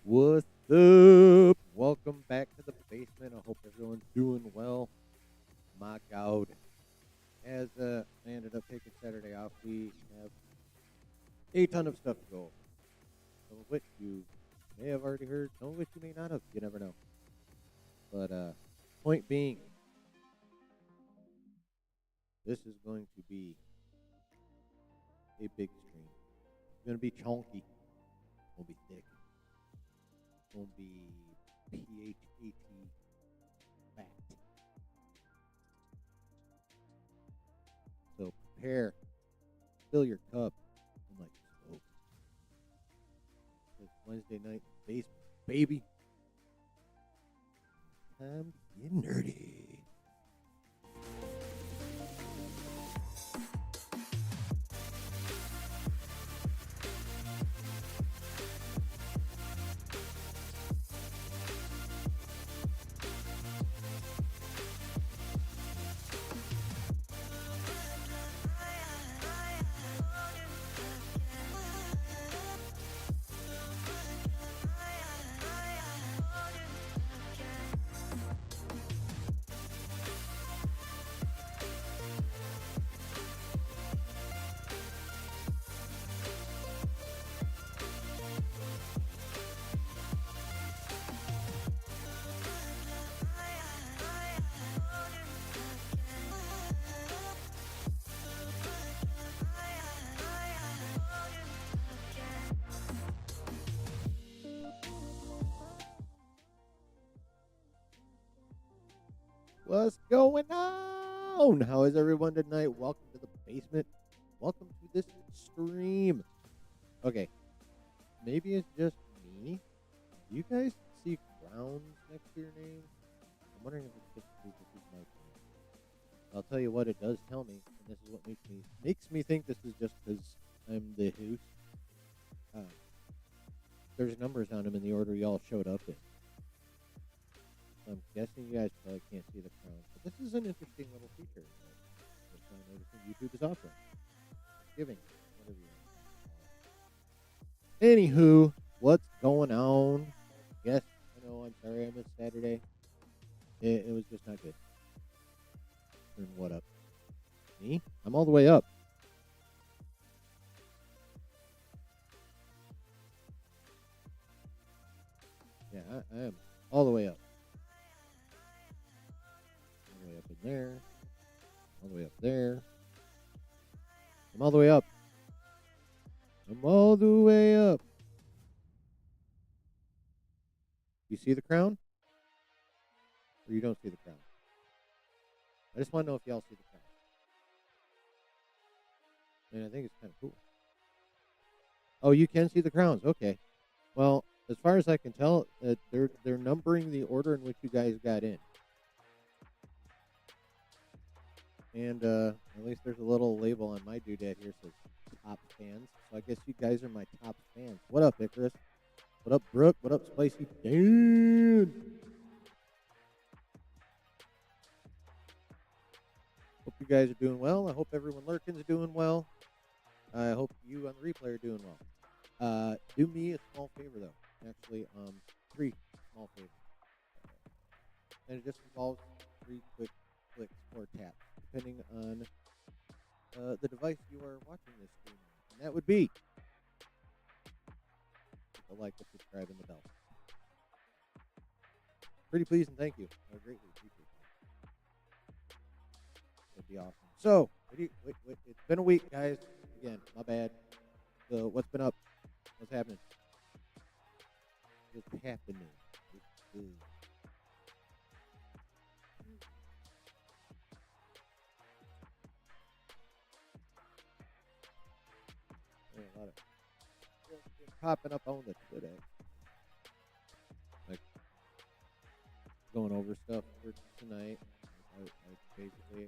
What's up? Welcome back to the basement. I hope everyone's doing well. My God. As I ended up taking Saturday off, we have a ton of stuff to go over. Some of which you may have already heard, some of which you may not have. You never know. But point being, this is going to be a big stream. It's going to be chunky. It's going to be thick. It's going to be PHAT fat. So prepare, fill your cup, and like smoke. It's Wednesday night basement, baby. Time to get nerdy. What's going on? How is everyone tonight? Welcome to the basement. Welcome to this stream. Okay, maybe it's just me. Do you guys see crowns next to your name? I'm wondering if it's just because this is my name. I'll tell you what it does tell me, and this is what makes me think this is just because I'm the host. Uh, there's numbers on them in the order y'all showed up in. I'm guessing you guys probably can't see the crown, but this is an interesting little feature that I noticing YouTube is offering. Giving, whatever you want. Anywho, what's going on? Yes, I know. I'm sorry I missed Saturday. It was just not good. And what up? Me? I'm all the way up. Yeah, I am all the way up. All the way up in there. All the way up there. I'm all the way up. I'm all the way up. You see the crown? Or you don't see the crown? I just want to know if y'all see the crown. And I think it's kind of cool. Oh, you can see the crowns. Okay. Well, as far as I can tell, they're numbering the order in which you guys got in. And at least there's a little label on my doodad here that says top fans. So I guess you guys are my top fans. What up, Icarus? What up, Brooke? What up, Spicy Dan? Hope you guys are doing well. I hope everyone lurking's doing well. I hope you on the replay are doing well. Do me a small favor though. Actually, 3 small favors. And it just involves 3 quick clicks or taps, depending on the device you are watching this stream on. And that would be the like, the subscribe, and the bell. Pretty please and thank you. I greatly appreciate that. That'd be awesome. So, wait, it's been a week, guys. Again, my bad. So, what's been up? What's happening? What's happening? A lot of popping up on the Twitter. Like, going over stuff for tonight. I basically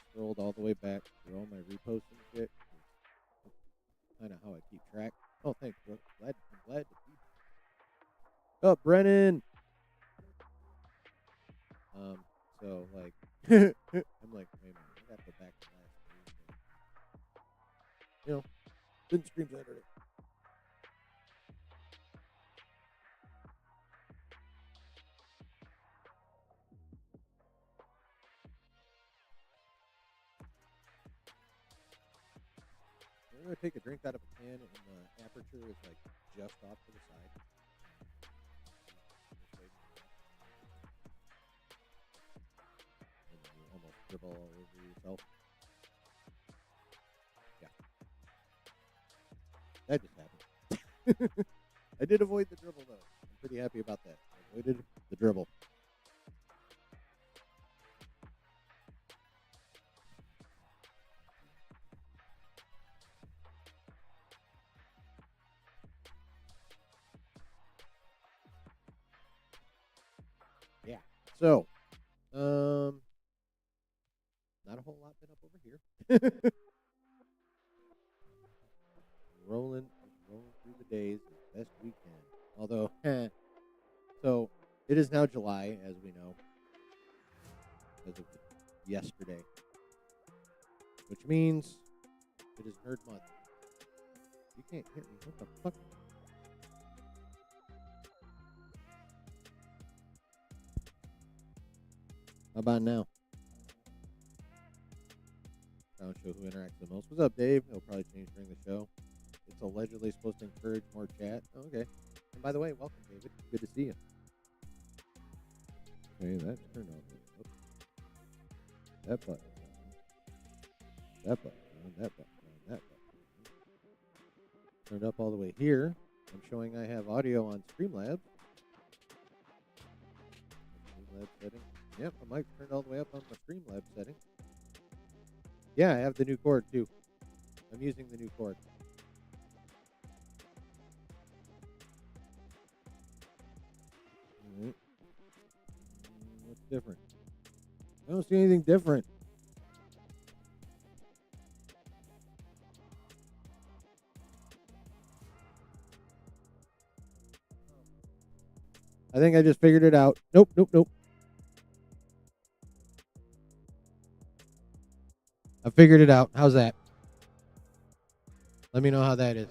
scrolled all the way back through all my reposts and shit. Kind of how I keep track. Oh, thanks, bro. I'm glad to be back. Oh, Brennan. So like, I'm like, wait a minute, I got to go back to last Thursday. You know, didn't stream Saturday. I'm gonna take a drink out of a can, and the aperture is like just off to the side. And you almost dribble all over yourself. Yeah, that just happened. I did avoid the dribble though. I'm pretty happy about that. I avoided the dribble. Yeah. So, not a whole lot been up over here. rolling through the days as best we can. Although, so it is now July, as we know, as of yesterday, which means it is Nerd Month. You can't hear me. What the fuck? How about now? I don't show who interacts the most. What's up, Dave? It'll probably change during the show. It's allegedly supposed to encourage more chat. Oh, okay. And by the way, welcome, David. Good to see you. Okay, that's turned on. Oops. That button. That button. That button. That button. Turned up all the way here. I'm showing I have audio on Streamlabs. Streamlabs setting. Yep, my mic's turned all the way up on my Streamlabs setting. Yeah, I have the new cord too. I'm using the new cord. All right. What's different? I don't see anything different. I think I just figured it out. Nope. I figured it out. How's that? Let me know how that is.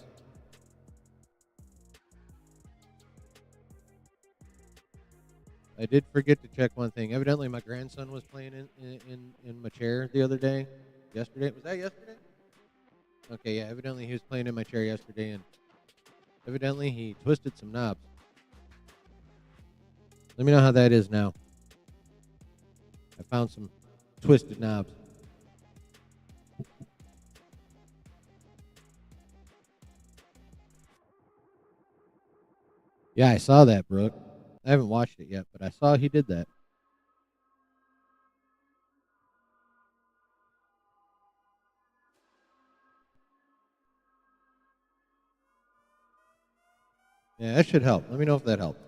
I did forget to check one thing. Evidently, my grandson was playing in my chair the other day. Yesterday. Was that yesterday? Okay, yeah. Evidently, he was playing in my chair yesterday, and evidently, he twisted some knobs. Let me know how that is now. I found some twisted knobs. Yeah, I saw that, Brooke. I haven't watched it yet, but I saw he did that. Yeah, that should help. Let me know if that helped.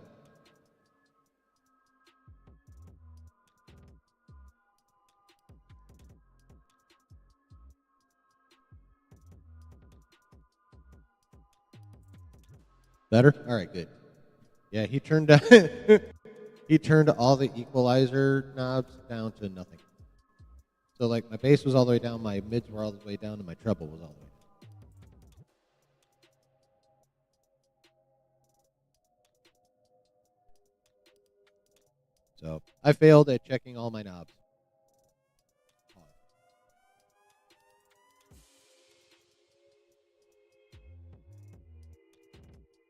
Better? All right, good. Yeah, he turned he turned all the equalizer knobs down to nothing. So like my bass was all the way down, my mids were all the way down, and my treble was all the way down. So I failed at checking all my knobs.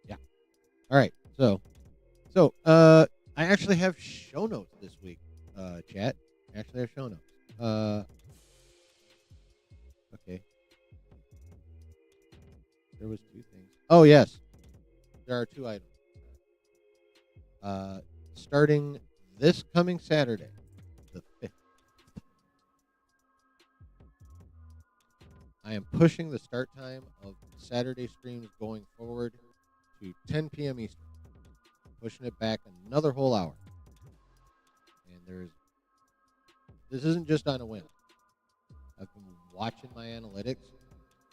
Yeah. All right. So I actually have show notes this week. Chat. I actually have show notes. Okay. There was two things. Oh yes, there are two items. Starting this coming Saturday, the 5th, I am pushing the start time of Saturday streams going forward to 10 p.m. Eastern. Pushing it back another whole hour. And this isn't just on a whim. I've been watching my analytics,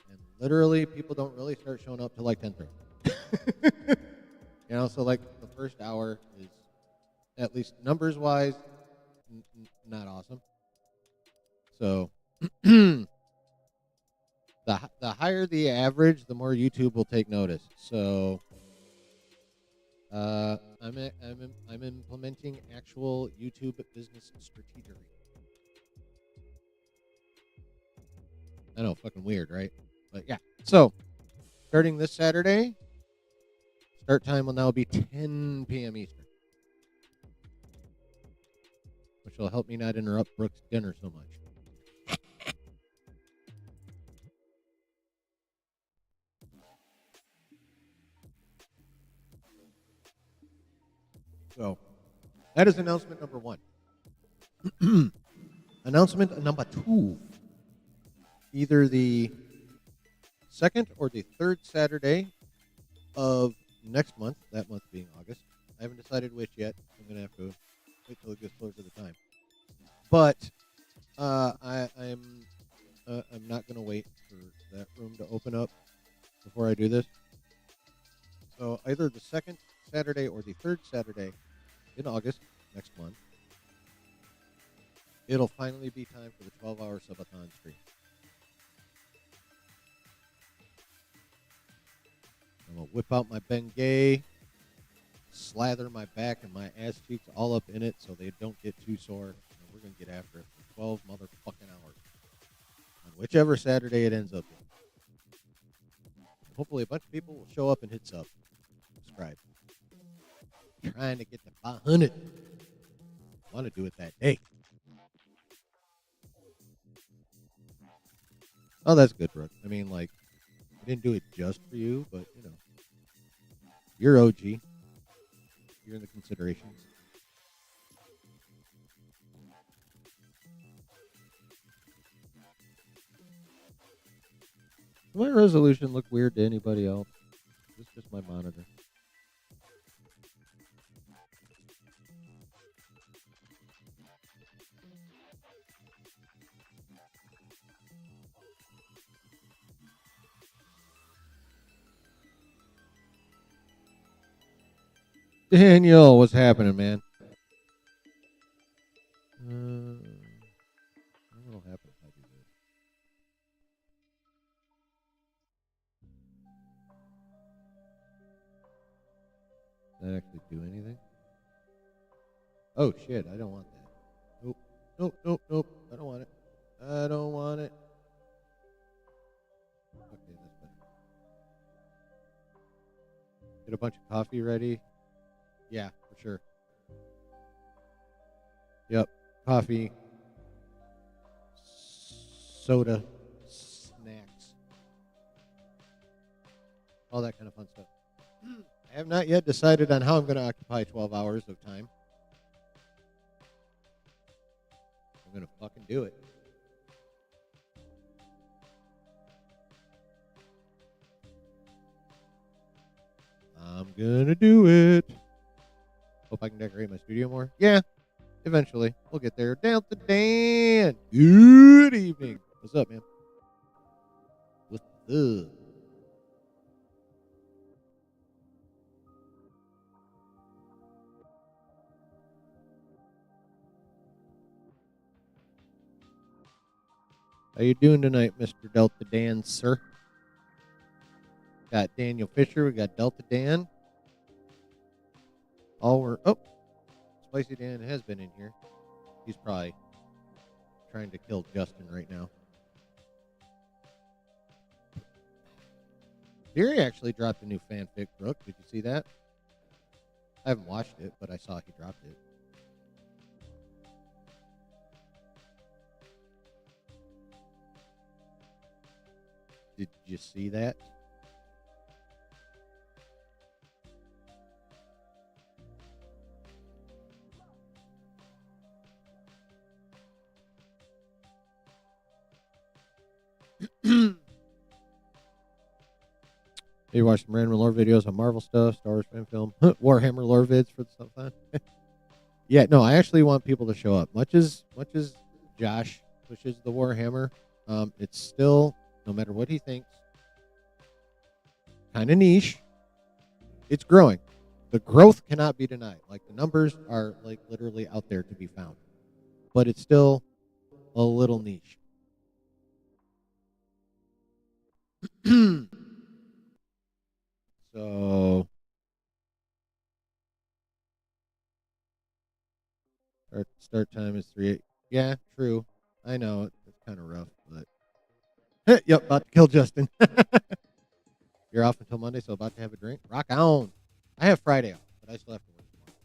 and literally people don't really start showing up till like 10:30. So like the first hour is, at least numbers wise, not awesome. So the higher the average, the more YouTube will take notice. So I'm implementing actual YouTube business strategy. I know, fucking weird, right? But yeah. So, starting this Saturday, start time will now be 10 p.m. Eastern, which will help me not interrupt Brooke's dinner so much. So, that is announcement number one. Announcement number two. Either the second or the third Saturday of next month, that month being August. I haven't decided which yet. I'm going to have to wait till it gets closer to the time. But I'm not going to wait for that room to open up before I do this. So either the second Saturday or the third Saturday in August next month, it'll finally be time for the 12-hour subathon stream. I'm going to whip out my Bengay, slather my back and my ass cheeks all up in it so they don't get too sore. And we're going to get after it for 12 motherfucking hours on whichever Saturday it ends up in. Hopefully a bunch of people will show up and hit subscribe. Trying to get to 500. I want to do it that day. Oh, that's good, Brooke. I mean, like, I didn't do it just for you, but, you know, you're OG. You're in the considerations. Does my resolution look weird to anybody else? This is just my monitor. Daniel, what's happening, man? What'll happen if I do this? Does that actually do anything? Oh shit! I don't want that. Nope. Nope. Nope. Nope. I don't want it. I don't want it. Okay, that's better. Get a bunch of coffee ready. Yeah, for sure. Yep. Coffee, soda, snacks, all that kind of fun stuff. I have not yet decided on how I'm going to occupy 12 hours of time. I'm going to fucking do it. I'm going to do it. Hope I can decorate my studio more. Yeah, eventually. We'll get there. Delta Dan. Good evening. What's up, man? What's up? How you doing tonight, Mr. Delta Dan, sir? Got Daniel Fisher. We got Delta Dan. Spicy Dan has been in here. He's probably trying to kill Justin right now. Fury actually dropped a new fanfic, Brooke. Did you see that? I haven't watched it, but I saw he dropped it. Did you see that? You watch some random lore videos on Marvel stuff, Star Wars fan film, Warhammer lore vids for the stuff fun. Yeah, no, I actually want people to show up. Much as Josh pushes the Warhammer, it's still, no matter what he thinks, kind of niche. It's growing. The growth cannot be denied. Like, the numbers are like literally out there to be found, but it's still a little niche. So start time is 3. Yeah, true. I know it's kind of rough, but Yep, about to kill Justin. You're off until Monday, so about to have a drink. Rock on. I have Friday off, but I still have to work tomorrow.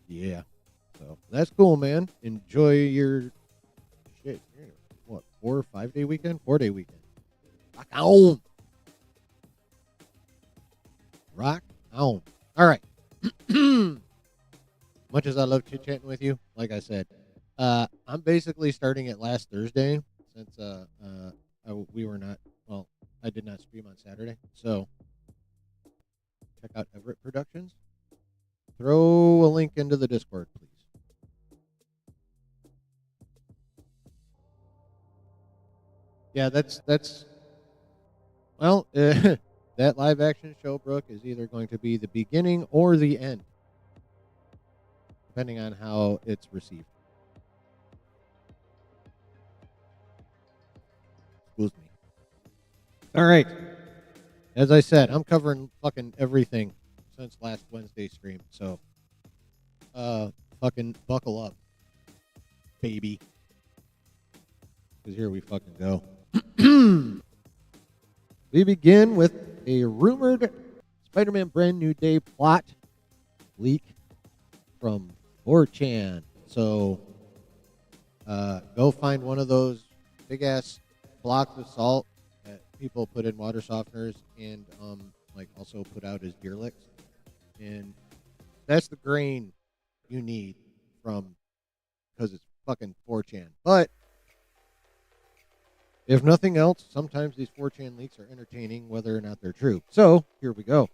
Yeah. So that's cool, man. Enjoy your shit. What, 4 or 5 day weekend? 4 day weekend. Rock on. Rock on. All right. Much as I love chit chatting with you, like I said, I'm basically starting it last Thursday since we were not, well, I did not stream on Saturday. So check out Everett Productions. Throw a link into the Discord, please. Yeah, that's well, that live action show, Brooke, is either going to be the beginning or the end, depending on how it's received. Excuse me. All right. As I said, I'm covering fucking everything since last Wednesday stream. So, fucking buckle up, baby. Because here we fucking go. We begin with a rumored Spider-Man Brand New Day plot leak from 4chan. So, go find one of those big ass blocks of salt that people put in water softeners and like also put out as beer licks, and that's the grain you need from, because it's fucking 4chan. But if nothing else, sometimes these 4chan leaks are entertaining, whether or not they're true. So here we go.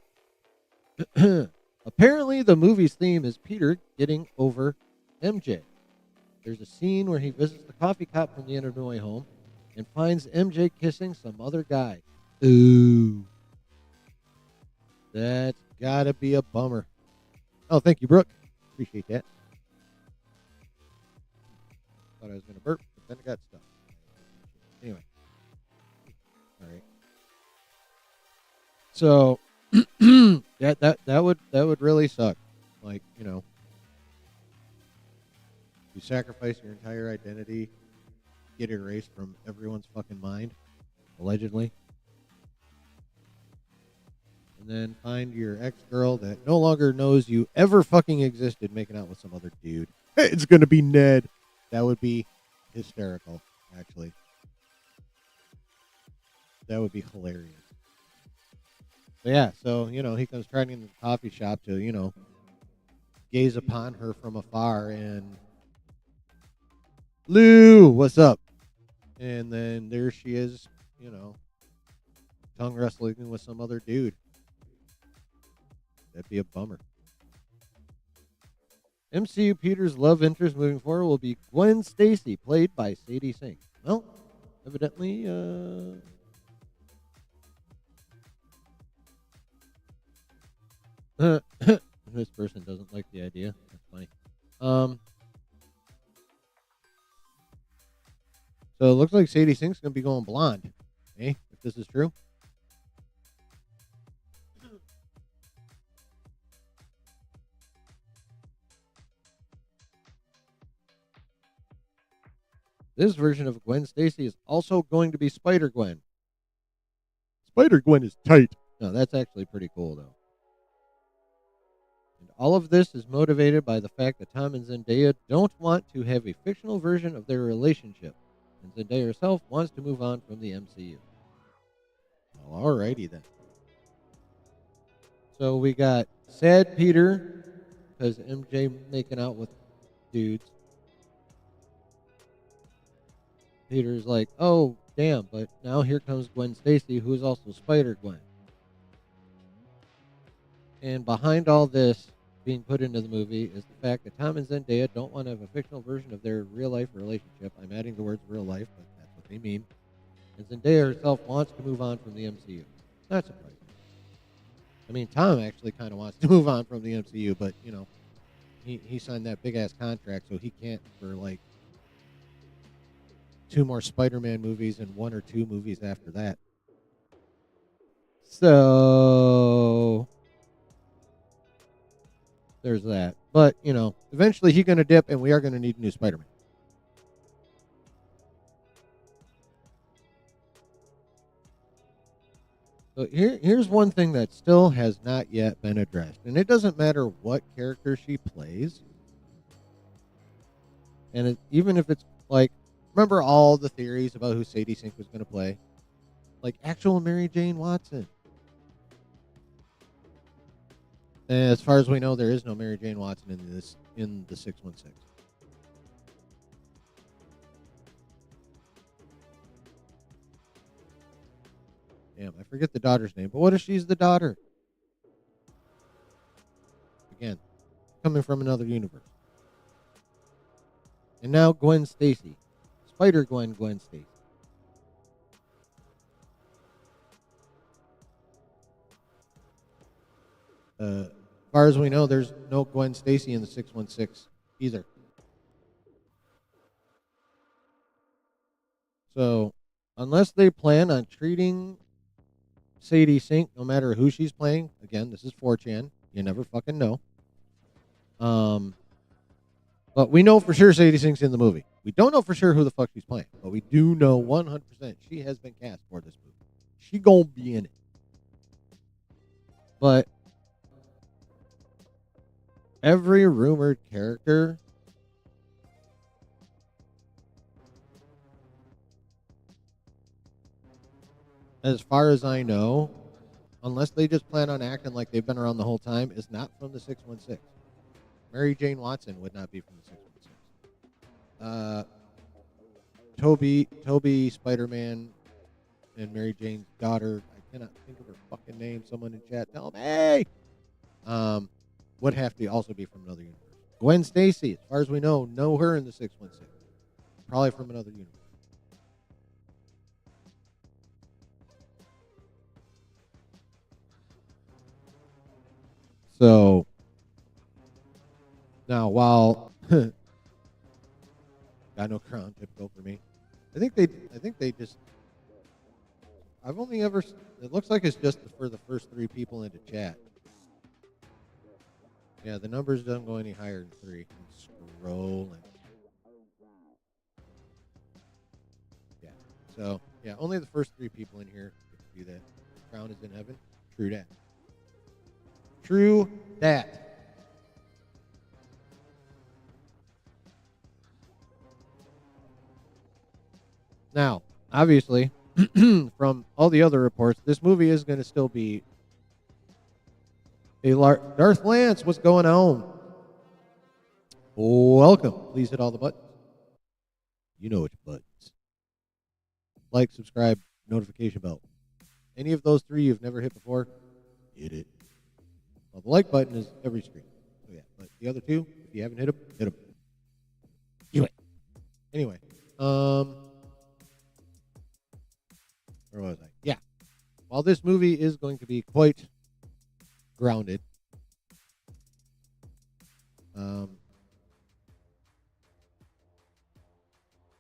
Apparently, the movie's theme is Peter getting over MJ. There's a scene where he visits the coffee cop from the end of No Way Home and finds MJ kissing some other guy. Ooh. That's gotta be a bummer. Oh, thank you, Brooke. Appreciate that. Thought I was gonna burp, but then I got stuck. Anyway. All right. So that would really suck. Like, you sacrifice your entire identity, get erased from everyone's fucking mind, allegedly. And then find your ex-girl that no longer knows you ever fucking existed making out with some other dude. It's going to be Ned. That would be hysterical, actually. That would be hilarious. But yeah, so, he comes trotting into the coffee shop to, gaze upon her from afar and, Lou, what's up? And then there she is, tongue wrestling with some other dude. That'd be a bummer. MCU Peter's love interest moving forward will be Gwen Stacy, played by Sadie Sink. Well, evidently, this person doesn't like the idea. That's funny. So it looks like Sadie Sink's going to be going blonde. Eh? If this is true. This version of Gwen Stacy is also going to be Spider-Gwen. Spider-Gwen is tight. No, that's actually pretty cool, though. And all of this is motivated by the fact that Tom and Zendaya don't want to have a fictional version of their relationship. And Zendaya herself wants to move on from the MCU. Alrighty then. So we got sad Peter, because MJ making out with dudes. Peter's like, oh, damn, but now here comes Gwen Stacy, who is also Spider-Gwen. And behind all this being put into the movie is the fact that Tom and Zendaya don't want to have a fictional version of their real-life relationship. I'm adding the words real life, but that's what they mean. And Zendaya herself wants to move on from the MCU. Not surprising. I mean, Tom actually kind of wants to move on from the MCU, but, he signed that big-ass contract, so he can't for, like, 2 more Spider-Man movies and 1 or 2 movies after that. So there's that. But, eventually he's going to dip and we are going to need a new Spider-Man. So here's one thing that still has not yet been addressed. And it doesn't matter what character she plays. And even if it's like, remember all the theories about who Sadie Sink was going to play? Like actual Mary Jane Watson. And as far as we know, there is no Mary Jane Watson in the 616. Damn, I forget the daughter's name. But what if she's the daughter? Again, coming from another universe. And now Gwen Stacy. Spider-Gwen Stacy. As far as we know, there's no Gwen Stacy in the 616 either. So, unless they plan on treating Sadie Sink, no matter who she's playing, again, this is 4chan. You never fucking know. But we know for sure Sadie Sink's in the movie. We don't know for sure who the fuck she's playing, but we do know 100% she has been cast for this movie. She gonna be in it. But every rumored character as far as I know, unless they just plan on acting like they've been around the whole time, is not from the 616. Mary Jane Watson would not be from the 616. Toby, Spider-Man, and Mary Jane's daughter, I cannot think of her fucking name. Someone in chat, tell me. Would have to also be from another universe. Gwen Stacy, as far as we know her in the 616. Probably from another universe. So now, while got no crown, typical for me. I think they just. I've only ever. It looks like it's just for the first 3 people into chat. Yeah, the numbers don't go any higher than 3. I'm scrolling. Yeah. So yeah, only the first 3 people in here can do that. The crown is in heaven. True that. True that. Now, obviously, from all the other reports, this movie is going to still be a Darth Lance. What's going on? Welcome. Please hit all the buttons. You know which buttons. Like, subscribe, notification bell. Any of those 3 you've never hit before, hit it. Well, the like button is every stream. So yeah, but the other 2, if you haven't hit them, hit them. Do it. Anyway, where was I? Yeah. While this movie is going to be quite grounded,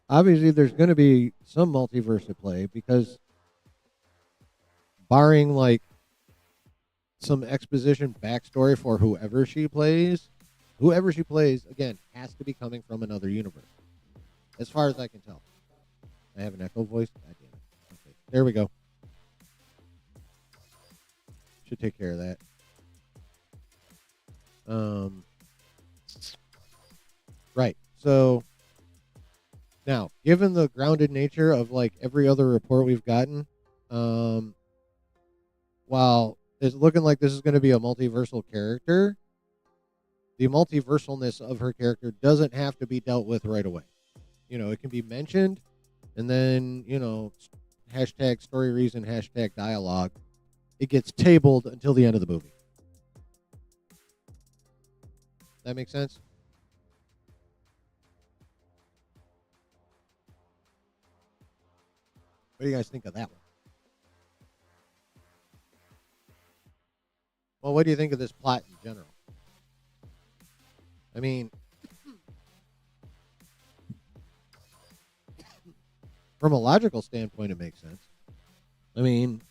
obviously there's going to be some multiverse at play because barring like some exposition backstory for whoever she plays, again, has to be coming from another universe. As far as I can tell. I have an echo voice? God damn it. Okay, there we go. Should take care of that. Right. So now, given the grounded nature of like every other report we've gotten, while it's looking like this is going to be a multiversal character, the multiversalness of her character doesn't have to be dealt with right away. It can be mentioned, and then, hashtag story reason, hashtag dialogue. It gets tabled until the end of the movie. That makes sense? What do you guys think of that one? Well, what do you think of this plot in general? I mean, From a logical standpoint, it makes sense. I mean,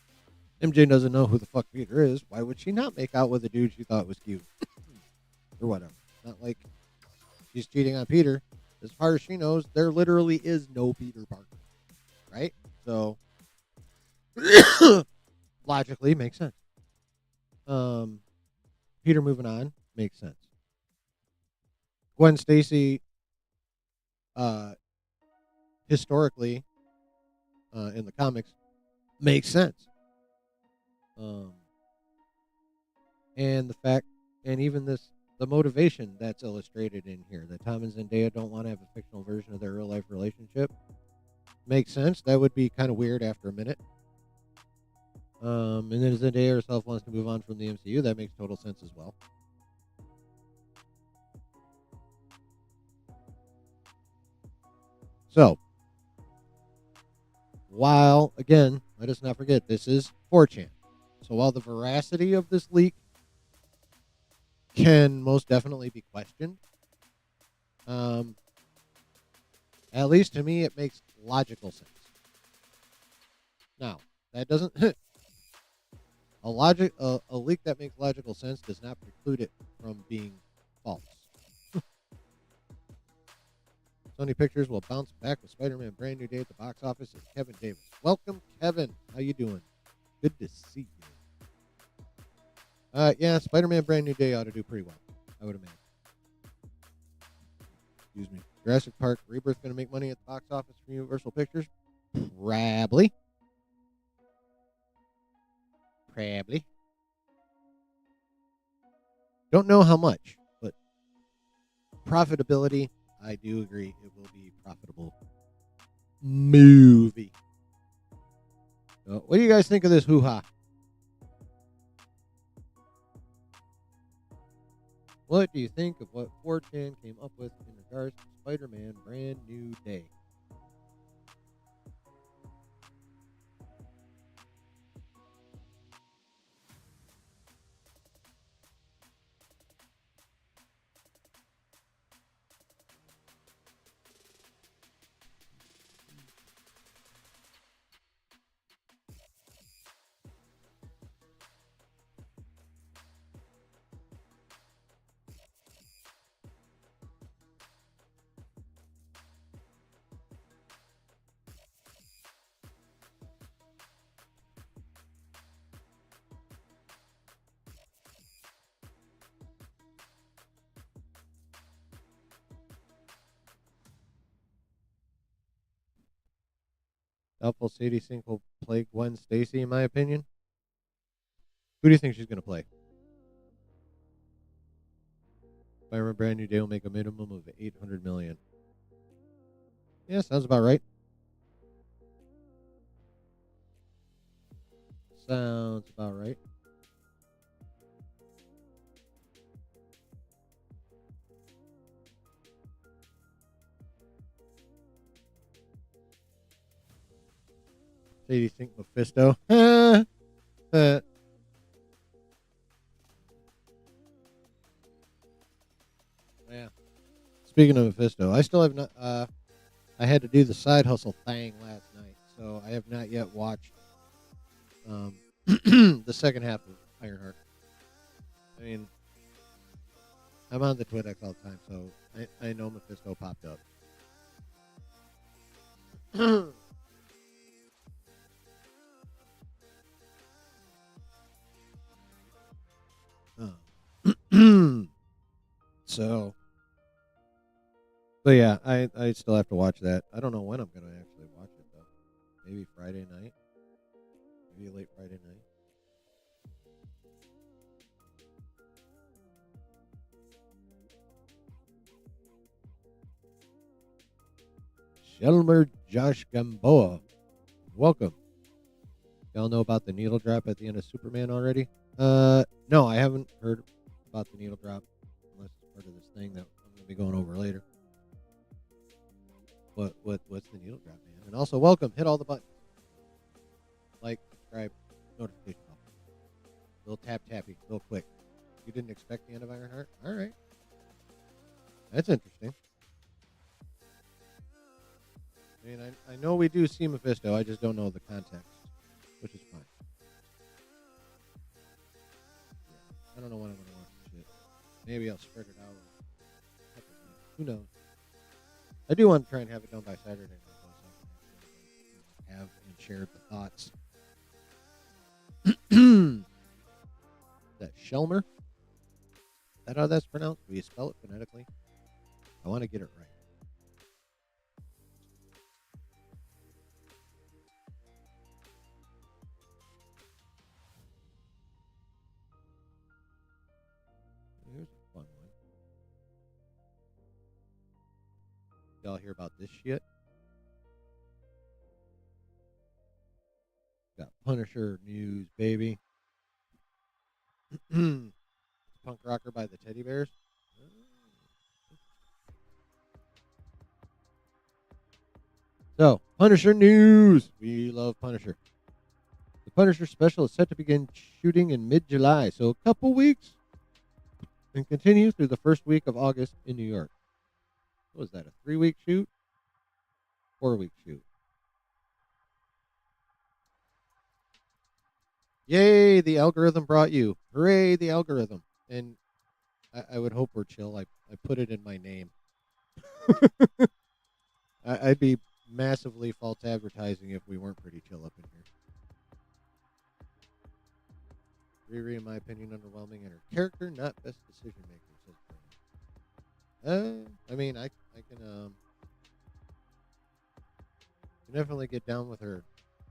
MJ doesn't know who the fuck Peter is. Why would she not make out with a dude she thought was cute? Or whatever. Not like she's cheating on Peter. As far as she knows, there literally is no Peter Parker. Right? So, logically, makes sense. Peter moving on makes sense. Gwen Stacy, historically, in the comics, makes sense. And the fact, and even the motivation that's illustrated in here, that Tom and Zendaya don't want to have a fictional version of their real life relationship, makes sense. That would be kind of weird after a minute. And then Zendaya herself wants to move on from the MCU. That makes total sense as well. So, while, again, let us not forget, this is 4chan. So while the veracity of this leak can most definitely be questioned, at least to me, it makes logical sense. Now, that doesn't... a leak that makes logical sense does not preclude it from being false. Sony Pictures will bounce back with Spider-Man Brand New Day at the box office as Kevin Davis. Welcome, Kevin. How you doing? Good to see you. Yeah, Spider-Man Brand New Day ought to do pretty well, I would imagine. Excuse me. Jurassic Park Rebirth going to make money at the box office for Universal Pictures? Probably. Don't know how much, but profitability, I do agree it will be profitable movie. So, what do you guys think of this hoo-ha? What do you think of what 4chan came up with in regards to Spider-Man Brand New Day? Doubtful Sadie Sink will play Gwen Stacy, in my opinion. Who do you think she's going to play? Spider-Man Brand New Day will make a minimum of $800 million. Yeah, sounds about right. Sounds about right. Sadie Sink Mephisto. Yeah. Speaking of Mephisto, I still have not. I had to do the side hustle thing last night, so I have not yet watched the second half of Ironheart. I mean, I'm on the Twitter all the time, so I know Mephisto popped up. So, but yeah, I still have to watch that. I don't know when I'm gonna actually watch it though. Maybe Friday night. Maybe late Friday night. Shelmer Josh Gamboa, welcome. Y'all know about the needle drop at the end of Superman already? No, I haven't heard about the needle drop unless it's part of this thing that I'm gonna be going over later. What's the needle drop, man? And also, welcome. Hit all the buttons. Like, subscribe, notification bell. Little tappy, real quick. You didn't expect the end of Ironheart? All right, that's interesting. I mean, I know we do see Mephisto. I just don't know the context, which is fine. Yeah, I don't know when I'm going to watch this shit. Maybe I'll spread it out over a couple of weeks. Who knows? I do want to try and have it done by Saturday night, though, so I can have and share the thoughts. That Shelmer? Is that how that's pronounced? Will you spell it phonetically? I want to get it right. Here's a fun one. Y'all hear about this shit? Got Punisher news, baby. Punk Rocker by the Teddy Bears. So, Punisher news. We love Punisher. The Punisher special is set to begin shooting in mid-July, so a couple weeks, and continue through the first week of August in New York. What was that, a 3-week shoot? 4-week shoot. Yay, the algorithm brought you. Hooray, the algorithm. And I would hope we're chill. I put it in my name. I'd be massively false advertising if we weren't pretty chill up in here. Riri, in my opinion, underwhelming in her character, not best decision maker, says Brandon. I mean, I can definitely get down with her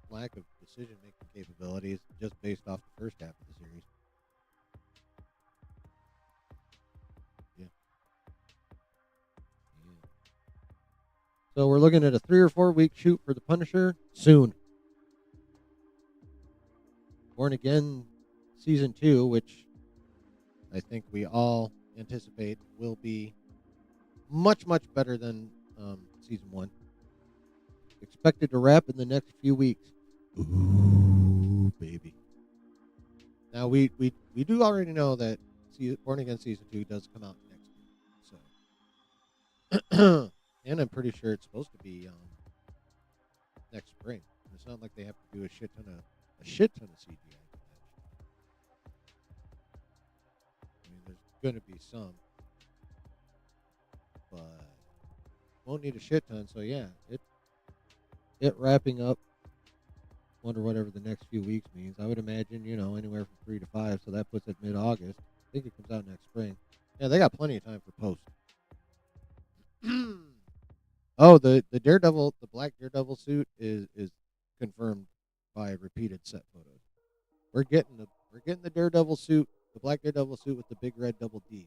lack of decision making capabilities just based off the first half of the series. Yeah. So we're looking at a 3 or 4 week shoot for the Punisher soon. Born Again Season 2, which I think we all anticipate will be much, much better than Season 1. Expected to wrap in the next few weeks. Ooh, baby. Now, we do already know that Born Again Season 2 does come out next year. So, and I'm pretty sure it's supposed to be next spring. It's not like they have to do a shit ton of CGI. I mean, there's going to be some, but won't need a shit ton. So yeah, it wrapping up. Wonder whatever the next few weeks means. I would imagine, anywhere from 3 to 5. So that puts it mid-August. I think it comes out next spring. Yeah, they got plenty of time for post. Oh, the Daredevil, the black Daredevil suit is confirmed by repeated set photos. We're getting the Daredevil suit, the black Daredevil suit with the big red double D's.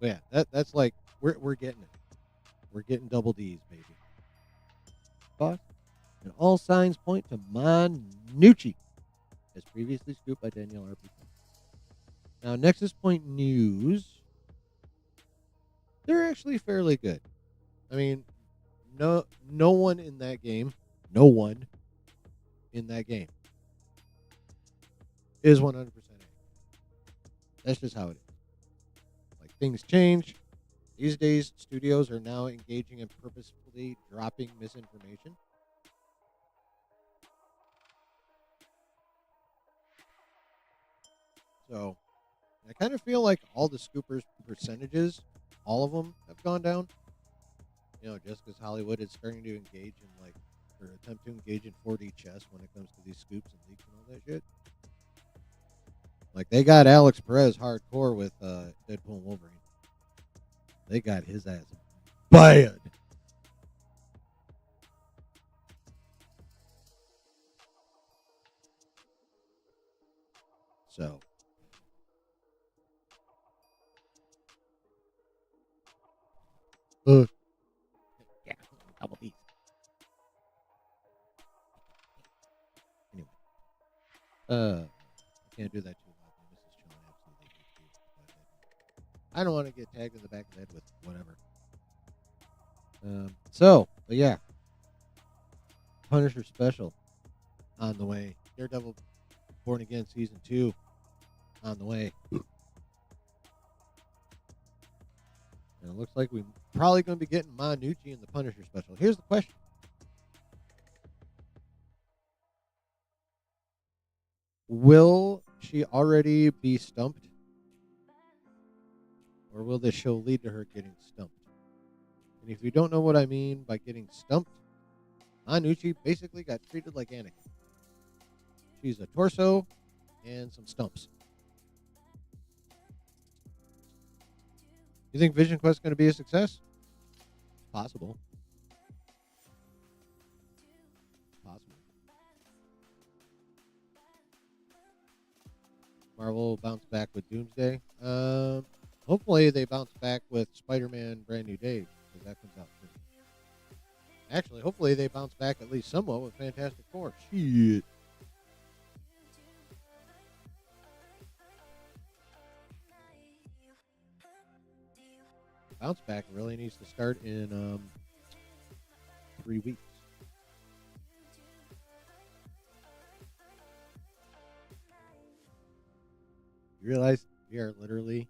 But yeah, that's like we're getting it. We're getting double D's, baby. Boss, and all signs point to Manucci, as previously scooped by Danielle RP. Now, Nexus Point news. They're actually fairly good. I mean, no one in that game, is 100% accurate. That's just how it is. Like, things change. These days, studios are now engaging in purposefully dropping misinformation. So, I kind of feel like all the scoopers' percentages, all of them have gone down. Just because Hollywood is starting to engage in or attempt to engage in 4D chess when it comes to these scoops and leaks and all that shit. Like, they got Alex Perez hardcore with Deadpool and Wolverine. They got his ass bad. So, yeah, double D. Anyway, I can't do that too loud. Mrs. Chilling absolutely hates you. I don't want to get tagged in the back of the head with whatever. But yeah, Punisher special on the way. Daredevil Born Again Season 2. on the way. And it looks like we're probably going to be getting Manucci in the Punisher special. Here's the question. Will she already be stumped? Or will this show lead to her getting stumped? And if you don't know what I mean by getting stumped, Manucci basically got treated like Anakin. She's a torso and some stumps. You think Vision Quest is going to be a success? Possible. Possible. Marvel will bounce back with Doomsday. Hopefully they bounce back with Spider-Man Brand New Day, because that comes out soon. Actually, hopefully they bounce back at least somewhat with Fantastic Four. Shit. Bounce back really needs to start in 3 weeks. You realize we are literally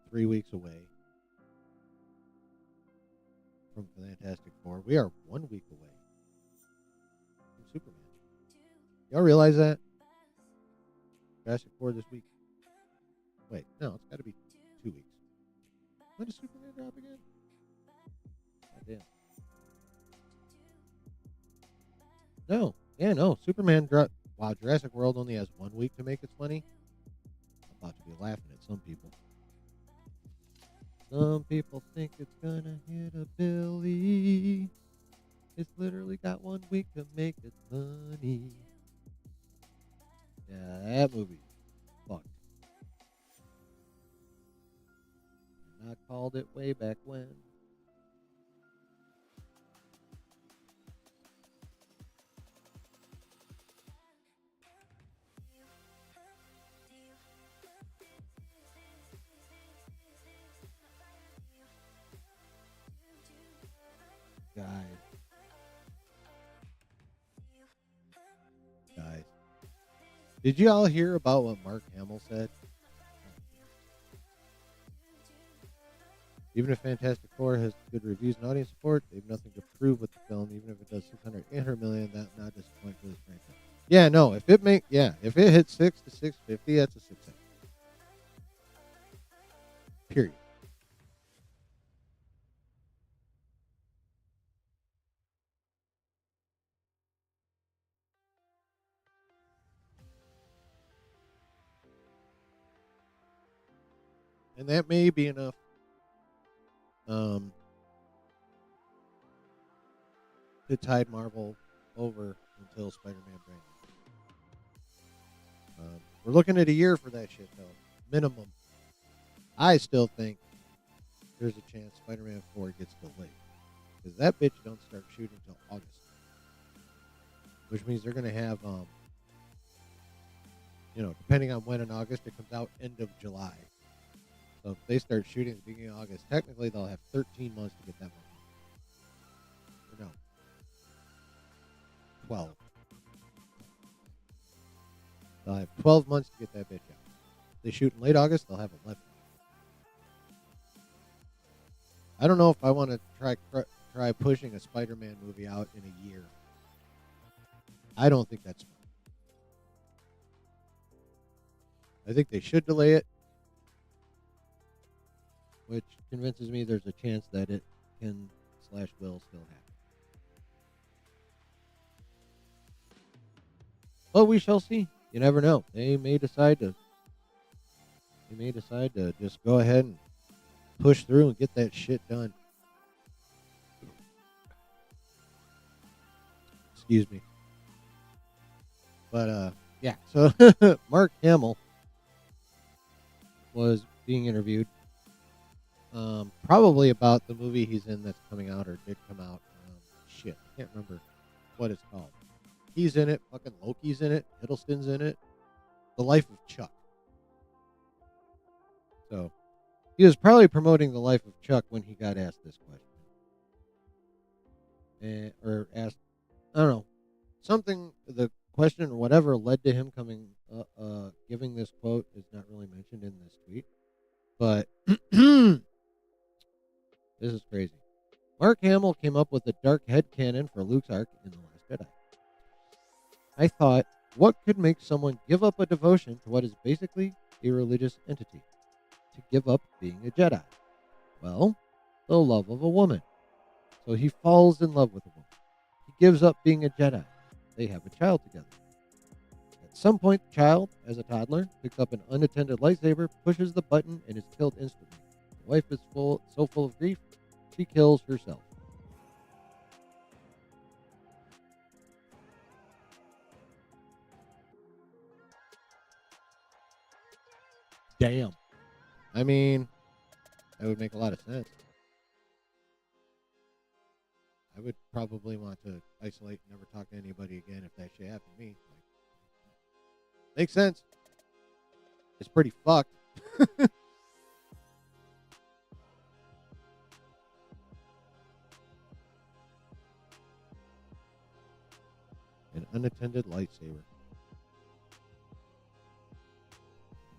3 weeks away from Fantastic Four. We are 1 week away from Superman. Y'all realize that? Fantastic Four this week. Wait, no, it's got to be 2 weeks. When does Superman drop again? God damn. No. Yeah, no. Superman dropped. Wow, Jurassic World only has 1 week to make its money. I'm about to be laughing at some people. Some people think it's gonna hit a billy. It's literally got 1 week to make its money. Yeah, that movie fucked. I called it way back when. Guys. Did you all hear about what Mark Hamill said? Even if Fantastic Four has good reviews and audience support, they have nothing to prove with the film. Even if it does 600, 800 million, that's not disappointing for this franchise. Yeah, no. If it hits 6 to 650, that's a success. Period. And that may be enough. To tide Marvel over until Spider-Man Brand New. We're looking at a year for that shit, though. Minimum. I still think there's a chance Spider-Man 4 gets delayed. Because that bitch don't start shooting until August. Which means they're going to have, depending on when in August, it comes out end of July. So if they start shooting at the beginning of August, technically they'll have 13 months to get that movie. Or no. 12. They'll have 12 months to get that bitch out. If they shoot in late August, they'll have 11. I don't know if I want to try pushing a Spider-Man movie out in a year. I don't think that's smart. I think they should delay it, which convinces me there's a chance that it can/will still happen. But we shall see. You never know. They may decide to just go ahead and push through and get that shit done. Excuse me. But yeah, so Mark Hamill was being interviewed. Probably about the movie he's in that's coming out or did come out. Shit, I can't remember what it's called. He's in it. Fucking Loki's in it. Hiddleston's in it. The Life of Chuck. So he was probably promoting The Life of Chuck when he got asked this question. Or asked, I don't know, something. The question or whatever led to him giving this quote is not really mentioned in this tweet. But this is crazy. Mark Hamill came up with the dark headcanon for Luke's arc in The Last Jedi. I thought, what could make someone give up a devotion to what is basically a religious entity? To give up being a Jedi? Well, the love of a woman. So he falls in love with a woman. He gives up being a Jedi. They have a child together. At some point, the child, as a toddler, picks up an unattended lightsaber, pushes the button, and is killed instantly. The wife is so full of grief, she kills herself. Damn. I mean, that would make a lot of sense. I would probably want to isolate and never talk to anybody again if that shit happened to me. Makes sense. It's pretty fucked. An unattended lightsaber.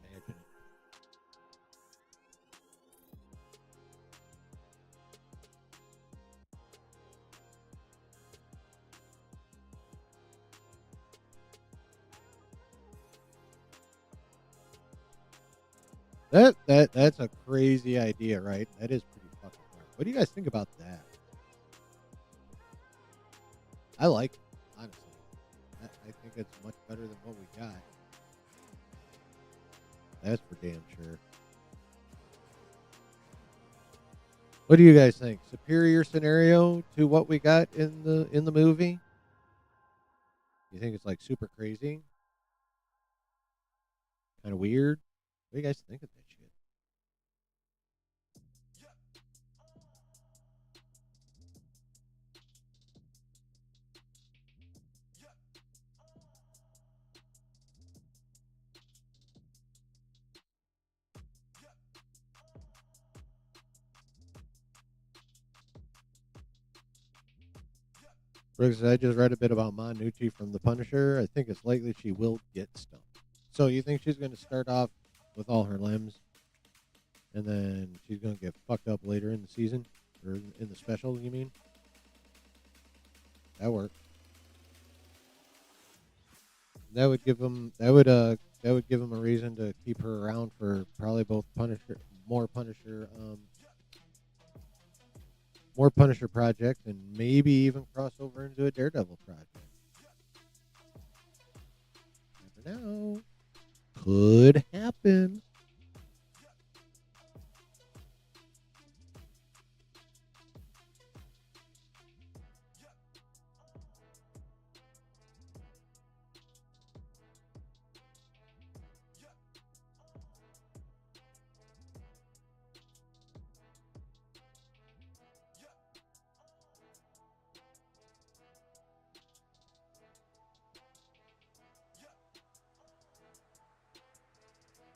Imagine it. That's a crazy idea, right? That is pretty fucking hard. What do you guys think about that? I like it, honestly. I think it's much better than what we got. That's for damn sure. What do you guys think? Superior scenario to what we got in the movie? You think it's like super crazy? Kind of weird? What do you guys think of that shit? Brooks, I just read a bit about Mon Nucci from The Punisher. I think it's likely she will get stumped. So you think she's going to start off with all her limbs, and then she's going to get fucked up later in the season, or in the special? You mean? That works. That would give them a reason to keep her around for probably both more Punisher projects, and maybe even cross over into a Daredevil project. Never know. Could happen.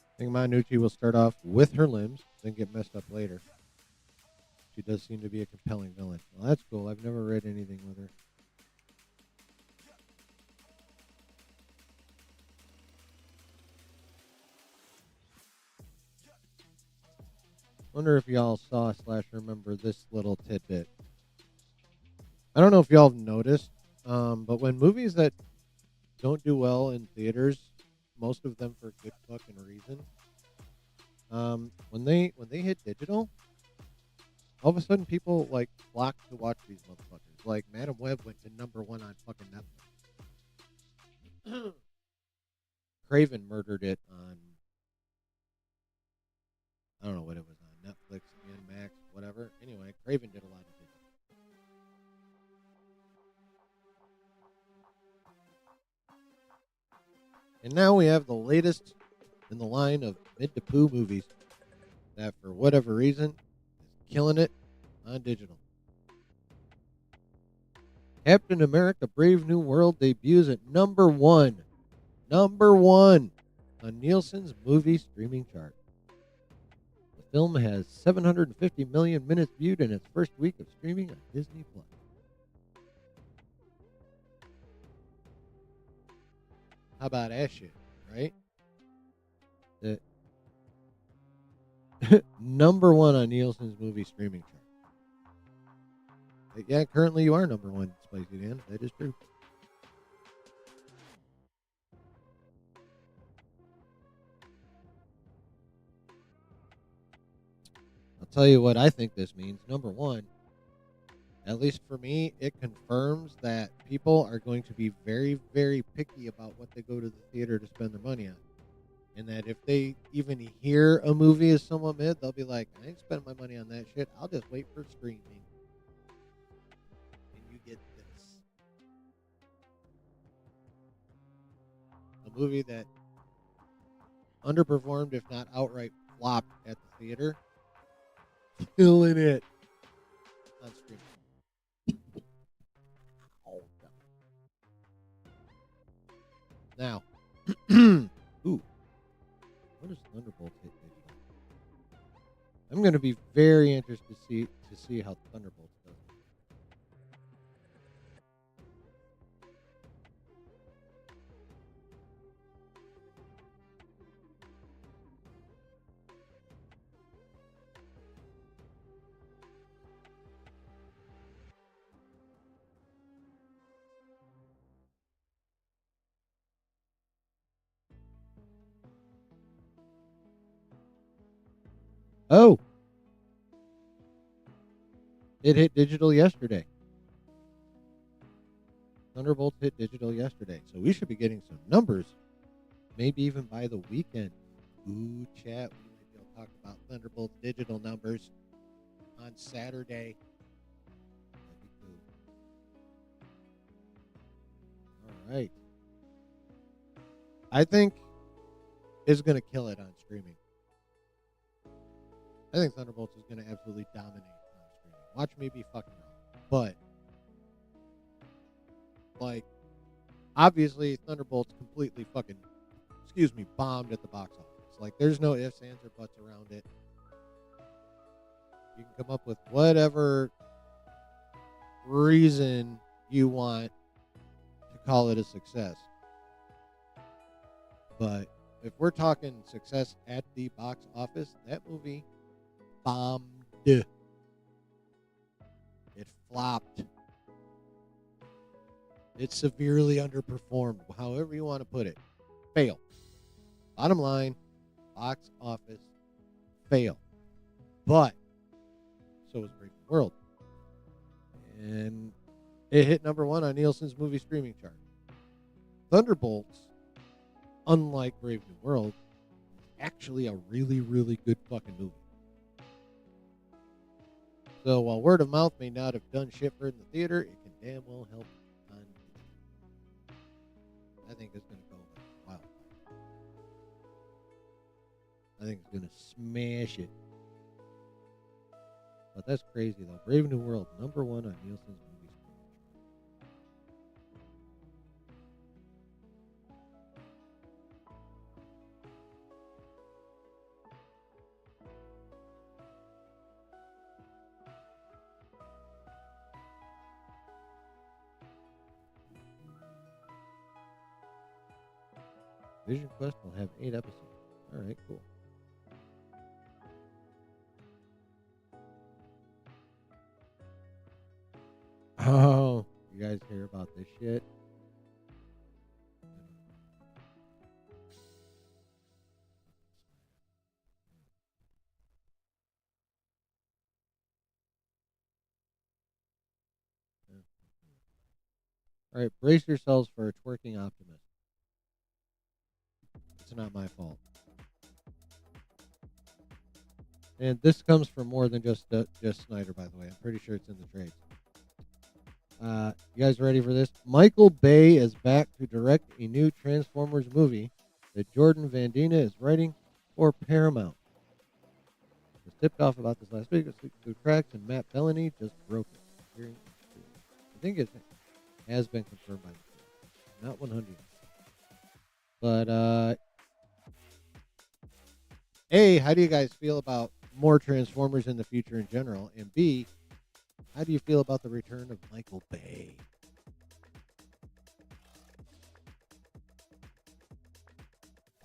I think Manucci will start off with her limbs, then get messed up later. She does seem to be a compelling villain. Well, that's cool. I've never read anything with her. Wonder if y'all saw / remember this little tidbit. I don't know if y'all have noticed, but when movies that don't do well in theaters, most of them for good fucking reason, when they hit digital, all of a sudden people like flock to watch these motherfuckers. Like Madam Web went to #1 on fucking Netflix. Craven murdered it on, I don't know what it was on, Netflix, Max, whatever. Anyway, Craven did a lot of digital. And now we have the latest in the line of mid to poo movies that, for whatever reason, is killing it on digital. Captain America Brave New World debuts at #1. #1 on Nielsen's movie streaming chart. The film has 750 million minutes viewed in its first week of streaming on Disney Plus. How about that shit, right? The number one on Nielsen's movie streaming chart. Yeah, currently you are number one, Spicy Dan. That is true. I'll tell you what I think this means. Number one, at least for me, it confirms that people are going to be very, very picky about what they go to the theater to spend their money on. And that if they even hear a movie is somewhat mid, they'll be like, I ain't spending my money on that shit. I'll just wait for streaming. And you get this. A movie that underperformed, if not outright flopped at the theater, killing it on streaming. Now, ooh, what does Thunderbolt hit digital? I'm going to be very interested to see how Thunderbolt does. Oh, it hit digital yesterday. Thunderbolt hit digital yesterday, so we should be getting some numbers, maybe even by the weekend. Ooh, chat, we might be able to talk about Thunderbolt's digital numbers on Saturday. That'd be cool. All right. I think it's going to kill it on streaming. I think Thunderbolts is going to absolutely dominate on streaming. Watch me be fucking wrong. But, like, obviously, Thunderbolts completely fucking, bombed at the box office. Like, there's no ifs, ands, or buts around it. You can come up with whatever reason you want to call it a success. But if we're talking success at the box office, that movie bombed. It flopped. It severely underperformed, however you want to put it. Fail. Bottom line, box office, fail. But so was Brave New World. And it hit number one on Nielsen's movie streaming chart. Thunderbolts, unlike Brave New World, is actually a really, really good fucking movie. So while word of mouth may not have done shit for it in the theater, it can damn well help on digital. I think it's going to go wild. I think it's going to smash it. But that's crazy, though. Brave New World, number one on Nielsen's movie streaming chart. Vision Quest will have 8 episodes. All right, cool. Oh, you guys hear about this shit? All right, brace yourselves for a twerking optimist. It's not my fault. And this comes from more than just Snyder, by the way. I'm pretty sure it's in the trades. You guys ready for this? Michael Bay is back to direct a new Transformers movie that Jordan Van Dina is writing for Paramount. I was tipped off about this last week. Through Tracks and Matt Bellany just broke it. I think it has been confirmed by the team. Not 100. But A, how do you guys feel about more Transformers in the future in general? And B, how do you feel about the return of Michael Bay?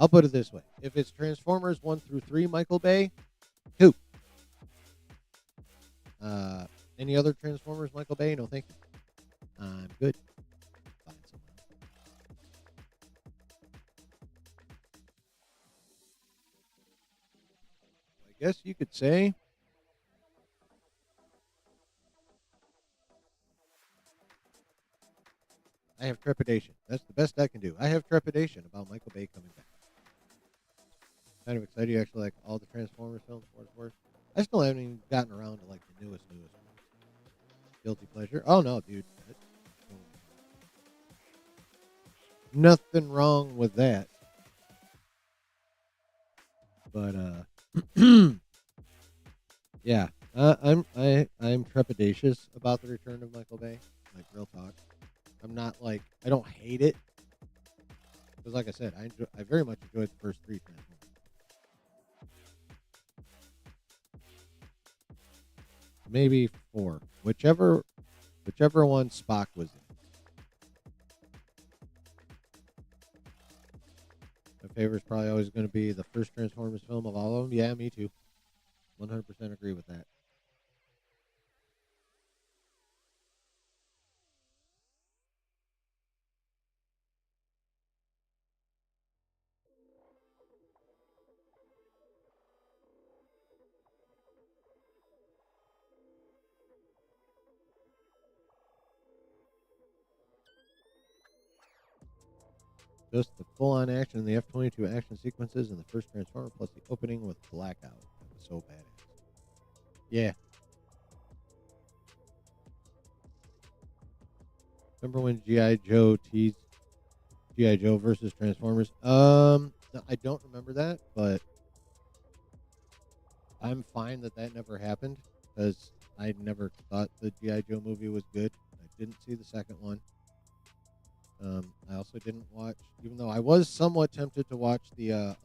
I'll put it this way. If it's Transformers 1 through 3 Michael Bay, cool. Any other Transformers Michael Bay? No, thank you. I'm good. Find someone else. I guess you could say I have trepidation. That's the best I can do. I have trepidation about Michael Bay coming back. Kind of excited. You actually like all the Transformers films, for what it's worth. I still haven't even gotten around to like the newest ones. Guilty pleasure. Oh no, dude. Nothing wrong with that. But yeah, I'm trepidatious about the return of Michael Bay. Like real talk. I'm not like I don't hate it because, like I said, I very much enjoyed the first 3 Transformers. Maybe 4, whichever one Spock was in. My favorite is probably always going to be the first Transformers film of all of them. Yeah, me too. 100% agree with that. Just the full-on action in the F-22 action sequences in the first Transformer, plus the opening with Blackout. That was so badass. Yeah. Remember when G.I. Joe teased G.I. Joe versus Transformers? No, I don't remember that, but I'm fine that never happened because I never thought the G.I. Joe movie was good. I didn't see the second one. I also didn't watch, even though I was somewhat tempted to watch the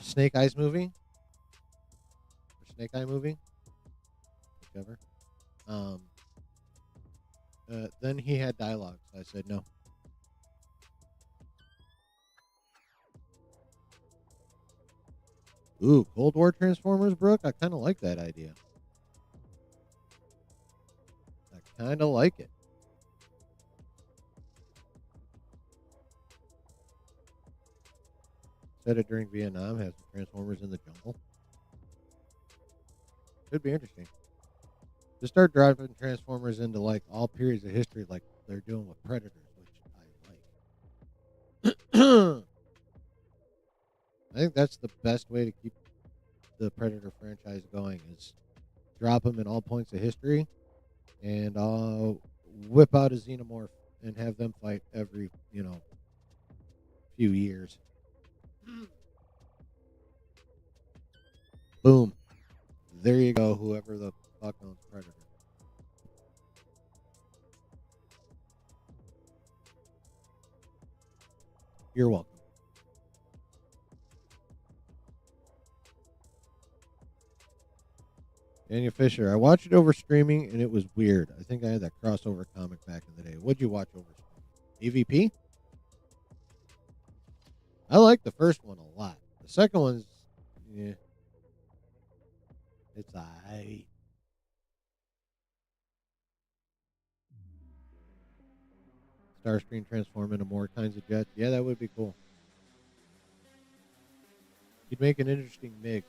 Snake Eyes movie, or Snake Eye movie, whichever. Then he had dialogue, so I said no. Ooh, Cold War Transformers, Brooke? I kind of like that idea. I kind of like it. Set it during Vietnam, has the Transformers in the jungle. Could be interesting. Just start driving Transformers into like all periods of history, like they're doing with Predators, which I like. I think that's the best way to keep the Predator franchise going is drop them in all points of history, and I'll whip out a Xenomorph and have them fight every few years. Boom. There you go, whoever the fuck owns Predator. You're welcome. Daniel Fisher. I watched it over streaming and it was weird. I think I had that crossover comic back in the day. What'd you watch over streaming? EVP? I like the first one a lot. The second one's, yeah, it's alright. Starscream transform into more kinds of jets. Yeah, that would be cool. You'd make an interesting MiG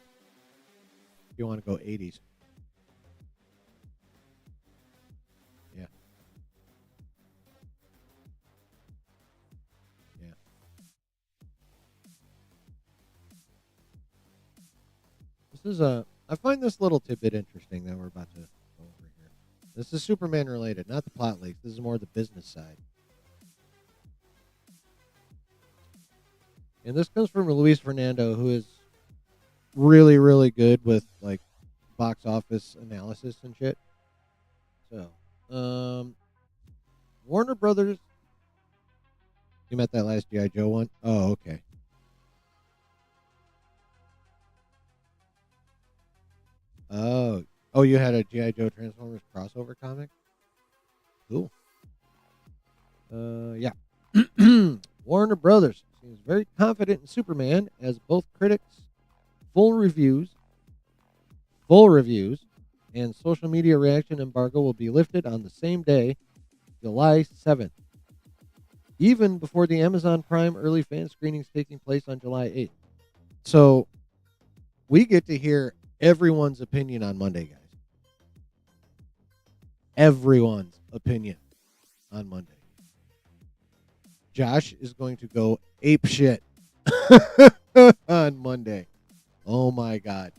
if you want to go 80s. Yeah. Yeah. This is I find this little tidbit interesting that we're about to go over here. This is Superman related, not the plot leaks. This is more the business side. And this comes from Luis Fernando, who is really, really good with like box office analysis and shit. So, Warner Brothers. You met that last GI Joe one? Oh, okay. Oh, you had a GI Joe Transformers crossover comic. Cool. Yeah. Warner Brothers seems very confident in Superman as both critics, full reviews, full reviews, and social media reaction embargo will be lifted on the same day, July 7th, even before the Amazon Prime early fan screenings taking place on July 8th. So we get to hear everyone's opinion on Monday, guys. Everyone's opinion on Monday. Josh is going to go ape shit on Monday. Oh my God.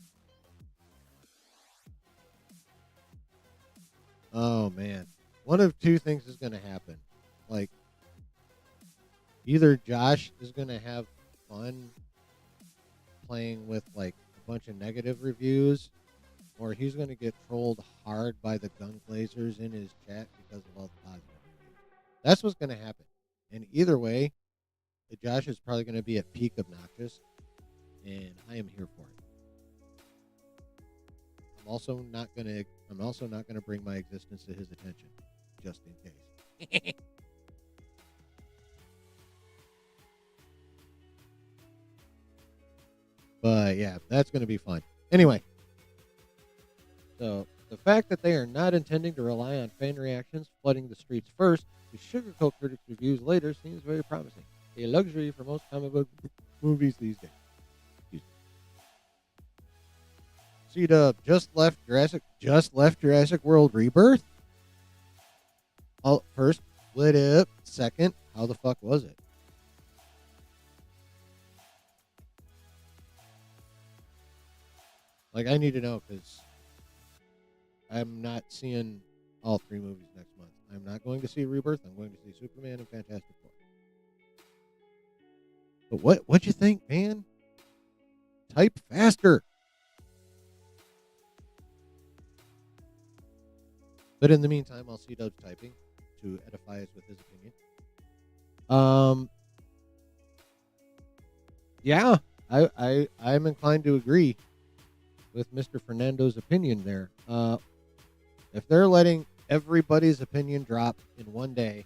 Oh man. One of two things is going to happen. Like, either Josh is going to have fun playing with like a bunch of negative reviews, or he's going to get trolled hard by the gun glazers in his chat because of all the positive reviews. That's what's going to happen. And either way, Josh is probably going to be at peak obnoxious, and I am here for it. I'm also not going to bring my existence to his attention, just in case. But yeah, that's going to be fun. Anyway, so the fact that they are not intending to rely on fan reactions flooding the streets first to sugarcoat critics' reviews later seems very promising. A luxury for most comic book movies these days. C-Dub just left Jurassic World Rebirth. First, lit up. Second, how the fuck was it? Like, I need to know because I'm not seeing all three movies next month. I'm not going to see Rebirth. I'm going to see Superman and Fantastic Four. But what'd you think, man? Type faster. But in the meantime, I'll see Doug typing to edify us with his opinion. Yeah, I'm inclined to agree with Mr. Fernando's opinion there. If they're letting everybody's opinion drop in one day,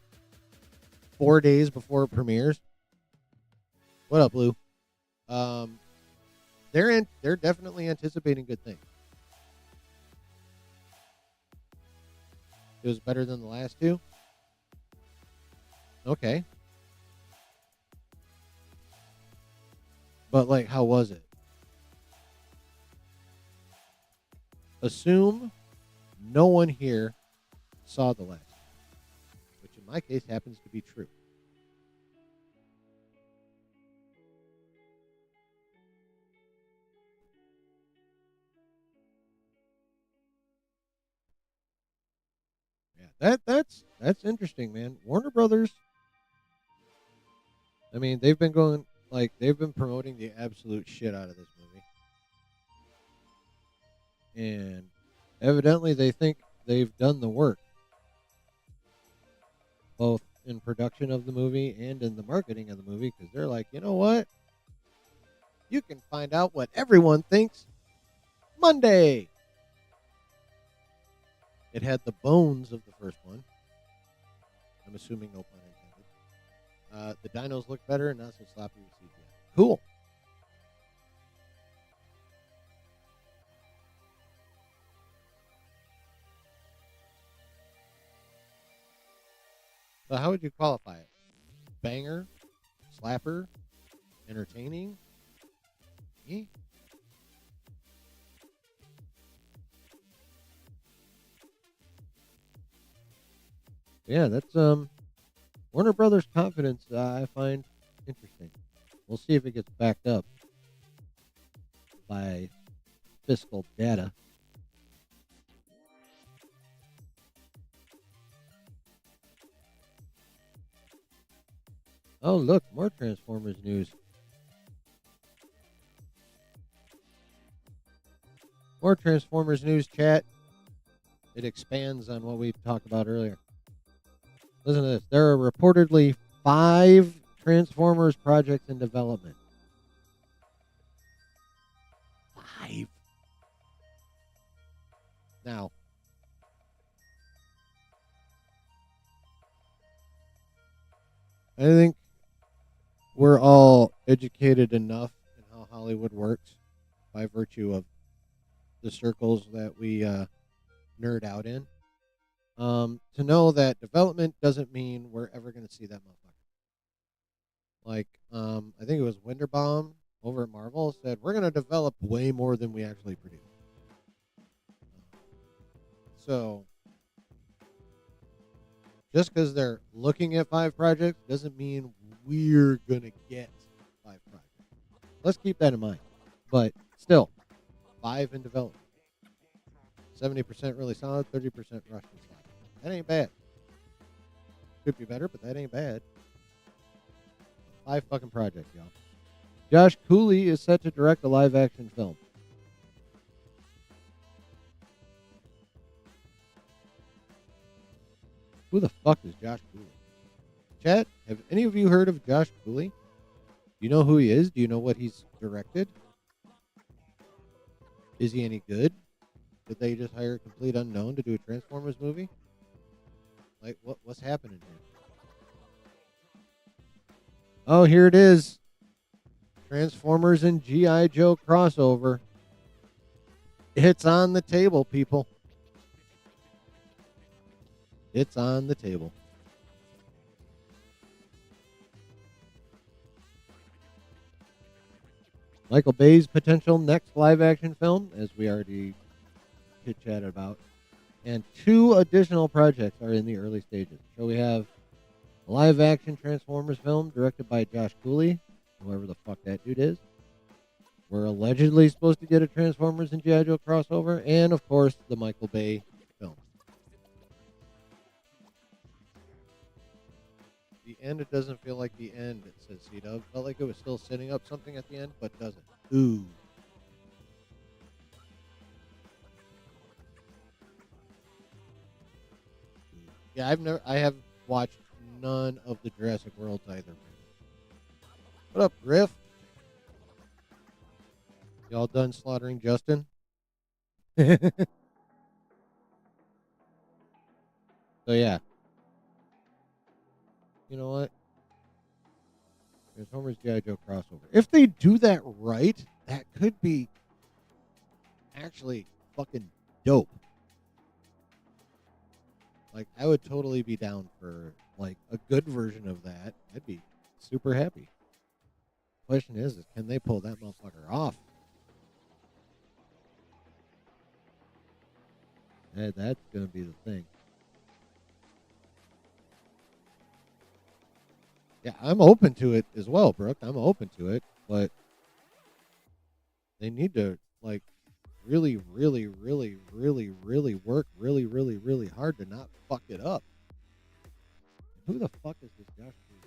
4 days before it premieres, what up, Blue? They're definitely anticipating good things. It was better than the last two. Okay, but like, how was it? Assume no one here saw the last, which in my case happens to be true. Yeah, that's interesting, man. Warner Brothers. I mean, they've been promoting the absolute shit out of this movie, and evidently they think they've done the work, both in production of the movie and in the marketing of the movie, because they're like, you know what? You can find out what everyone thinks Monday. It had the bones of the first one. I'm assuming no pun intended. The dinos look better and not so sloppy with CGI. Cool. So how would you qualify it? Banger, slapper, entertaining? Eh? Yeah, that's Warner Brothers confidence. I find interesting. We'll see if it gets backed up by fiscal data. Oh, look, more Transformers news. More Transformers news, chat. It expands on what we talked about earlier. Listen to this. There are reportedly 5 Transformers projects in development. 5. Now, I think educated enough in how Hollywood works by virtue of the circles that we nerd out in, to know that development doesn't mean we're ever going to see that motherfucker. Like, I think it was Winterbaum over at Marvel said, we're going to develop way more than we actually produce. So, just because they're looking at 5 projects doesn't mean we're going to get 5 projects. Let's keep that in mind. But still, 5 in development. 70% really solid, 30% rushed and sloppy. That ain't bad. Could be better, but that ain't bad. 5 fucking projects, y'all. Josh Cooley is set to direct a live-action film. Who the fuck is Josh Cooley? Chat, have any of you heard of Josh Cooley? Do you know who he is? Do you know what he's directed? Is he any good? Did they just hire a complete unknown to do a Transformers movie? Like, what's happening here? Oh, here it is. Transformers and G.I. Joe crossover. It's on the table, people. It's on the table. Michael Bay's potential next live-action film, as we already chit-chatted about, and 2 additional projects are in the early stages. So we have a live-action Transformers film directed by Josh Cooley, whoever the fuck that dude is. We're allegedly supposed to get a Transformers and G.I. Joe crossover, and of course, the Michael Bay film. The end, it doesn't feel like the end, it says C-Dub. Felt like it was still setting up something at the end, but doesn't. Ooh. Yeah, I have watched none of the Jurassic Worlds either. What up, Griff? Y'all done slaughtering Justin? So yeah. You know what? Transformers G.I. Joe crossover. If they do that right, that could be actually fucking dope. Like, I would totally be down for, like, a good version of that. I'd be super happy. Question is can they pull that motherfucker off? That's going to be the thing. Yeah, I'm open to it as well, Brooke. I'm open to it, but they need to, like, really, really, really, really, really work really, really, really hard to not fuck it up. Who the fuck is this Josh Cooley?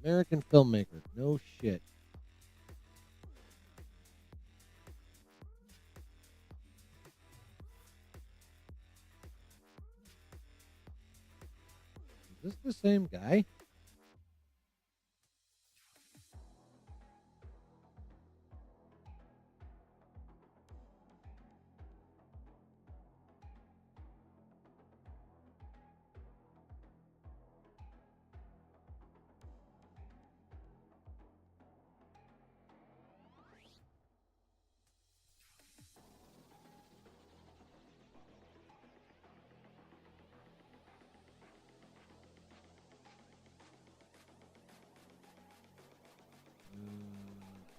American filmmaker. No shit. Is this the same guy?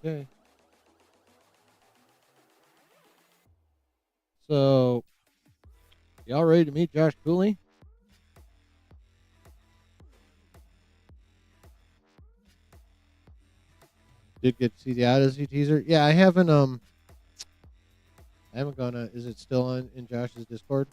Okay. So, y'all ready to meet Josh Cooley? Did get to see the Odyssey teaser? Yeah, I haven't gone to, is it still on in Josh's Discord?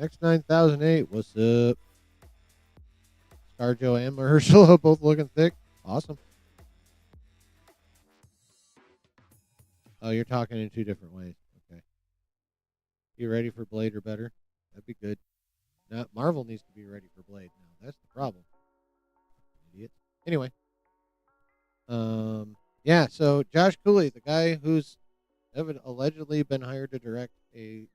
X9008, what's up? ScarJo and Mahershala both looking thick. Awesome. Oh, you're talking in 2 different ways. Okay. You ready for Blade or better? That'd be good. Now, Marvel needs to be ready for Blade now. That's the problem. Anyway, yeah. So Josh Cooley, the guy who's allegedly been hired to direct a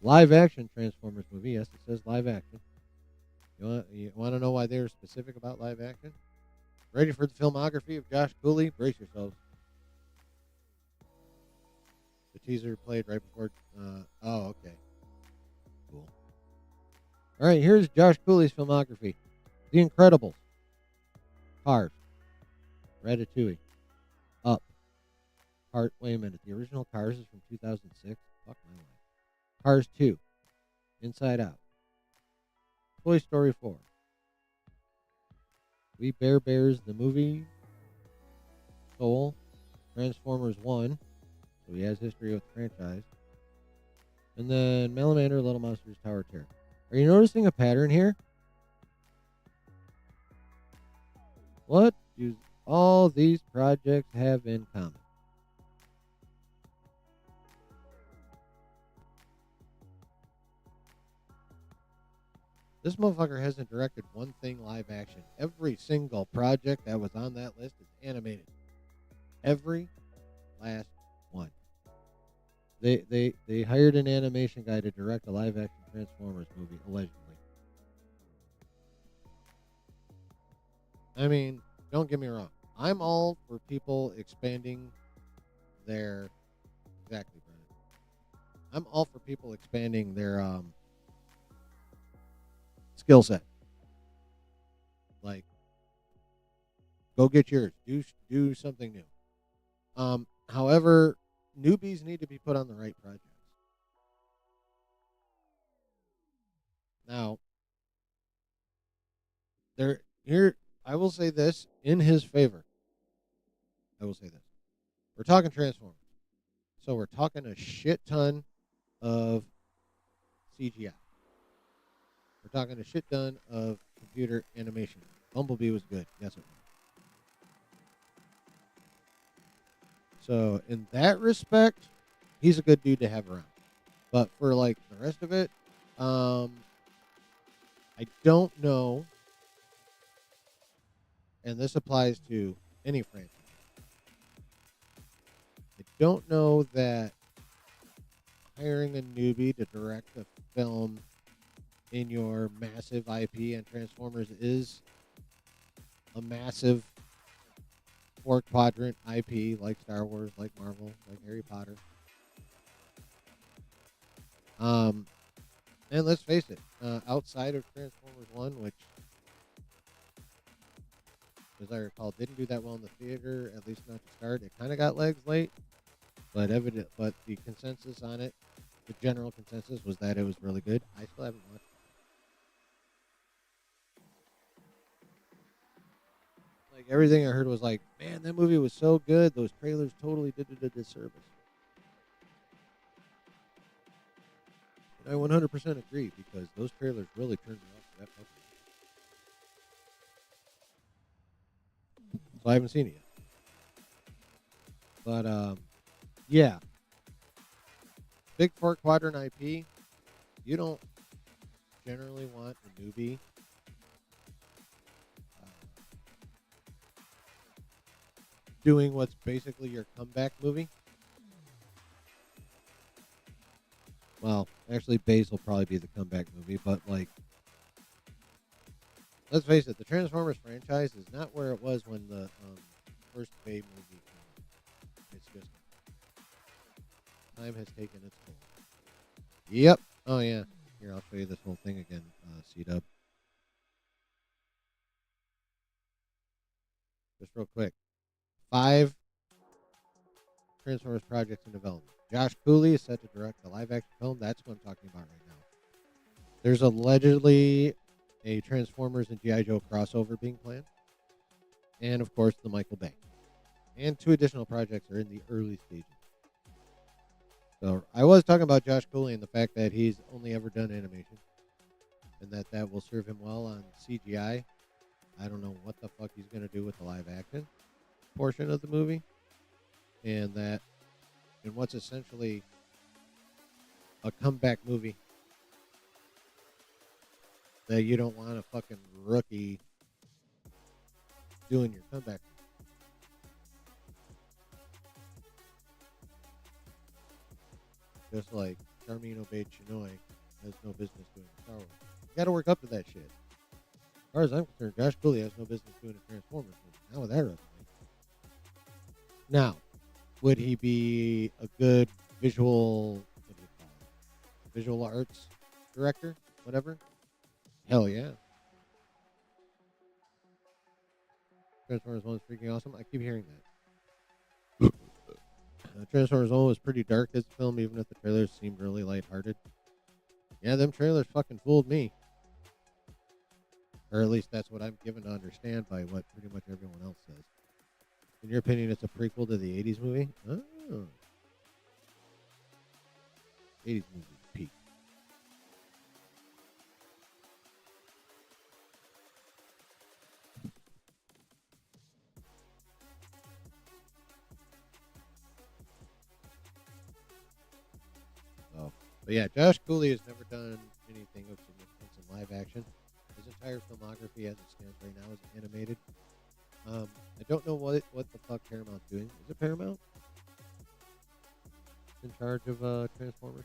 live action Transformers movie. Yes, it says live action. You want to know why they were specific about live action? Ready for the filmography of Josh Cooley? Brace yourselves. The teaser played right before. Oh, okay. Cool. All right, here's Josh Cooley's filmography: The Incredibles, Cars, Ratatouille, Up, Wait a minute. The original Cars is from 2006. Fuck my life. Cars 2, Inside Out, Toy Story 4, We Bear Bears the movie, Soul, Transformers 1. So he has history with the franchise. And then Melamander, Little Monsters, Tower of Terror. Are you noticing a pattern here? What do all these projects have in common? This motherfucker hasn't directed one thing live action. Every single project that was on that list is animated. Every last one. They hired an animation guy to direct a live action Transformers movie, allegedly. I mean, don't get me wrong. I'm all for people expanding their exactly, Brandon. I'm all for people expanding their skill set. Like, go get yours. Do something new. However, newbies need to be put on the right projects. Now, I will say this in his favor. I will say this. We're talking Transformers. So we're talking a shit ton of CGI. We're talking a shit ton of computer animation. Bumblebee was good. Yes, it was. So in that respect, he's a good dude to have around. But for like the rest of it, I don't know, and this applies to any franchise. I don't know that hiring a newbie to direct a film in your massive IP and Transformers is a massive four quadrant IP like Star Wars, like Marvel, like Harry Potter. And let's face it, outside of Transformers 1, which, as I recall, didn't do that well in the theater, at least not to start. It kind of got legs late, but the consensus on it, the general consensus was that it was really good. I still haven't watched it. Like, everything I heard was like, man, that movie was so good. Those trailers totally did it a disservice. And I 100% agree, because those trailers really turned me off to that puppy. So I haven't seen it yet. But yeah, big four quadrant IP. You don't generally want a newbie doing what's basically your comeback movie. Well, actually, Base will probably be the comeback movie, but like, let's face it, the Transformers franchise is not where it was when the first Bay movie came out. It's just time has taken its toll. Yep. Oh yeah. Here, I'll show you this whole thing again, C-Dub. Just real quick. 5 Transformers projects in development. Josh Cooley is set to direct the live-action film. That's what I'm talking about right now. There's allegedly a Transformers and G.I. Joe crossover being planned. And, of course, the Michael Bay. And 2 additional projects are in the early stages. So I was talking about Josh Cooley and the fact that he's only ever done animation. And that will serve him well on CGI. I don't know what the fuck he's going to do with the live-action portion of the movie. And what's essentially a comeback movie that you don't want a fucking rookie doing your comeback. Just like Charmin Obey-Chinoy has no business doing Star Wars. You got to work up to that shit. As far as I'm concerned, Josh Cooley has no business doing a Transformers movie. Not with that resume. Now, would he be a good visual arts director? Whatever? Hell yeah. Transformers 1 is freaking awesome. I keep hearing that. Transformers 1 was pretty dark as a film, even if the trailers seemed really lighthearted. Yeah, them trailers fucking fooled me. Or at least that's what I'm given to understand by what pretty much everyone else says. In your opinion, it's a prequel to the 80s movie? Oh. 80s movie peak. Oh. But yeah, Josh Cooley has never done anything of significance in live action. His entire filmography as it stands right now is animated. I don't know what the fuck Paramount's doing. Is it Paramount in charge of Transformers?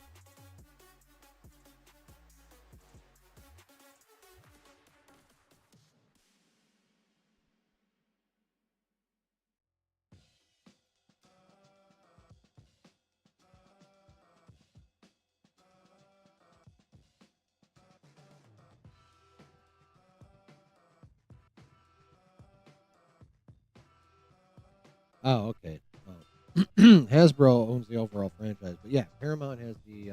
Oh, okay. Oh. Hasbro owns the overall franchise, but yeah, Paramount has the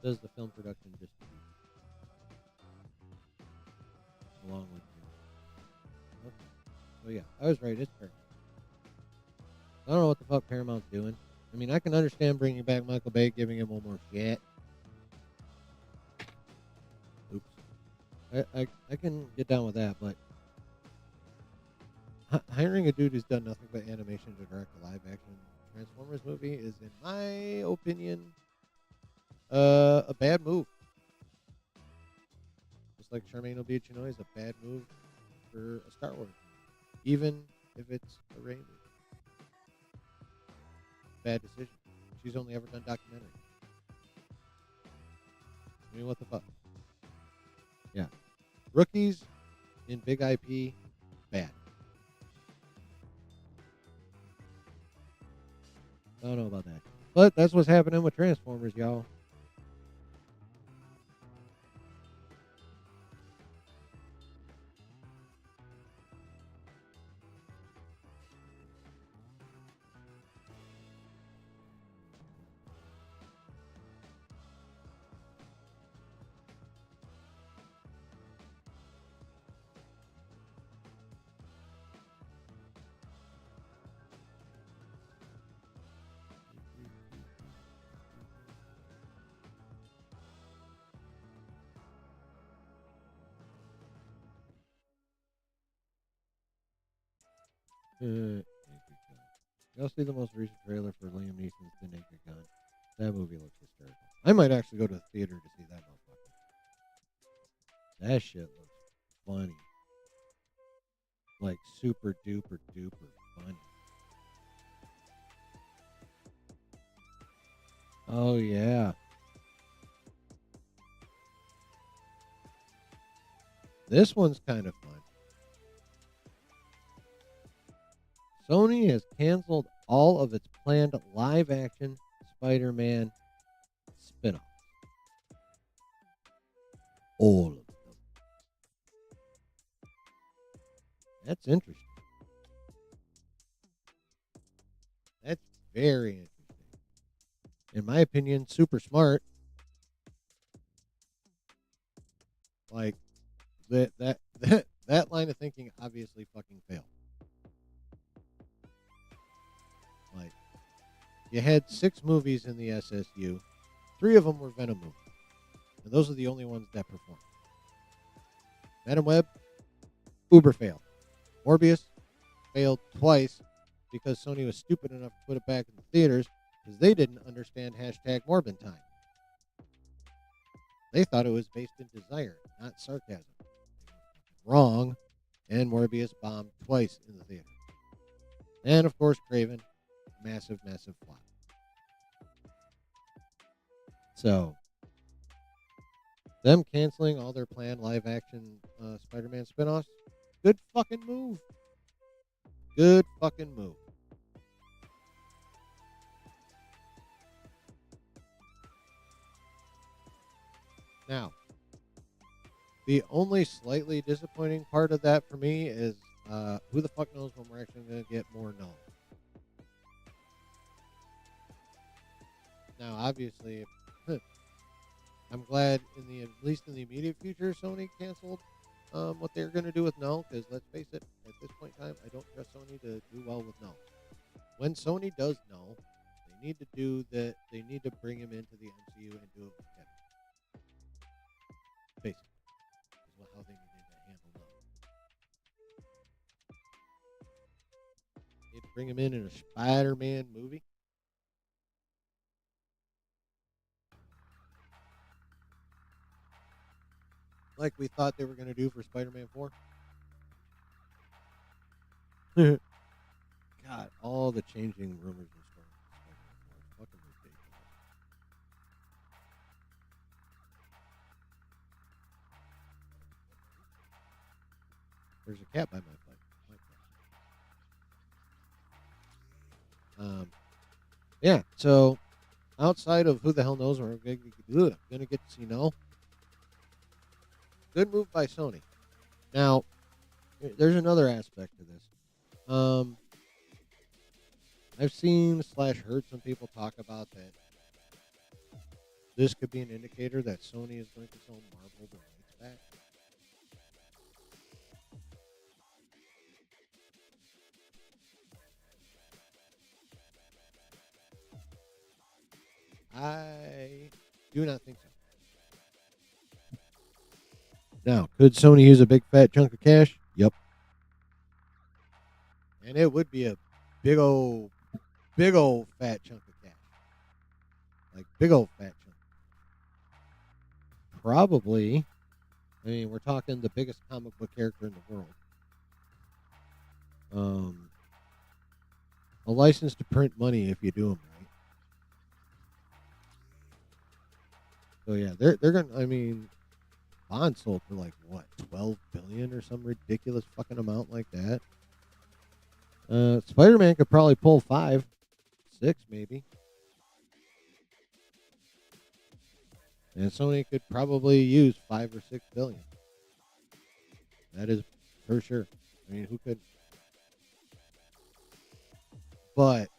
does the film production distribution along with. Okay. So yeah, I was right. It's Paramount. I don't know what the fuck Paramount's doing. I mean, I can understand bringing back Michael Bay, giving him one more shit. Oops. I can get down with that, but hiring a dude who's done nothing but animation to direct a live action Transformers movie is, in my opinion, a bad move. Just like Charmaine Obey-Chinoy is a bad move for a Star Wars movie, even if it's a Rey movie. Bad decision. She's only ever done documentary. I mean, what the fuck? Yeah. Rookies in big IP, bad. I don't know about that. But that's what's happening with Transformers, y'all. Y'all see the most recent trailer for Liam Neeson's The Naked Gun? That movie looks hysterical. I might actually go to the theater to see that motherfucker. That shit looks funny. Like super duper duper funny. Oh yeah. This one's kind of fun. Sony has canceled all of its planned live-action Spider-Man spin-offs. All of them. That's interesting. That's very interesting. In my opinion, super smart. Like that line of thinking obviously fucking failed. Like, you had 6 movies in the SSU. 3 of them were Venom movies. And those are the only ones that performed. Madam Web, uber failed. Morbius failed twice because Sony was stupid enough to put it back in the theaters because they didn't understand hashtag Morbin time. They thought it was based in desire, not sarcasm. Wrong, and Morbius bombed twice in the theater. And of course, Craven, massive, massive flop. So, them canceling all their planned live action Spider-Man spinoffs, good fucking move. Good fucking move. Now, the only slightly disappointing part of that for me is who the fuck knows when we're actually going to get more Null. Now, obviously, I'm glad at least in the immediate future, Sony canceled what they're going to do with Null, because let's face it, at this point in time, I don't trust Sony to do well with Null. When Sony does Null, they need to do that. They need to bring him into the MCU and do it with Kevin. Basically, is how they needed to handle Null. Need to bring him in a Spider-Man movie. Like we thought they were going to do for Spider-Man 4. God, all the changing rumors and stories for Spider-Man 4 is fucking ridiculous. There's a cat by my place. Yeah, so outside of who the hell knows we're going to get to see Null. Good move by Sony. Now, there's another aspect to this. I've seen / heard some people talk about that this could be an indicator that Sony is going to sell Marvel the rights back. I do not think so. Now, could Sony use a big fat chunk of cash? Yep. And it would be a big old fat chunk of cash. Like, big old fat chunk. Probably. I mean, we're talking the biggest comic book character in the world. A license to print money if you do them right. So yeah, they're gonna. I mean, Bond sold for like what, 12 billion or some ridiculous fucking amount like that. Spider-Man could probably pull 5, 6 maybe, and Sony could probably use 5 or 6 billion. That is for sure. I mean, who could? But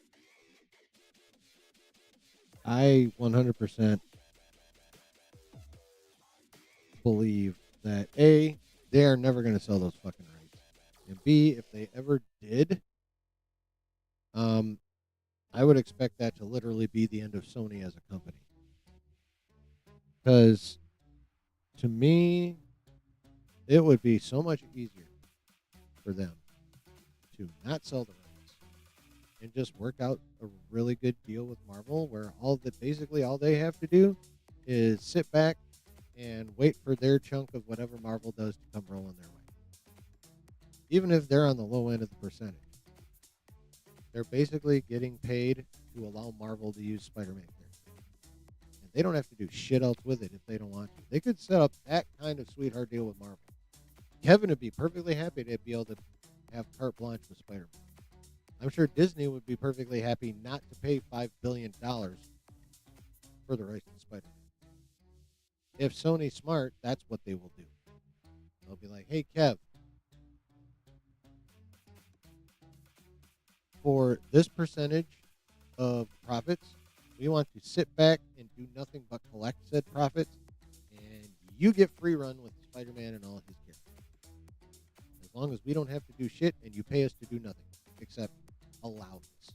I 100% believe that A, they are never going to sell those fucking rights, and B, if they ever did, I would expect that to literally be the end of Sony as a company. Because to me, it would be so much easier for them to not sell the rights and just work out a really good deal with Marvel, where all they have to do is sit back and wait for their chunk of whatever Marvel does to come rolling their way. Even if they're on the low end of the percentage, they're basically getting paid to allow Marvel to use Spider-Man characters. And they don't have to do shit else with it if they don't want to. They could set up that kind of sweetheart deal with Marvel. Kevin would be perfectly happy to be able to have carte blanche with Spider-Man. I'm sure Disney would be perfectly happy not to pay $5 billion for the rights to Spider-Man. If Sony's smart, that's what they will do. They'll be like, hey, Kev, for this percentage of profits, we want to sit back and do nothing but collect said profits, and you get free run with Spider-Man and all his characters. As long as we don't have to do shit and you pay us to do nothing except allow this.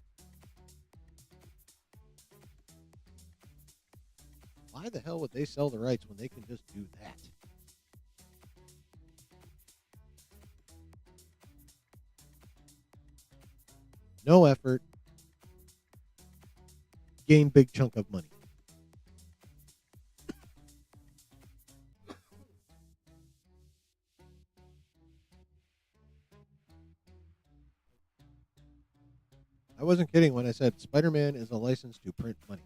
Why the hell would they sell the rights when they can just do that? No effort, gain big chunk of money. I wasn't kidding when I said Spider-Man is a license to print money.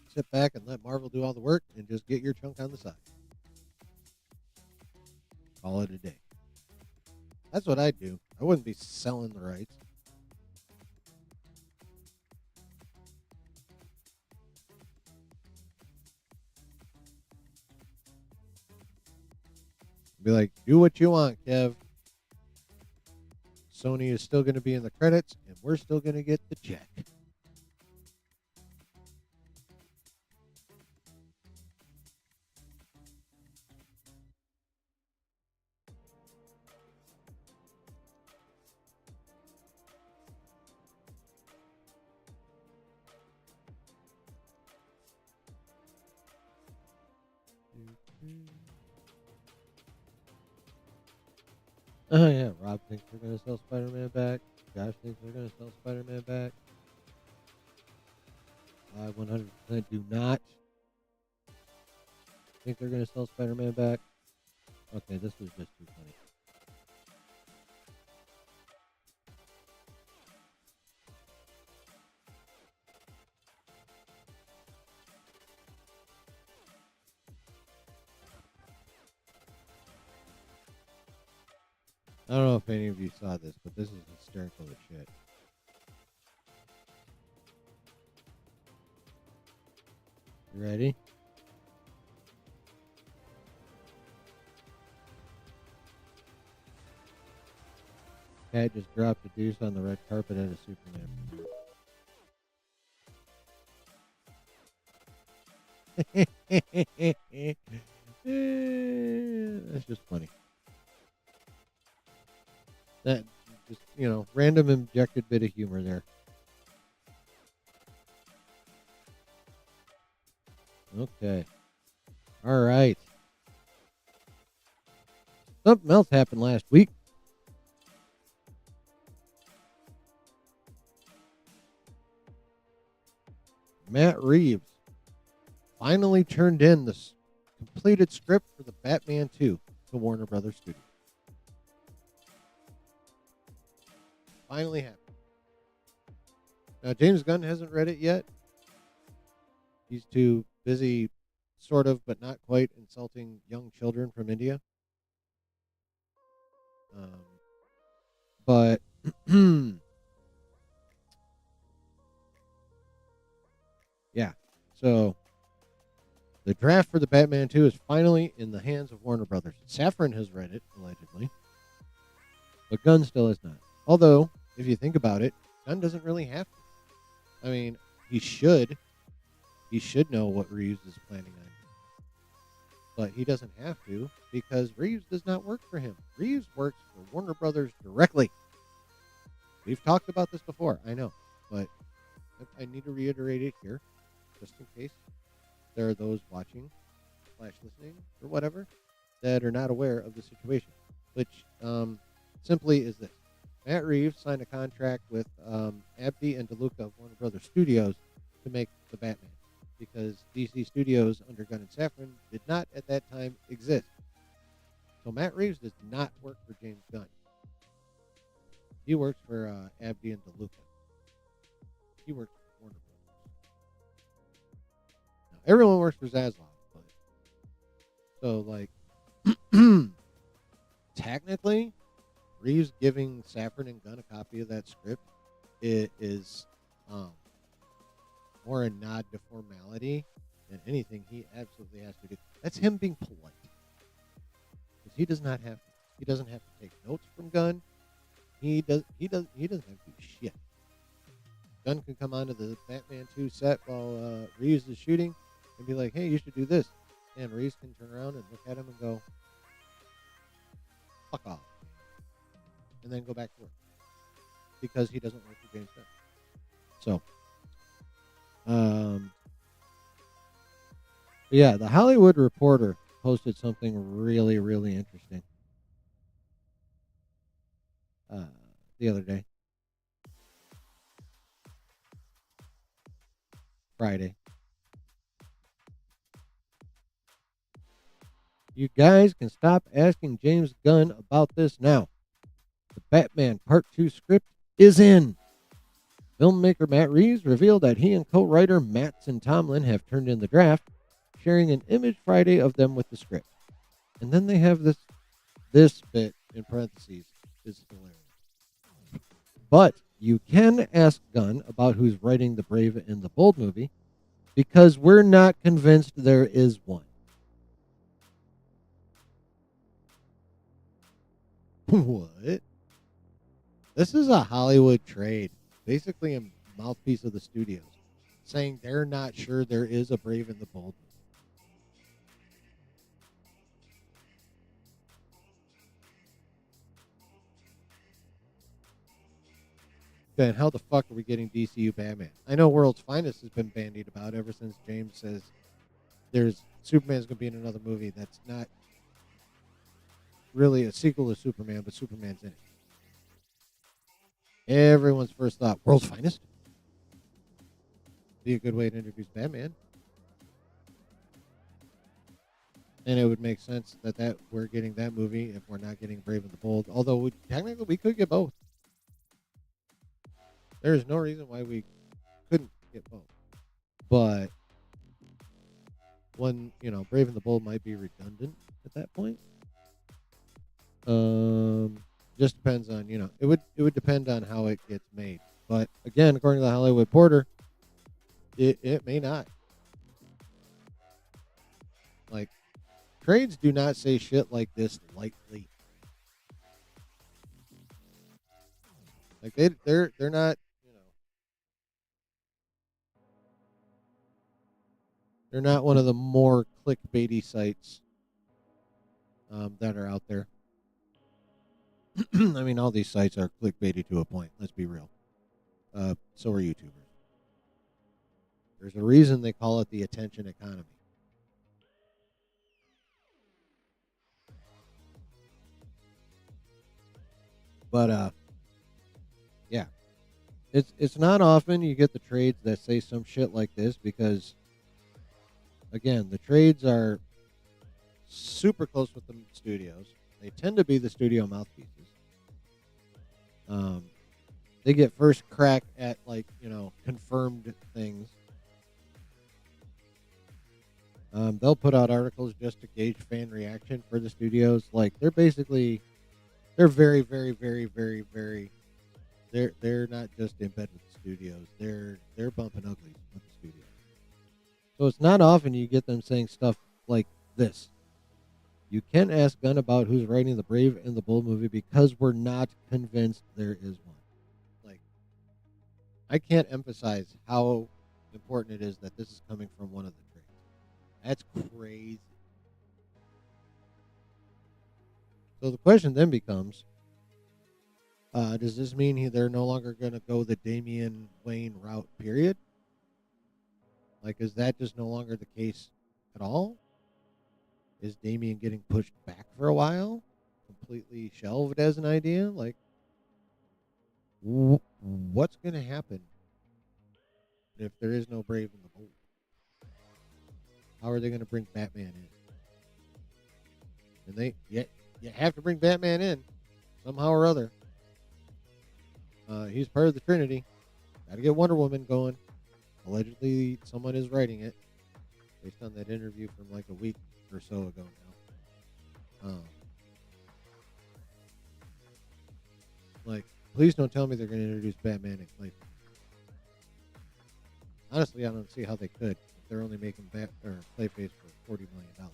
Sit back and let Marvel do all the work and just get your chunk on the side. Call it a day. That's what I'd do. I wouldn't be selling the rights. Be like, do what you want, Kev. Sony is still going to be in the credits, and we're still going to get the check. Oh yeah, Rob thinks they're going to sell Spider-Man back. Josh thinks they're going to sell Spider-Man back. I 100% do not think they're going to sell Spider-Man back. Okay, this was just too funny. I don't know if any of you saw this, but this is hysterical as shit. You ready? Cat just dropped a deuce on the red carpet at a Superman. That's just funny. That just, random injected bit of humor there. Okay. All right. Something else happened last week. Matt Reeves finally turned in the completed script for the Batman 2 to Warner Brothers Studios. Finally happened. Now, James Gunn hasn't read it yet. He's too busy, sort of, but not quite, insulting young children from India. But yeah, so the draft for the Batman 2 is finally in the hands of Warner Brothers. Safran has read it, allegedly, but Gunn still has not. Although, if you think about it, Gunn doesn't really have to. I mean, he should. He should know what Reeves is planning on. But he doesn't have to because Reeves does not work for him. Reeves works for Warner Brothers directly. We've talked about this before, I know, but I need to reiterate it here, just in case there are those watching / listening or whatever that are not aware of the situation, which simply is this. Matt Reeves signed a contract with Abdi and DeLuca of Warner Brothers Studios to make the Batman, because DC Studios under Gunn and Safran did not at that time exist. So Matt Reeves does not work for James Gunn. He works for Abdi and DeLuca. He works for Warner Brothers. Now, everyone works for Zaslav, but so technically, Reeves giving Safran and Gunn a copy of that script is more a nod to formality than anything he absolutely has to do. That's him being polite. Because he does not have to. He doesn't have to take notes from Gunn. He doesn't have to do shit. Gunn can come onto the Batman 2 set while Reeves is shooting and be like, hey, you should do this. And Reeves can turn around and look at him and go, fuck off. And then go back to work. Because he doesn't work for James Gunn. So, yeah, the Hollywood Reporter posted something really, really interesting the other day. Friday. You guys can stop asking James Gunn about this now. The Batman Part 2 script is in. Filmmaker Matt Reeves revealed that he and co-writer Mattson Tomlin have turned in the draft, sharing an image Friday of them with the script. And then they have this bit in parentheses is hilarious. But you can ask Gunn about who's writing the Brave and the Bold movie, because we're not convinced there is one. What? This is a Hollywood trade, basically a mouthpiece of the studios, saying they're not sure there is a Brave and the Bold movie. Then how the fuck are we getting DCU Batman? I know World's Finest has been bandied about ever since James says there's Superman's going to be in another movie that's not really a sequel to Superman, but Superman's in it. Everyone's first thought, World's Finest? Be a good way to introduce Batman. And it would make sense that we're getting that movie if we're not getting Brave and the Bold. Although technically we could get both. There is no reason why we couldn't get both. But one, Brave and the Bold might be redundant at that point. Just depends on, it would depend on how it gets made. But again, according to the Hollywood Reporter, it may not. Like, trades do not say shit like this lightly. Like they're not, they're not one of the more clickbaity sites that are out there. I mean, all these sites are clickbaity to a point. Let's be real. So are YouTubers. There's a reason they call it the attention economy. But yeah, it's not often you get the trades that say some shit like this, because again, the trades are super close with the studios. They tend to be the studio mouthpieces. They get first crack at confirmed things. They'll put out articles just to gauge fan reaction for the studios. Like they're very, very, very, very, very. They're not just in bed with the studios. They're bumping uglies with the studios. So it's not often you get them saying stuff like this. You can ask Gunn about who's writing the Brave and the Bold movie because we're not convinced there is one. Like, I can't emphasize how important it is that this is coming from one of the trades. That's crazy. So the question then becomes, does this mean they're no longer going to go the Damian Wayne route, period? Like, is that just no longer the case at all? Is Damian getting pushed back for a while? Completely shelved as an idea? Like, what's going to happen if there is no Brave and the Bold? How are they going to bring Batman in? And you have to bring Batman in somehow or other. He's part of the Trinity. Got to get Wonder Woman going. Allegedly, someone is writing it based on that interview from like a week or so ago now. Please don't tell me they're going to introduce Batman in Clayface. Honestly, I don't see how they could if they're only making Clayface for $40 million.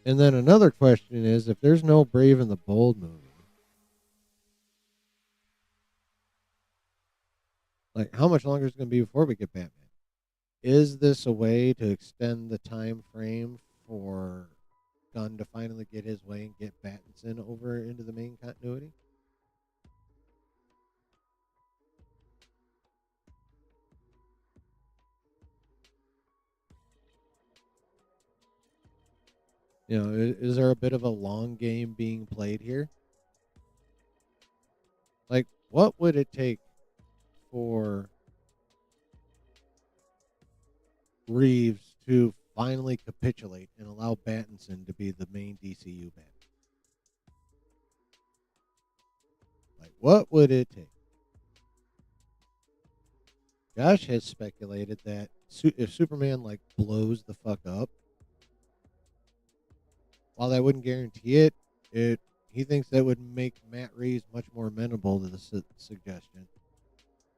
And then another question is, if there's no Brave and the Bold movie, like, how much longer is it going to be before we get Batman? Is this a way to extend the time frame for Gunn to finally get his way and get Pattinson over into the main continuity? Is there a bit of a long game being played here? Like, what would it take for Reeves to finally capitulate and allow Pattinson to be the main DCU Batman? Like, what would it take? Josh has speculated that if Superman like blows the fuck up, while that wouldn't guarantee it he thinks that would make Matt Reeves much more amenable to the suggestion.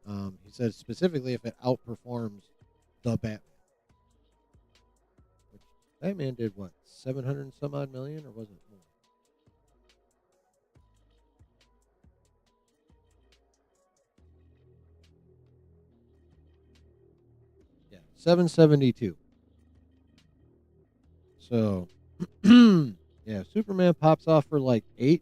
He said specifically if it outperforms the Batman. Which Batman did what, 700 and some odd million, or was it more? Yeah, 772. So, yeah, Superman pops off for like 8.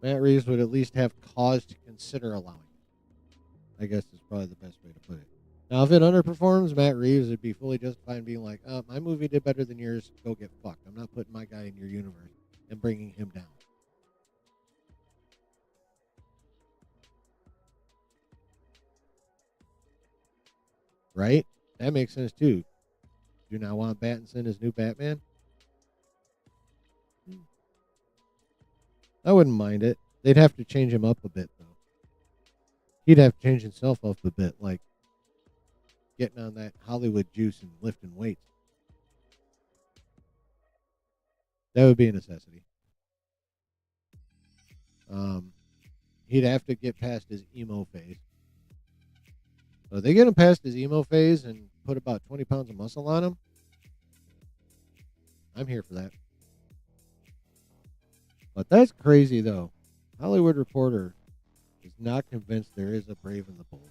Matt Reeves would at least have cause to consider allowing it. I guess is probably the best way to put it. Now, if it underperforms, Matt Reeves would be fully justified in being like, my movie did better than yours. Go get fucked. I'm not putting my guy in your universe and bringing him down. Right? That makes sense, too. Do you not want Pattinson as new Batman? I wouldn't mind it. They'd have to change him up a bit, though. He'd have to change himself up a bit, like getting on that Hollywood juice and lifting weights. That would be a necessity. He'd have to get past his emo phase. So they get him past his emo phase and put about 20 pounds of muscle on him. I'm here for that. But that's crazy, though. Hollywood Reporter is not convinced there is a Brave and the Bold.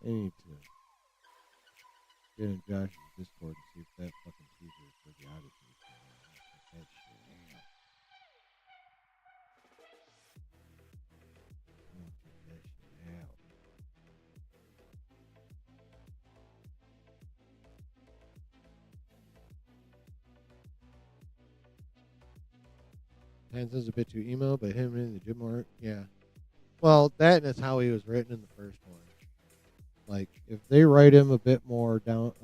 I need to get in Josh's Discord and see if that fucking teaser for the Odyssey is going on. That shit out. Check that shit out. Hanson's a bit too emo, but him in the gym more, yeah. Well, that is how he was written in the first one. Like, if they write him a bit more down,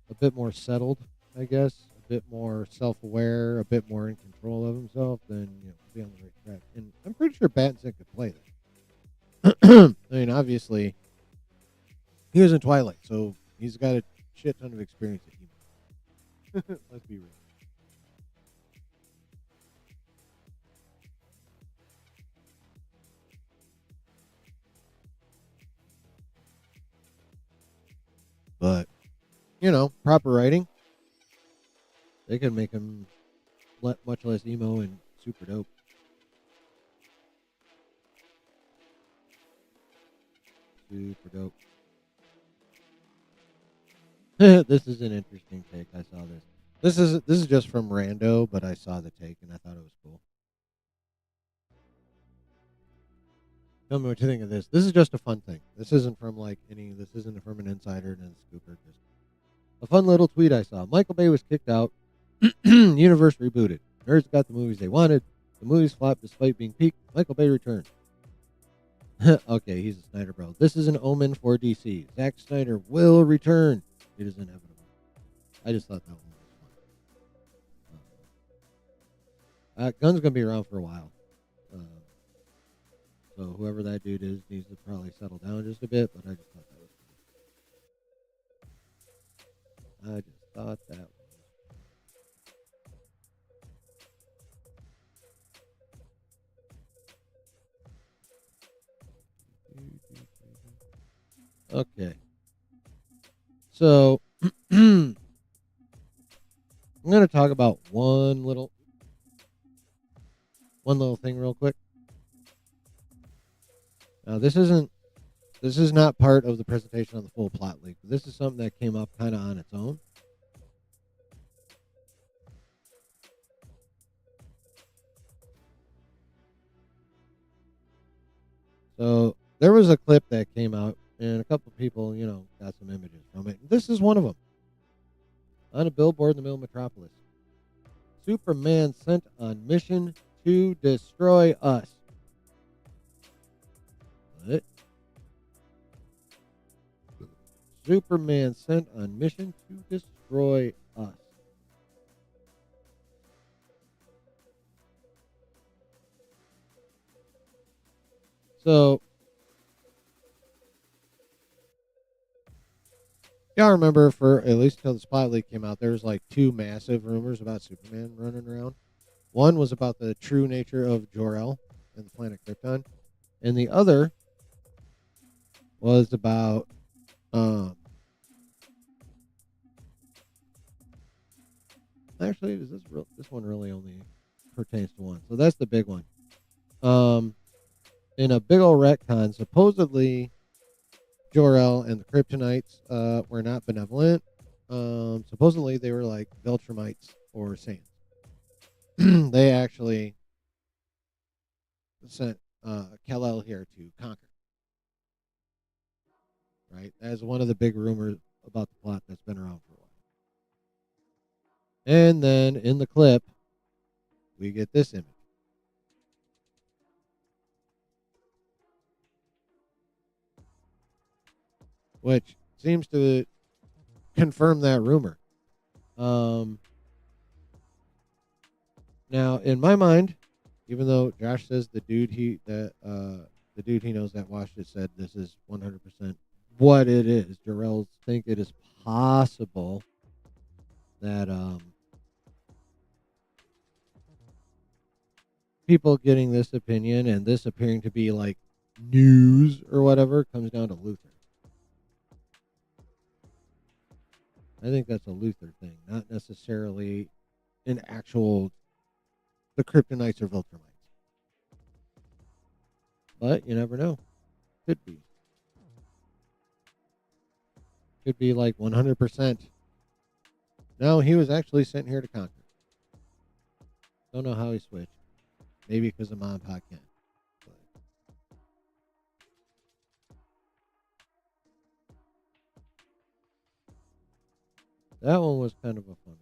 a bit more settled, I guess, a bit more self-aware, a bit more in control of himself, then we'll be on the right track. And I'm pretty sure Pattinson could play that. I mean, obviously, he was in Twilight, so he's got a shit ton of experience at emo. Let's be real. But, proper writing, they could make him much less emo and super dope. Super dope. This is an interesting take. I saw this. This is just from Rando, but I saw the take and I thought it was cool. Tell me what you think of this. This is just a fun thing. This isn't from this isn't from an insider and a scooper. Just a fun little tweet I saw. Michael Bay was kicked out. Universe rebooted. Nerds got the movies they wanted. The movies flopped despite being peaked. Michael Bay returned. Okay, he's a Snyder bro. This is an omen for DC. Zack Snyder will return. It is inevitable. I just thought that one was fun. Gunn's gonna be around for a while. So whoever that dude is needs to probably settle down just a bit, but I just thought that was cool. I just thought that was. Okay. So I'm going to talk about one little thing real quick. Now, this is not part of the presentation on the full plot leak. This is something that came up kind of on its own. So there was a clip that came out, and a couple people, got some images from it. This is one of them. On a billboard in the middle of Metropolis. Superman sent on mission to destroy us. What? Superman sent on mission to destroy us. So, y'all remember for at least until the Spotlight came out, there was like two massive rumors about Superman running around. One was about the true nature of Jor-El and the planet Krypton, and the other was about actually, this one really only pertains to one. So that's the big one. In a big old retcon, supposedly Jor-El and the Kryptonites were not benevolent. Supposedly they were like Viltrumites or Saiyans. They actually sent Kal-El here to conquer. Right, as one of the big rumors about the plot that's been around for a while. And then in the clip, we get this image. Which seems to confirm that rumor. Now, in my mind, even though Josh says the dude he knows that watched it said this is 100% what it is, Jarrell's think it is possible that people getting this opinion and this appearing to be like news or whatever comes down to Luther. I think that's a Luther thing, not necessarily an actual the Kryptonites or Viltrumites. But you never know. Could be. Could be like 100%. No, he was actually sent here to conquer. Don't know how he switched. Maybe because of Mom and Pop Kent. That one was kind of a fun one.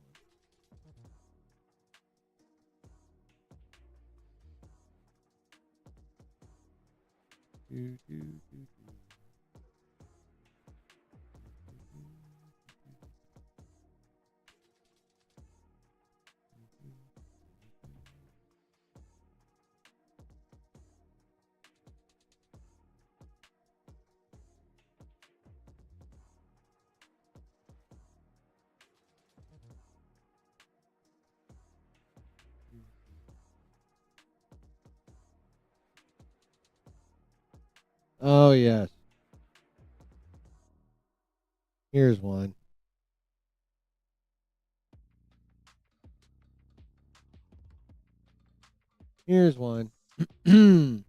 Oh, yes. Here's one. Here's one. James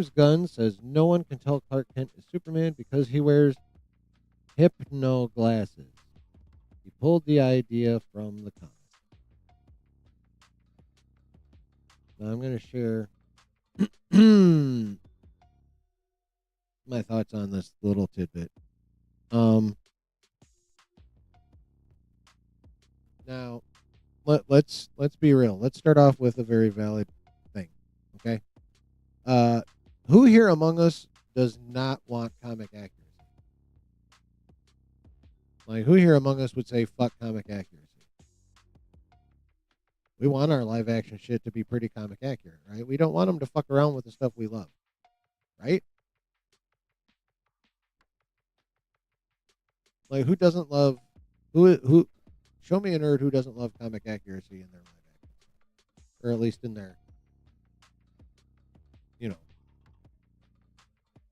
Gunn says no one can tell Clark Kent is Superman because he wears hypno glasses. He pulled the idea from the comic. Now I'm going to share my thoughts on this little tidbit. Now, let's be real. Let's start off with a very valid thing. Okay. Who here among us does not want comic accuracy? Like, who here among us would say fuck comic accuracy? We want our live action shit to be pretty comic accurate, right? We don't want them to fuck around with the stuff we love, right? Like, who doesn't love who? Show me a nerd who doesn't love comic accuracy in their live action, or at least in their,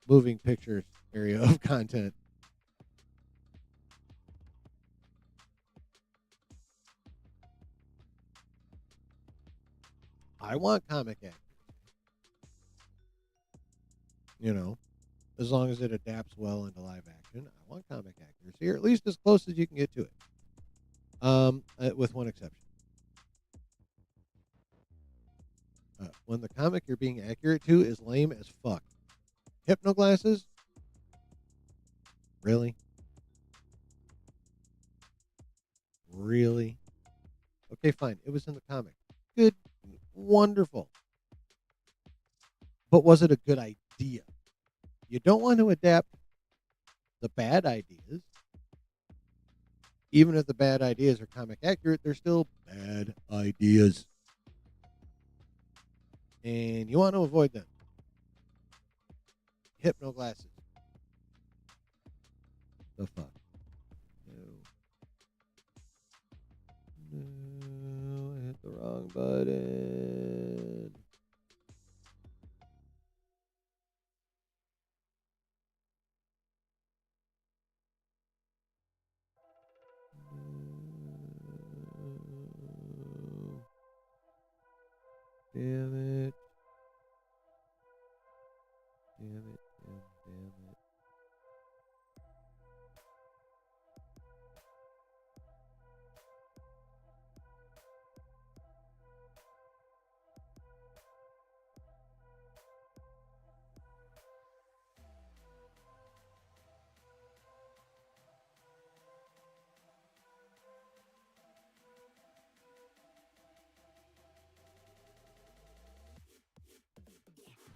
moving pictures area of content. I want comic accuracy. As long as it adapts well into live action, I want comic accuracy, or at least as close as you can get to it. With one exception. when the comic you're being accurate to is lame as fuck. Hypnoglasses? Really? Really? Okay, fine. It was in the comic. Good. Wonderful. But was it a good idea? You don't want to adapt the bad ideas. Even if the bad ideas are comic accurate, they're still bad ideas. And you want to avoid them. Hypnoglasses. The fuck? No, I hit the wrong button. No. Damn it. Damn it. Damn it.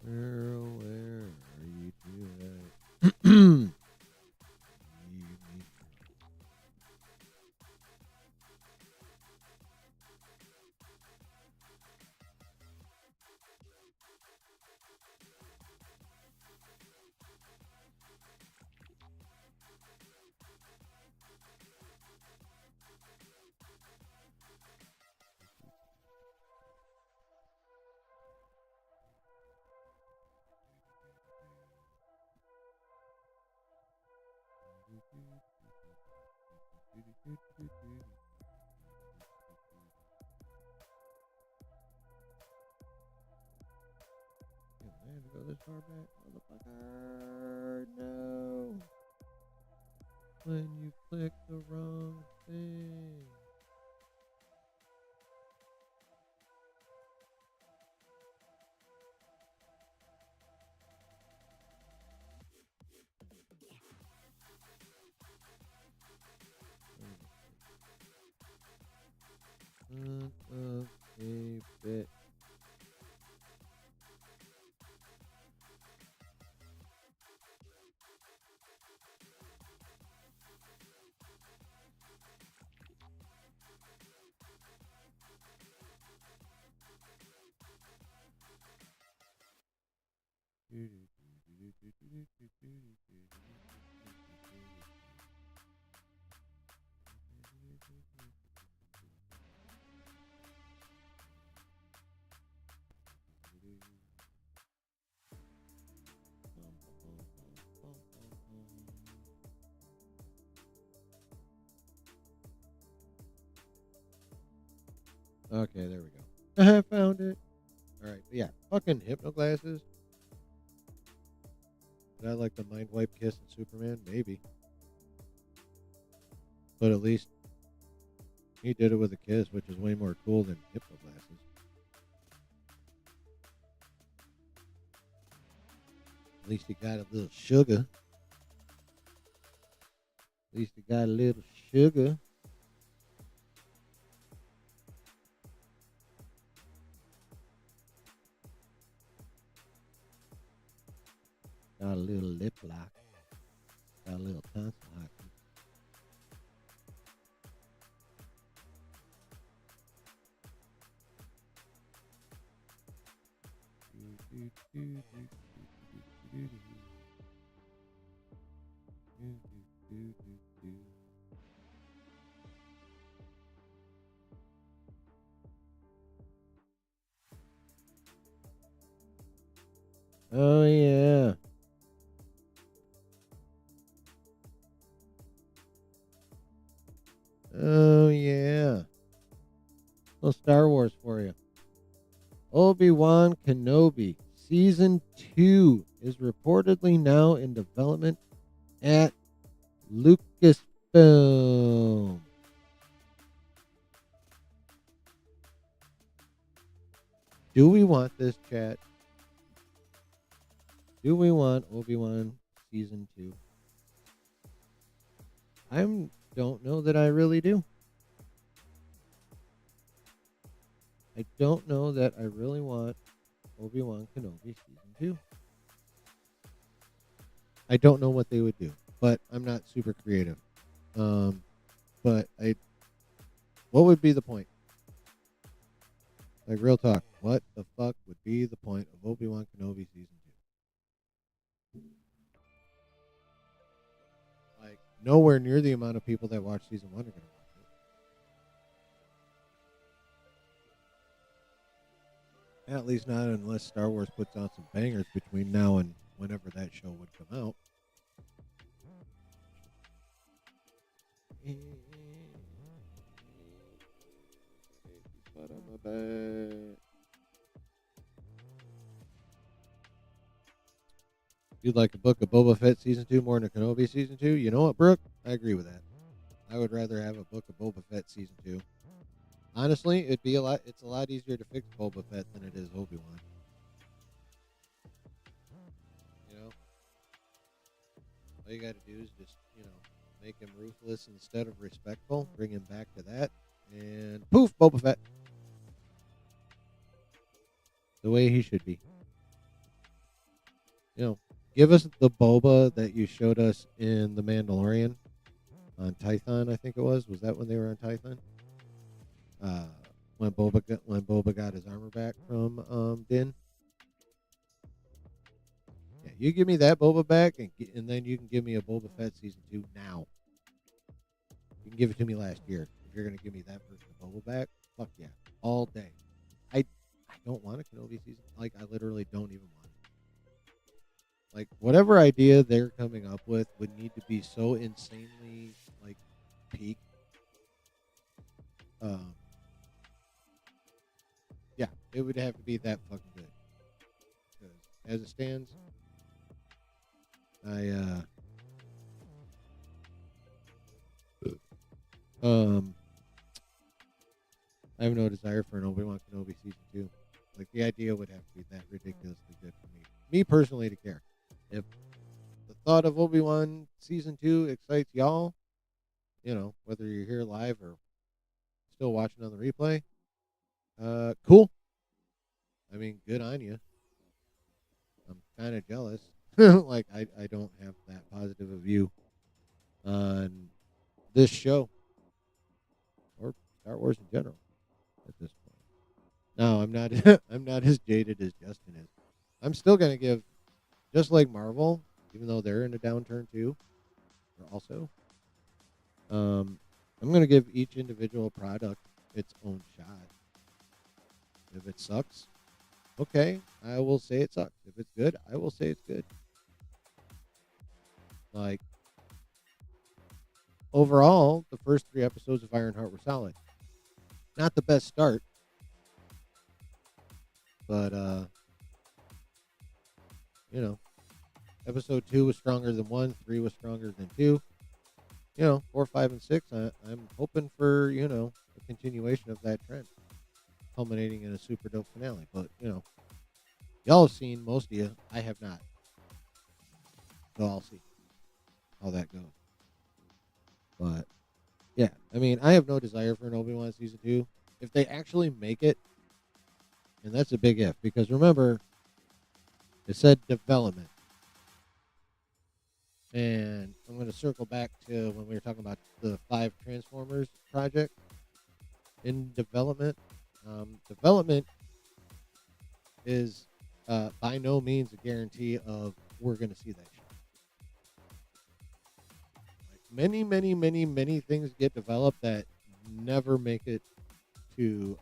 Where are you doing? I had to go this far back, motherfucker. No. When you click the wrong thing. Son of a bitch. Okay, there we go. I found it. Alright, yeah. Fucking hypnoglasses. Did I like the mind wipe kiss in Superman? Maybe. But at least he did it with a kiss, which is way more cool than hypnoglasses. At least he got a little sugar. At least he got a little sugar. Got a little lip lock. Got a little tonsil hockey. Oh yeah. Oh yeah. Little Star Wars for you. Obi-Wan Kenobi Season 2 is reportedly now in development at Lucasfilm. Do we want this, chat? Do we want Obi-Wan Season 2? I don't know that I really do. I don't know that I really want Obi-Wan Kenobi Season 2. I don't know what they would do, but I'm not super creative. But what would be the point? Like, real talk, what the fuck would be the point of Obi-Wan Kenobi Season 2? Like, nowhere near the amount of people that watch Season 1 are going to watch it. At least not unless Star Wars puts out some bangers between now and whenever that show would come out. You'd like a book of Boba Fett Season 2 more than a Kenobi Season 2? You know what, Brooke? I agree with that. I would rather have a book of Boba Fett Season 2. Honestly, it's a lot easier to fix Boba Fett than it is Obi-Wan. You know? All you gotta do is just, make him ruthless instead of respectful, bring him back to that, and poof, Boba Fett. The way he should be. Give us the Boba that you showed us in The Mandalorian on Tython, I think it was. Was that when they were on Tython? When Boba got his armor back from Din. Yeah, you give me that Boba back, and then you can give me a Boba Fett Season 2 now. You can give it to me last year. If you're going to give me that version of Boba back, fuck yeah. All day. I don't want a Kenobi season. Like, I literally don't even want it. Like, whatever idea they're coming up with would need to be so insanely, like, peak. Yeah, it would have to be that fucking good. Because as it stands, I have no desire for an Obi-Wan Kenobi Season 2. Like, the idea would have to be that ridiculously good for me. Me personally to care. If the thought of Obi-Wan Season 2 excites y'all, whether you're here live or still watching on the replay, cool. I mean, good on you. I'm kind of jealous. Like, I don't have that positive a view on this show or Star Wars in general at this point. No, I'm not. I'm not as jaded as Justin is. I'm still gonna give, just like Marvel, even though they're in a downturn too. Also, I'm gonna give each individual product its own shot. If it sucks, okay, I will say it sucks. If it's good, I will say it's good. Like, overall, the first 3 episodes of Ironheart were solid. Not the best start, but episode 2 was stronger than 1, 3 was stronger than 2. 4, 5, and 6. I'm hoping for a continuation of that trend, culminating in a super dope finale. But y'all have seen, most of you. I have not, so I'll see how that goes. But yeah, I mean, I have no desire for an Obi-Wan Season 2. If they actually make it, and that's a big if, because remember, it said development. And I'm going to circle back to when we were talking about the 5 Transformers project in development. Development is by no means a guarantee of we're going to see that shit. Many things get developed that never make it to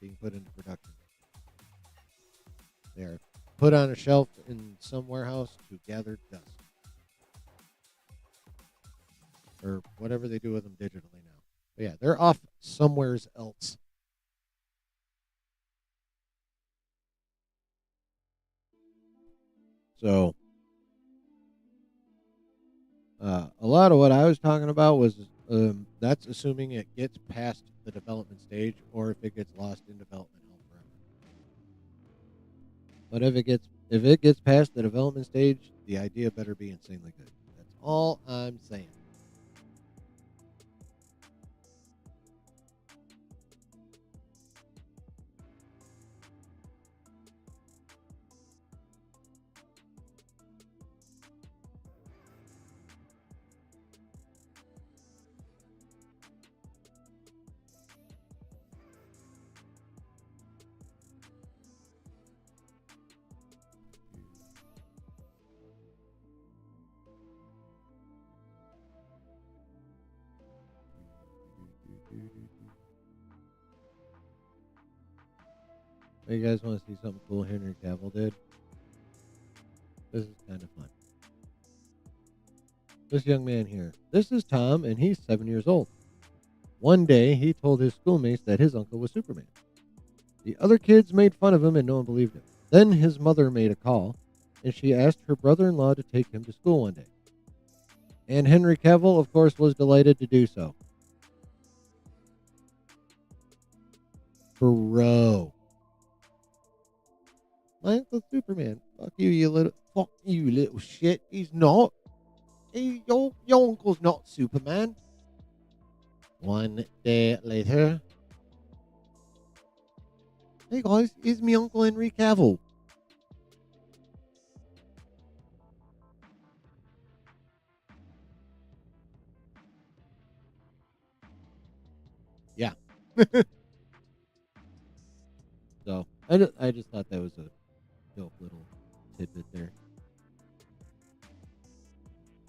being put into production. They're put on a shelf in some warehouse to gather dust. Or whatever they do with them digitally now. But yeah, they're off somewheres else. So, a lot of what I was talking about was that's assuming it gets past the development stage, or if it gets lost in development hell forever. But if it gets past the development stage, the idea better be insanely good. That's all I'm saying. You guys want to see something cool Henry Cavill did? This is kind of fun. This young man here. This is Tom, and he's 7 years old. One day, he told his schoolmates that his uncle was Superman. The other kids made fun of him, and no one believed him. Then his mother made a call, and she asked her brother-in-law to take him to school one day. And Henry Cavill, of course, was delighted to do so. Bro. My uncle's Superman. Fuck you little shit. He's not. Your uncle's not Superman. One day later. Hey guys, it's me Uncle Henry Cavill. Yeah. So I just thought that was a dope little tidbit there.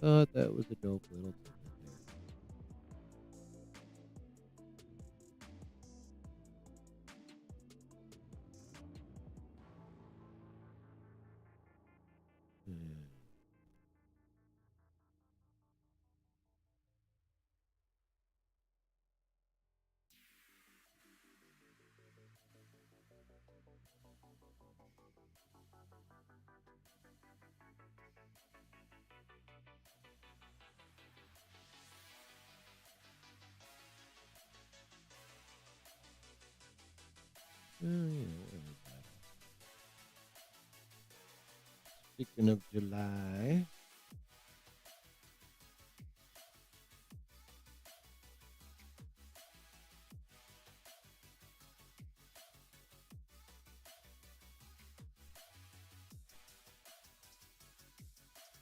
Thought that was a dope little tidbit there. Speaking of July.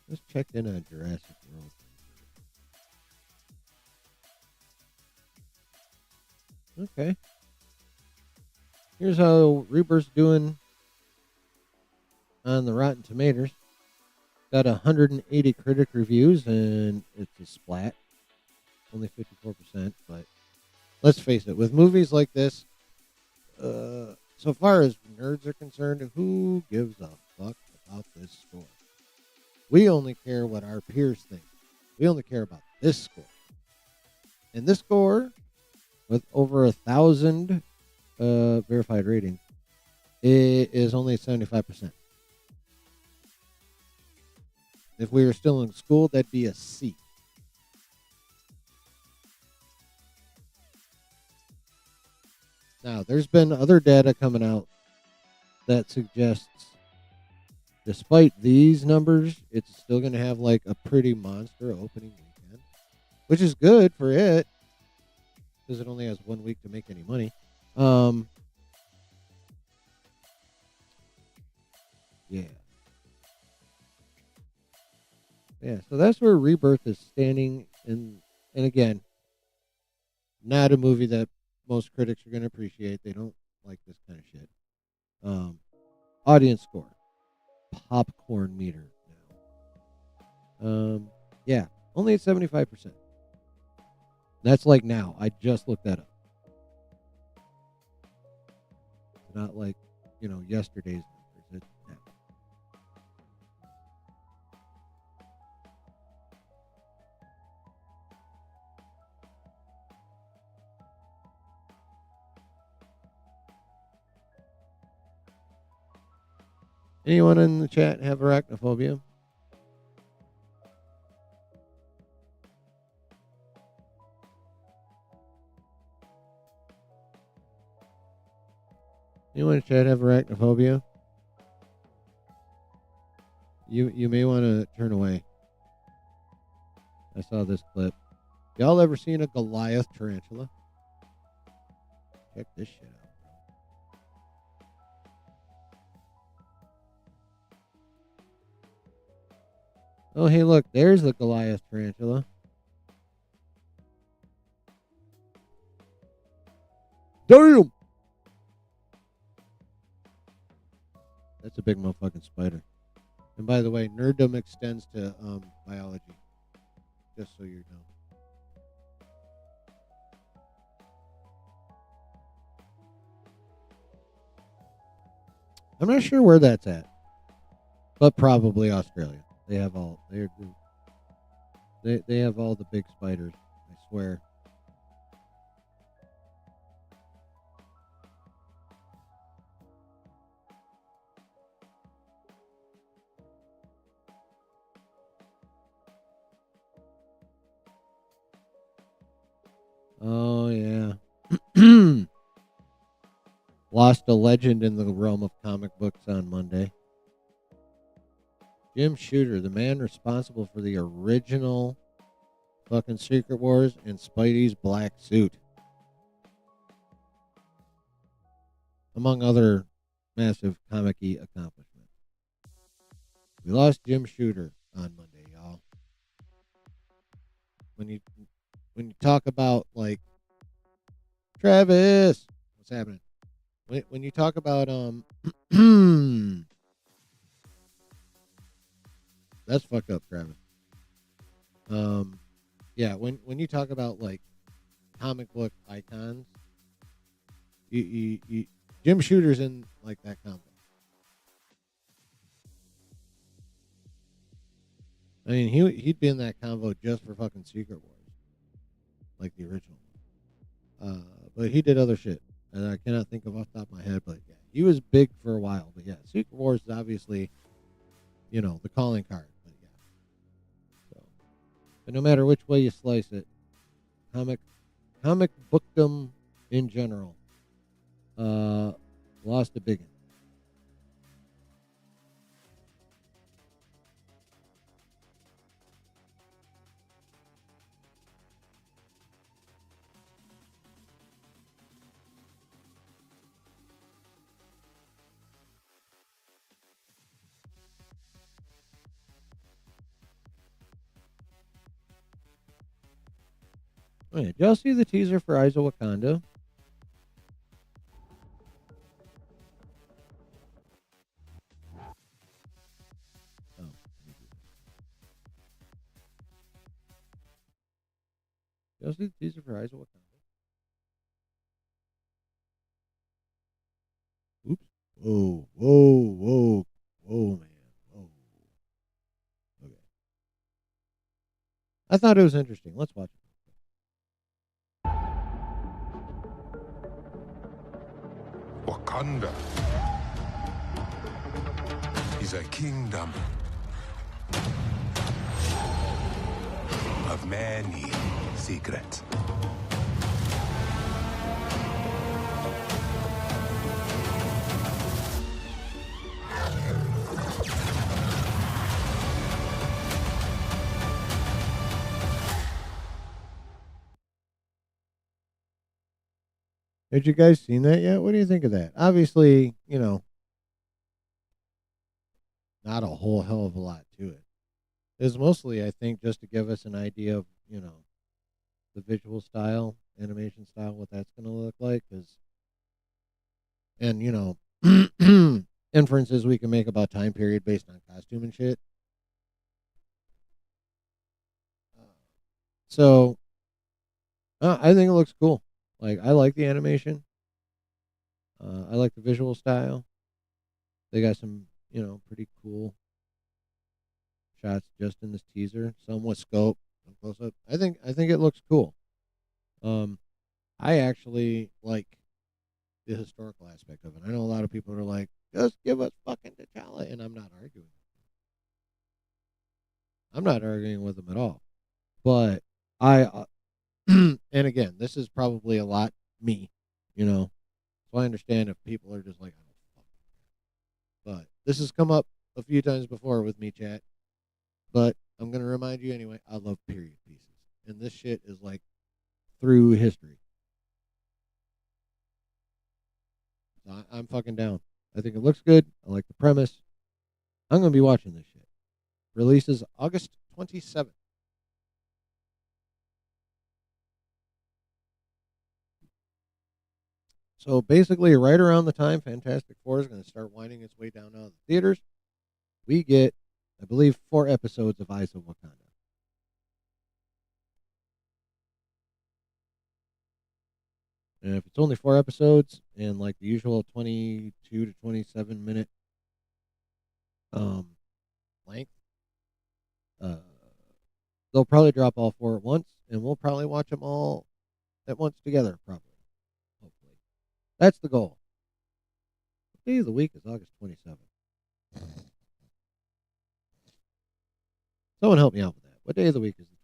Let's check in on Jurassic World. Okay. Here's how Rebirth's doing on the Rotten Tomatoes. Got 180 critic reviews, and it's a splat. Only 54%, but let's face it, with movies like this, so far as nerds are concerned, who gives a fuck about this score? We only care what our peers think. We only care about this score. And this score, with over 1,000 verified ratings, it is only 75%. If we were still in school, that'd be a C. Now, there's been other data coming out that suggests, despite these numbers, it's still going to have like a pretty monster opening weekend, which is good for it because it only has 1 week to make any money. Yeah. Yeah, so that's where Rebirth is standing, and again, not a movie that most critics are going to appreciate. They don't like this kind of shit. Audience score, popcorn meter now. Yeah, only at 75%. That's like now. I just looked that up. Not like, yesterday's numbers. It's now. Anyone in the chat have arachnophobia? Anyone in the chat have arachnophobia? You may want to turn away. I saw this clip. Y'all ever seen a Goliath tarantula? Check this shit out. Oh, hey, look, there's the Goliath tarantula. Damn! That's a big motherfucking spider. And by the way, nerddom extends to biology. Just so you know. I'm not sure where that's at, but probably Australia. They have all they have all the big spiders. I swear. Oh yeah. Lost a legend in the realm of comic books on Monday. Jim Shooter, the man responsible for the original fucking Secret Wars and Spidey's black suit. Among other massive comic-y accomplishments. We lost Jim Shooter on Monday, y'all. When you talk about like Travis, what's happening? When you talk about that's fucked up, Travis. Yeah, when you talk about like comic book icons, you Jim Shooter's in like that combo. I mean, he'd be in that convo just for fucking Secret Wars, like the original. But he did other shit, and I cannot think of off the top of my head. But yeah, he was big for a while. But yeah, Secret Wars is obviously, the calling card. But yeah, so, but no matter which way you slice it, comic bookdom in general, lost a big one. Oh, yeah. Did y'all see the teaser for Eyes of Wakanda? Oh, y'all see the teaser for Eyes of Wakanda? Oops. Whoa, man. Whoa. Okay. I thought it was interesting. Let's watch it. Wakanda is a kingdom of many secrets. Had you guys seen that yet? What do you think of that? Obviously, not a whole hell of a lot to it. It's mostly, I think, just to give us an idea of, the visual style, animation style, what that's going to look like. And, inferences we can make about time period based on costume and shit. So, I think it looks cool. Like, I like the animation. I like the visual style. They got some, pretty cool shots just in this teaser. Some with scope, some close up. I think it looks cool. I actually like the historical aspect of it. I know a lot of people are like, just give us fucking T'Challa, and I'm not arguing. I'm not arguing with them at all. But I, and again, this is probably a lot me, So I understand if people are just like, I don't fucking care. But this has come up a few times before with me, chat. But I'm going to remind you anyway, I love period pieces. And this shit is like through history. So I'm fucking down. I think it looks good. I like the premise. I'm going to be watching this shit. Releases August 27th. So basically, right around the time Fantastic Four is going to start winding its way down out of the theaters, we get, I believe, 4 episodes of Eyes of Wakanda. And if it's only 4 episodes and like the usual 22 to 27 minute length, they'll probably drop all 4 at once, and we'll probably watch them all at once together, probably. Hopefully. That's the goal. The day of the week is August 27th. Someone help me out with that. What day of the week is the 27th?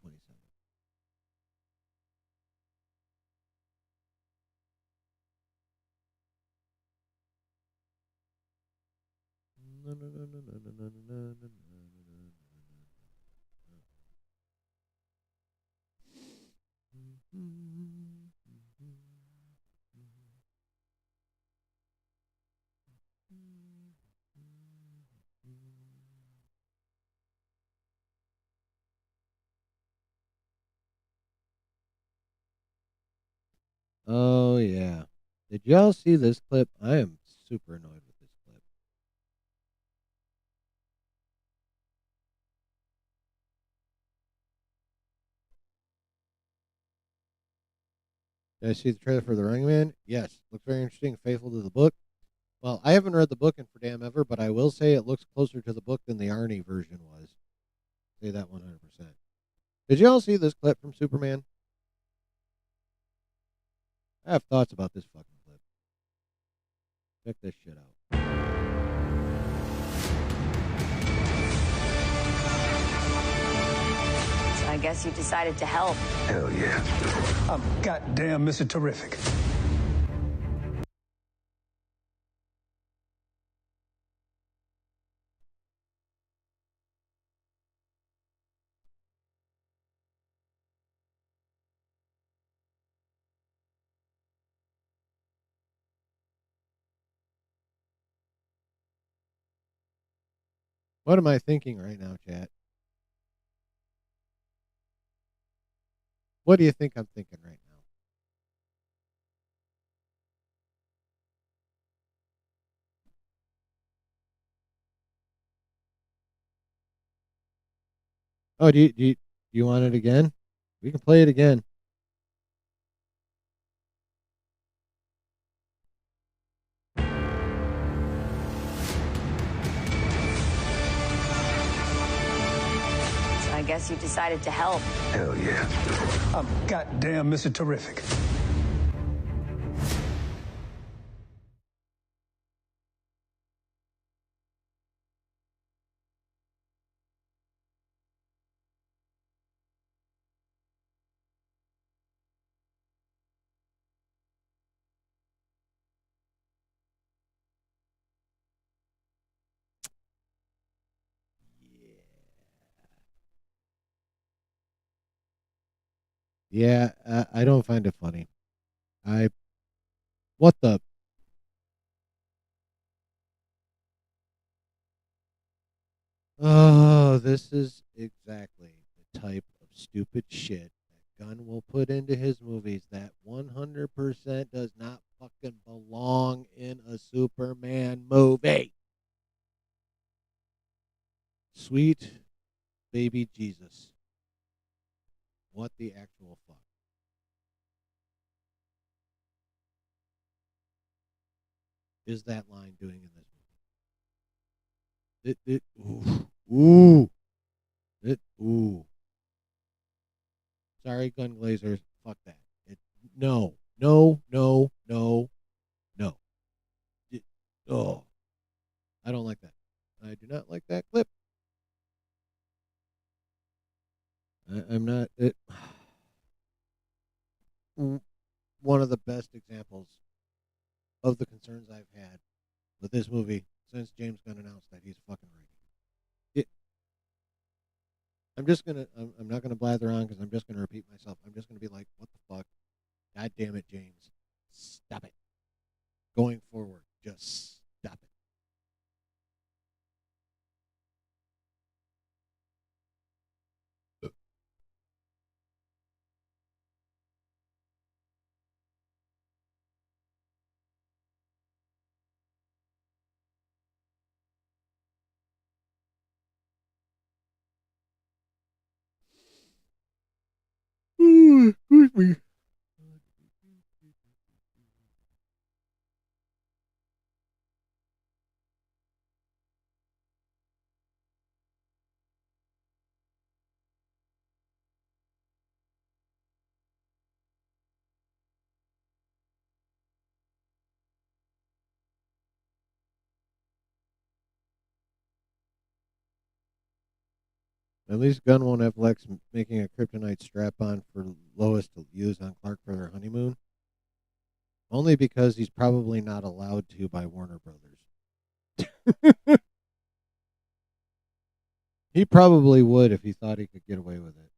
Oh, yeah. Did y'all see this clip? I am super annoyed with this clip. Did I see the trailer for The Running Man? Yes. Looks very interesting, faithful to the book. Well, I haven't read the book in for damn ever, but I will say it looks closer to the book than the Arnie version was. Say that 100%. Did y'all see this clip from Superman? I have thoughts about this fucking clip. Check this shit out. So I guess you decided to help. Hell yeah. I'm goddamn Mr. Terrific. What am I thinking right now, chat? What do you think I'm thinking right now? Oh, do you want it again? We can play it again. So I guess you decided to help. Hell yeah. I'm goddamn Mr. Terrific. Yeah, I don't find it funny. What the? Oh, this is exactly the type of stupid shit that Gunn will put into his movies that 100% does not fucking belong in a Superman movie. Sweet baby Jesus. What the actual fuck? Is that line doing in this movie? Ooh. Sorry, gun glazers. Fuck that. No. Oh, I don't like that. I do not like that clip. I'm not. One of the best examples of the concerns I've had with this movie since James Gunn announced that he's fucking writing. I'm just gonna. I'm not gonna blather on because I'm just gonna repeat myself. I'm just gonna be like, "What the fuck? God damn it, James! Stop it! Going forward, just stop it." Excuse me. At least Gunn won't have Lex making a kryptonite strap-on for Lois to use on Clark for their honeymoon. Only because he's probably not allowed to by Warner Brothers. He probably would if he thought he could get away with it.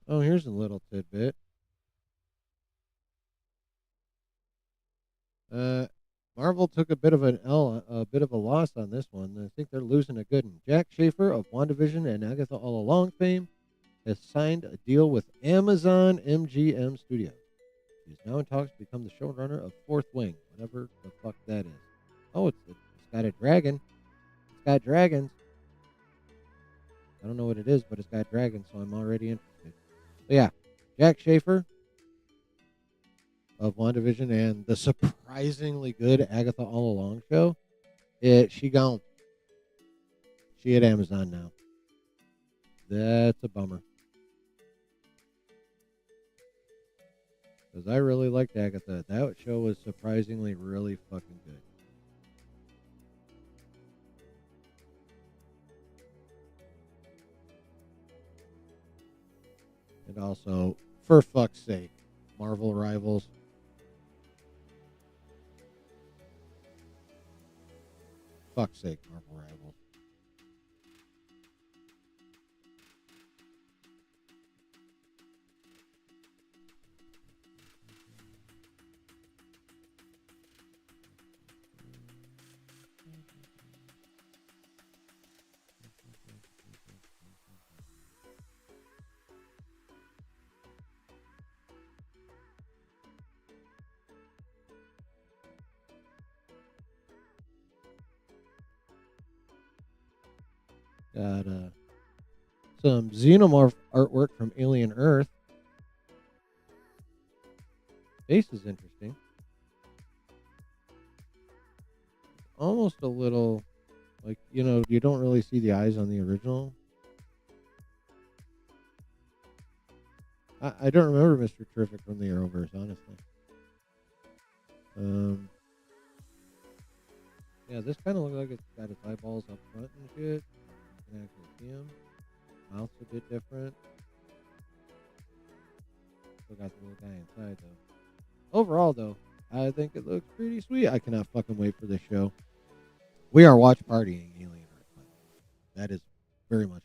Oh, here's a little tidbit. Marvel took a bit of a loss on this one. I think they're losing a good one. Jack Schaefer of WandaVision and Agatha All Along fame has signed a deal with Amazon MGM Studios. He is now in talks to become the showrunner of Fourth Wing, whatever the fuck that is. Oh, it's got a dragon. It's got dragons. I don't know what it is, but it's got dragons, so I'm already interested. But yeah, Jack Schaefer of WandaVision and the surprisingly good Agatha All Along show. She gone. She at Amazon now. That's a bummer. Because I really liked Agatha. That show was surprisingly really fucking good. And also, for fuck's sake, Marvel Rivals. Fuck's sake, Marvel Rivals. Got some Xenomorph artwork from Alien Earth. Face is interesting. Almost a little, like, you don't really see the eyes on the original. I don't remember Mr. Terrific from the Arrowverse, honestly. Yeah, this kind of looks like it's got its eyeballs up front and shit. You can actually see them. Mouth's a bit different. Still got the little guy inside, though. Overall, though, I think it looks pretty sweet. I cannot fucking wait for this show. We are watch partying Alien Earth. That is very much happening.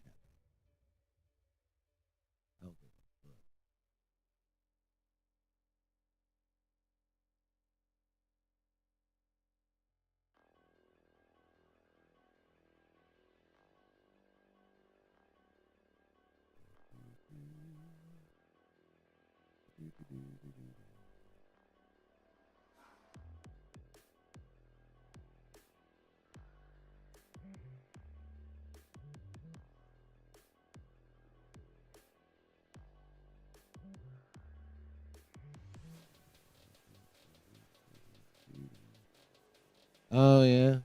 Oh yeah.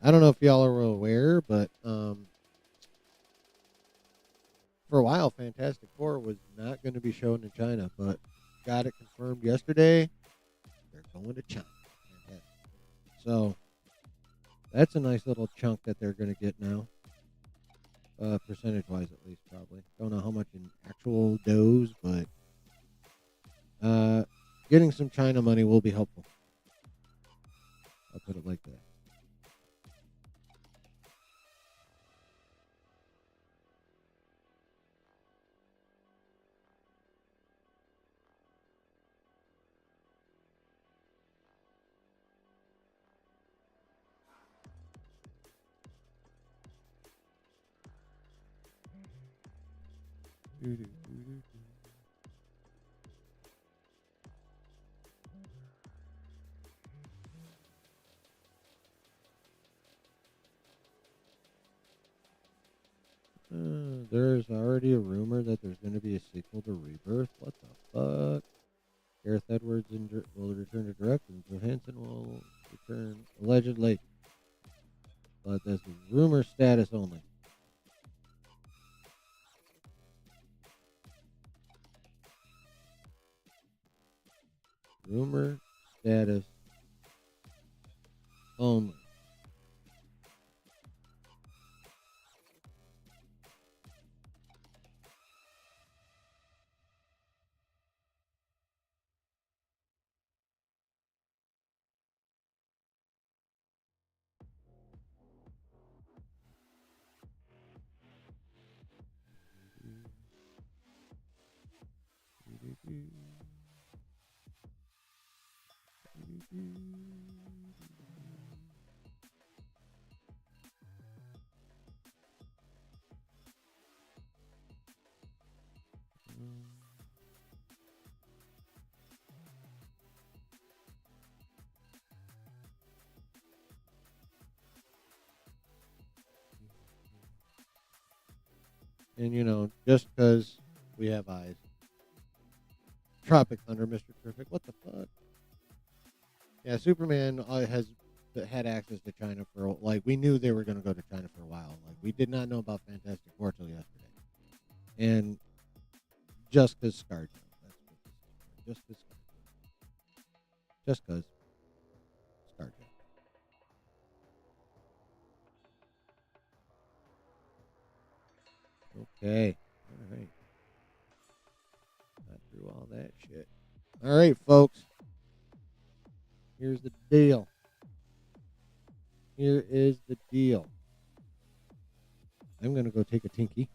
I don't know if y'all are aware, but for a while, Fantastic Four was not going to be shown in China, but got it confirmed yesterday. They're going to China. Fantastic. So that's a nice little chunk that they're going to get now. Percentage-wise, at least, probably. Don't know how much in actual does, but getting some China money will be helpful. I'll put it like that. There's already a rumor that there's going to be a sequel to Rebirth. What the fuck? Gareth Edwards will return to direct, and Johansson will return allegedly. But that's rumor status only. Rumor status only. And, you know, just because we have eyes. Tropic Thunder, Mr. Terrific. What the fuck? Yeah, Superman has had access to China for, like, we knew they were going to go to China for a while. Like, we did not know about Fantastic Four till yesterday. And just because ScarJo. That's what this is. Just because ScarJo. Just because ScarJo. Okay. All right. Got through all that shit. All right, folks. Here's the deal. Here is the deal. I'm going to go take a tinky.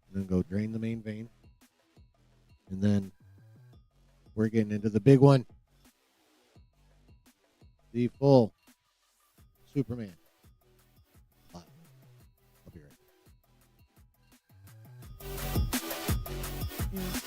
And then go drain the main vein. And then we're getting into the big one. The full Superman. I'll be right back.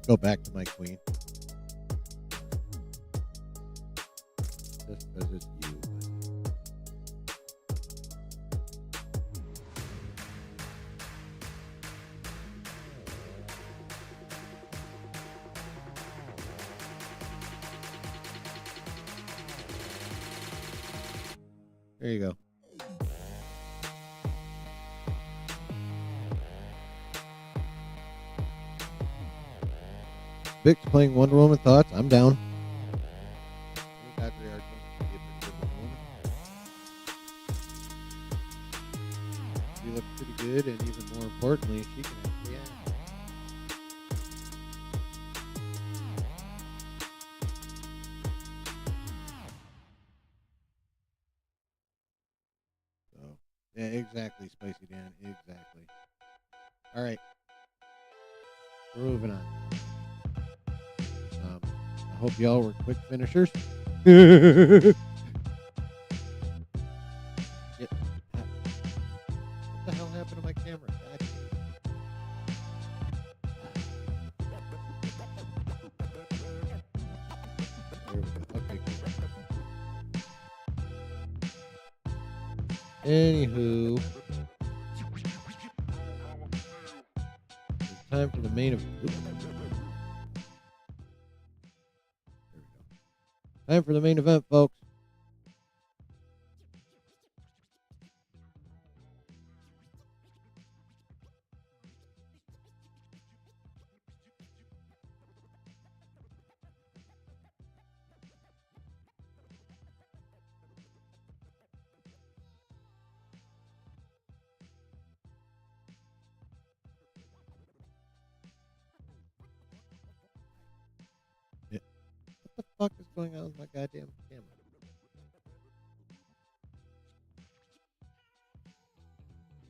Go back to my queen. Just because it's you, buddy. There you go. Vic's playing Wonder Woman thoughts. I'm down. She looks pretty good, and even more importantly, she can actually act. So, yeah, exactly, Spicy Dan. Exactly. All right. We're moving on. I hope y'all were quick finishers. What the hell happened to my camera? God. There we go. Okay, cool. Anywho, it's time for the main event. Time for the main event, folks. Yeah. What the fuck is going on with my goddamn camera?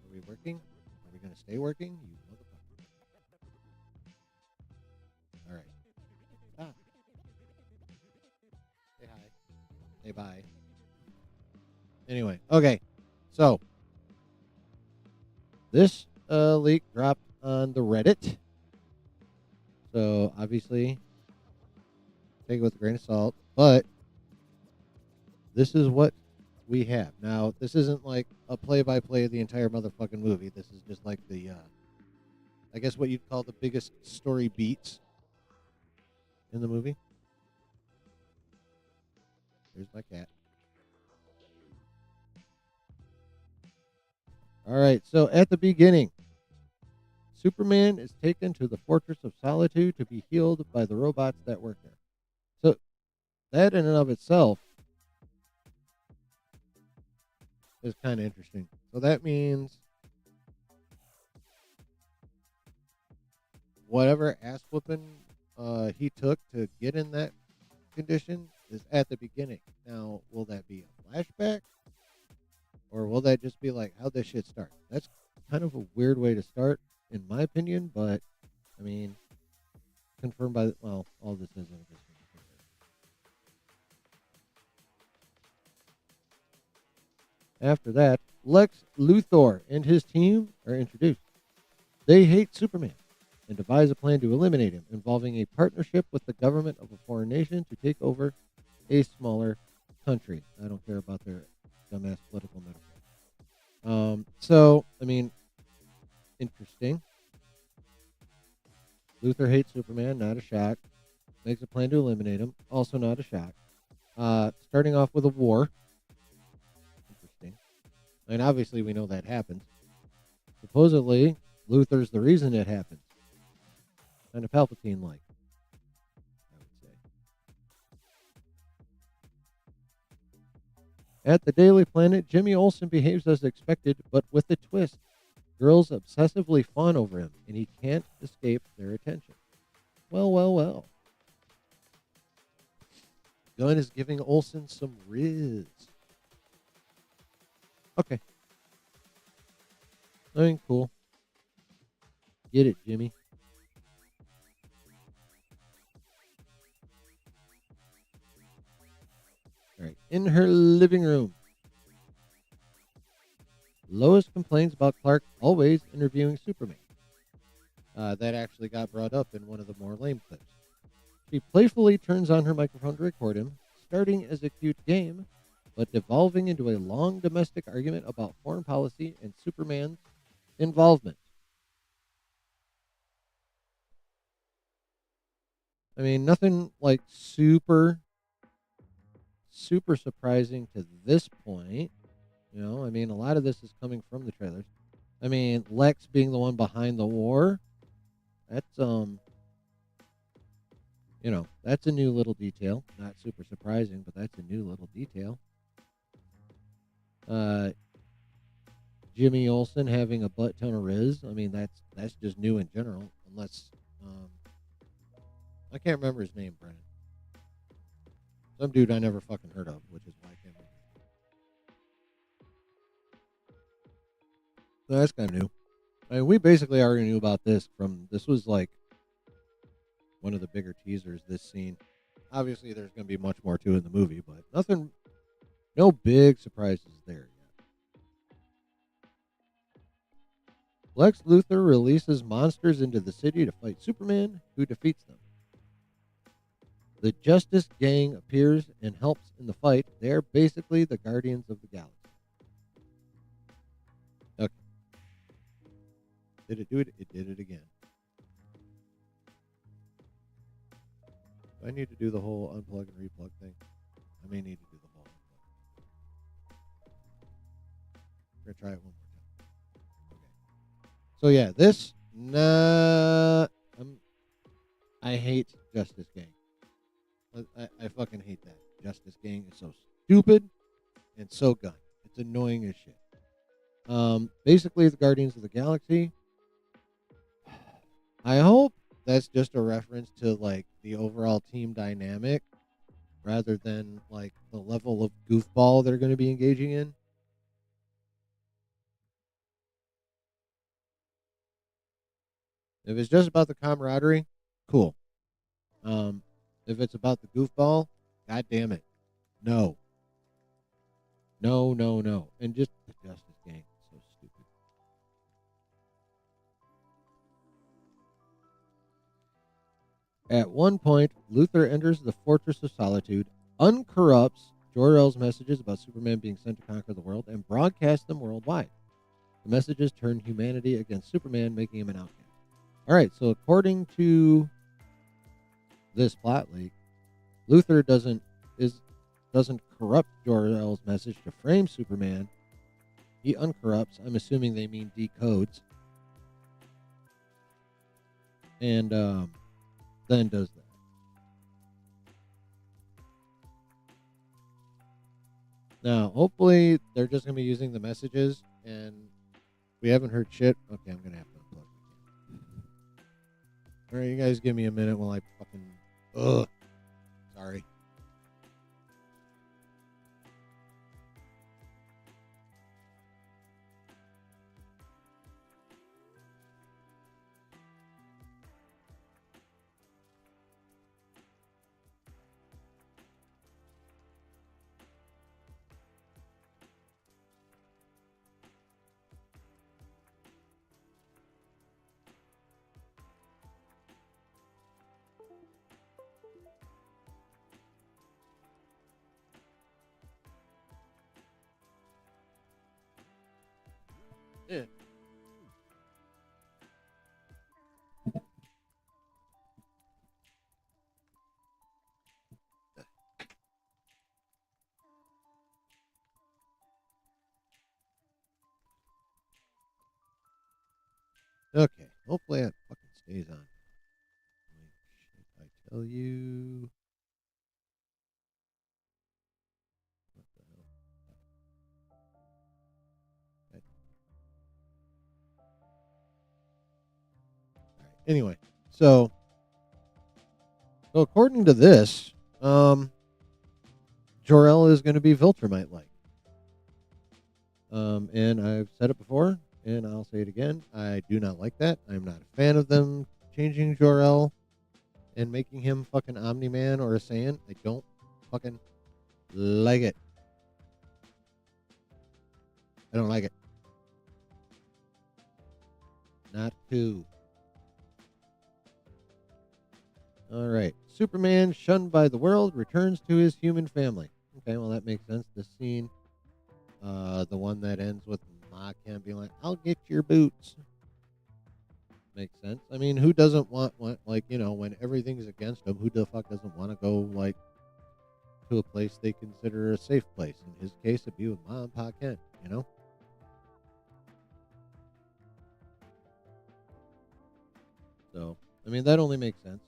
Are we working? Are we going to stay working? You motherfucker. All right. Stop. Say hi. Say bye. Anyway, okay. So, this leak dropped on the Reddit. So, obviously, take it with a grain of salt. But, this is what we have. Now, this isn't like a play-by-play of the entire motherfucking movie. This is just like the, I guess what you'd call the biggest story beats in the movie. There's my cat. All right, so at the beginning, Superman is taken to the Fortress of Solitude to be healed by the robots that work there. So, that in and of itself is kind of interesting. So that means whatever ass whooping he took to get in that condition is at the beginning. Now, will that be a flashback? Or will that just be like, how'd this shit start? That's kind of a weird way to start, in my opinion, but, I mean, confirmed by, well, all this is interesting. After that, Lex Luthor and his team are introduced. They hate Superman and devise a plan to eliminate him, involving a partnership with the government of a foreign nation to take over a smaller country. I don't care about their dumbass political metaphor. So, I mean, interesting. Luthor hates Superman, not a shock. Makes a plan to eliminate him, also not a shock. Starting off with a war. Interesting. I mean, obviously we know that happens. Supposedly, Luthor's the reason it happens. Kind of Palpatine-like, I would say. At the Daily Planet, Jimmy Olsen behaves as expected, but with a twist. Girls obsessively fawn over him, and he can't escape their attention. Well, well, well. Gunn is giving Olsen some riz. Okay. I mean, cool. Get it, Jimmy. All right. In her living room, Lois complains about Clark always interviewing Superman. That actually got brought up in one of the more lame clips. She playfully turns on her microphone to record him, starting as a cute game, but devolving into a long domestic argument about foreign policy and Superman's involvement. I mean, nothing like super surprising to this point. You know, I mean, a lot of this is coming from the trailers. I mean, Lex being the one behind the war, that's you know, that's a new little detail. Not super surprising, but that's a new little detail. Jimmy Olsen having a butt ton of Riz. I mean, that's just new in general, unless I can't remember his name, Brennan. Some dude I never fucking heard of, which is why I can't remember. So that's kind of new. I mean, we basically already knew about this this was like one of the bigger teasers, this scene. Obviously, there's going to be much more to it in the movie, but no big surprises there yet. Lex Luthor releases monsters into the city to fight Superman, who defeats them. The Justice Gang appears and helps in the fight. They're basically the Guardians of the Galaxy. Okay. Did it do it? It did it again. Do I need to do the whole unplug and replug thing? I may need to do the whole unplug. We're going to try it one more time. Okay. So yeah, this, I hate Justice Gang. I fucking hate that. Justice Gang is so stupid and so gun. It's annoying as shit. Basically, the Guardians of the Galaxy. I hope that's just a reference to like the overall team dynamic rather than like the level of goofball they're going to be engaging in. If it's just about the camaraderie, cool. If it's about the goofball, god damn it. No. No. And just the Justice Gang. So stupid. At one point, Luthor enters the Fortress of Solitude, uncorrupts Jor-El's messages about Superman being sent to conquer the world, and broadcasts them worldwide. The messages turn humanity against Superman, making him an outcast. All right, so according to this plot leak, Luthor doesn't corrupt Jor-El's message to frame Superman. He uncorrupts. I'm assuming they mean decodes. And then does that. Now, hopefully, they're just going to be using the messages, and we haven't heard shit. Okay, I'm going to have to unplug again. All right, you guys give me a minute while I fucking... Ugh. Sorry. Yeah. Okay. Hopefully that fucking stays on. I tell you. What the hell? All right. Anyway, so according to this, Jor-El is going to be Viltrumite-like. And I've said it before, and I'll say it again. I do not like that. I'm not a fan of them changing Jor-El and making him fucking Omni-Man or a Saiyan. I don't fucking like it. I don't like it. Not cool. All right. Superman, shunned by the world, returns to his human family. Okay, well, that makes sense. This scene, the one that ends with Ma Kent being like, I'll get your boots. Makes sense. I mean, who doesn't want like, when everything's against them, who the fuck doesn't want to go, like, to a place they consider a safe place? In his case, it'd be with Ma and Pa Kent, So, I mean, that only makes sense.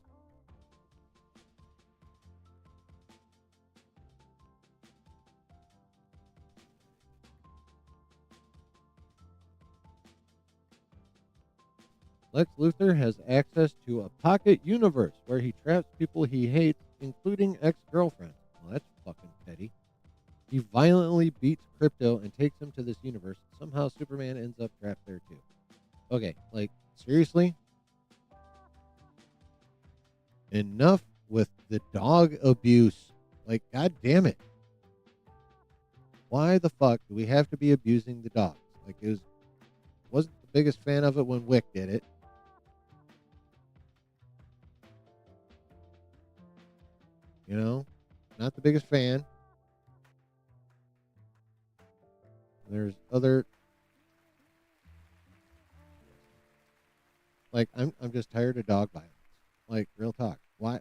Lex Luthor has access to a pocket universe where he traps people he hates, including ex-girlfriends. Well, that's fucking petty. He violently beats Crypto and takes him to this universe. Somehow Superman ends up trapped there too. Okay, like, seriously? Enough with the dog abuse. Like, god damn it. Why the fuck do we have to be abusing the dogs? Like, wasn't the biggest fan of it when Wick did it. Not the biggest fan. There's other, like, I'm just tired of dog violence. Like, real talk. Why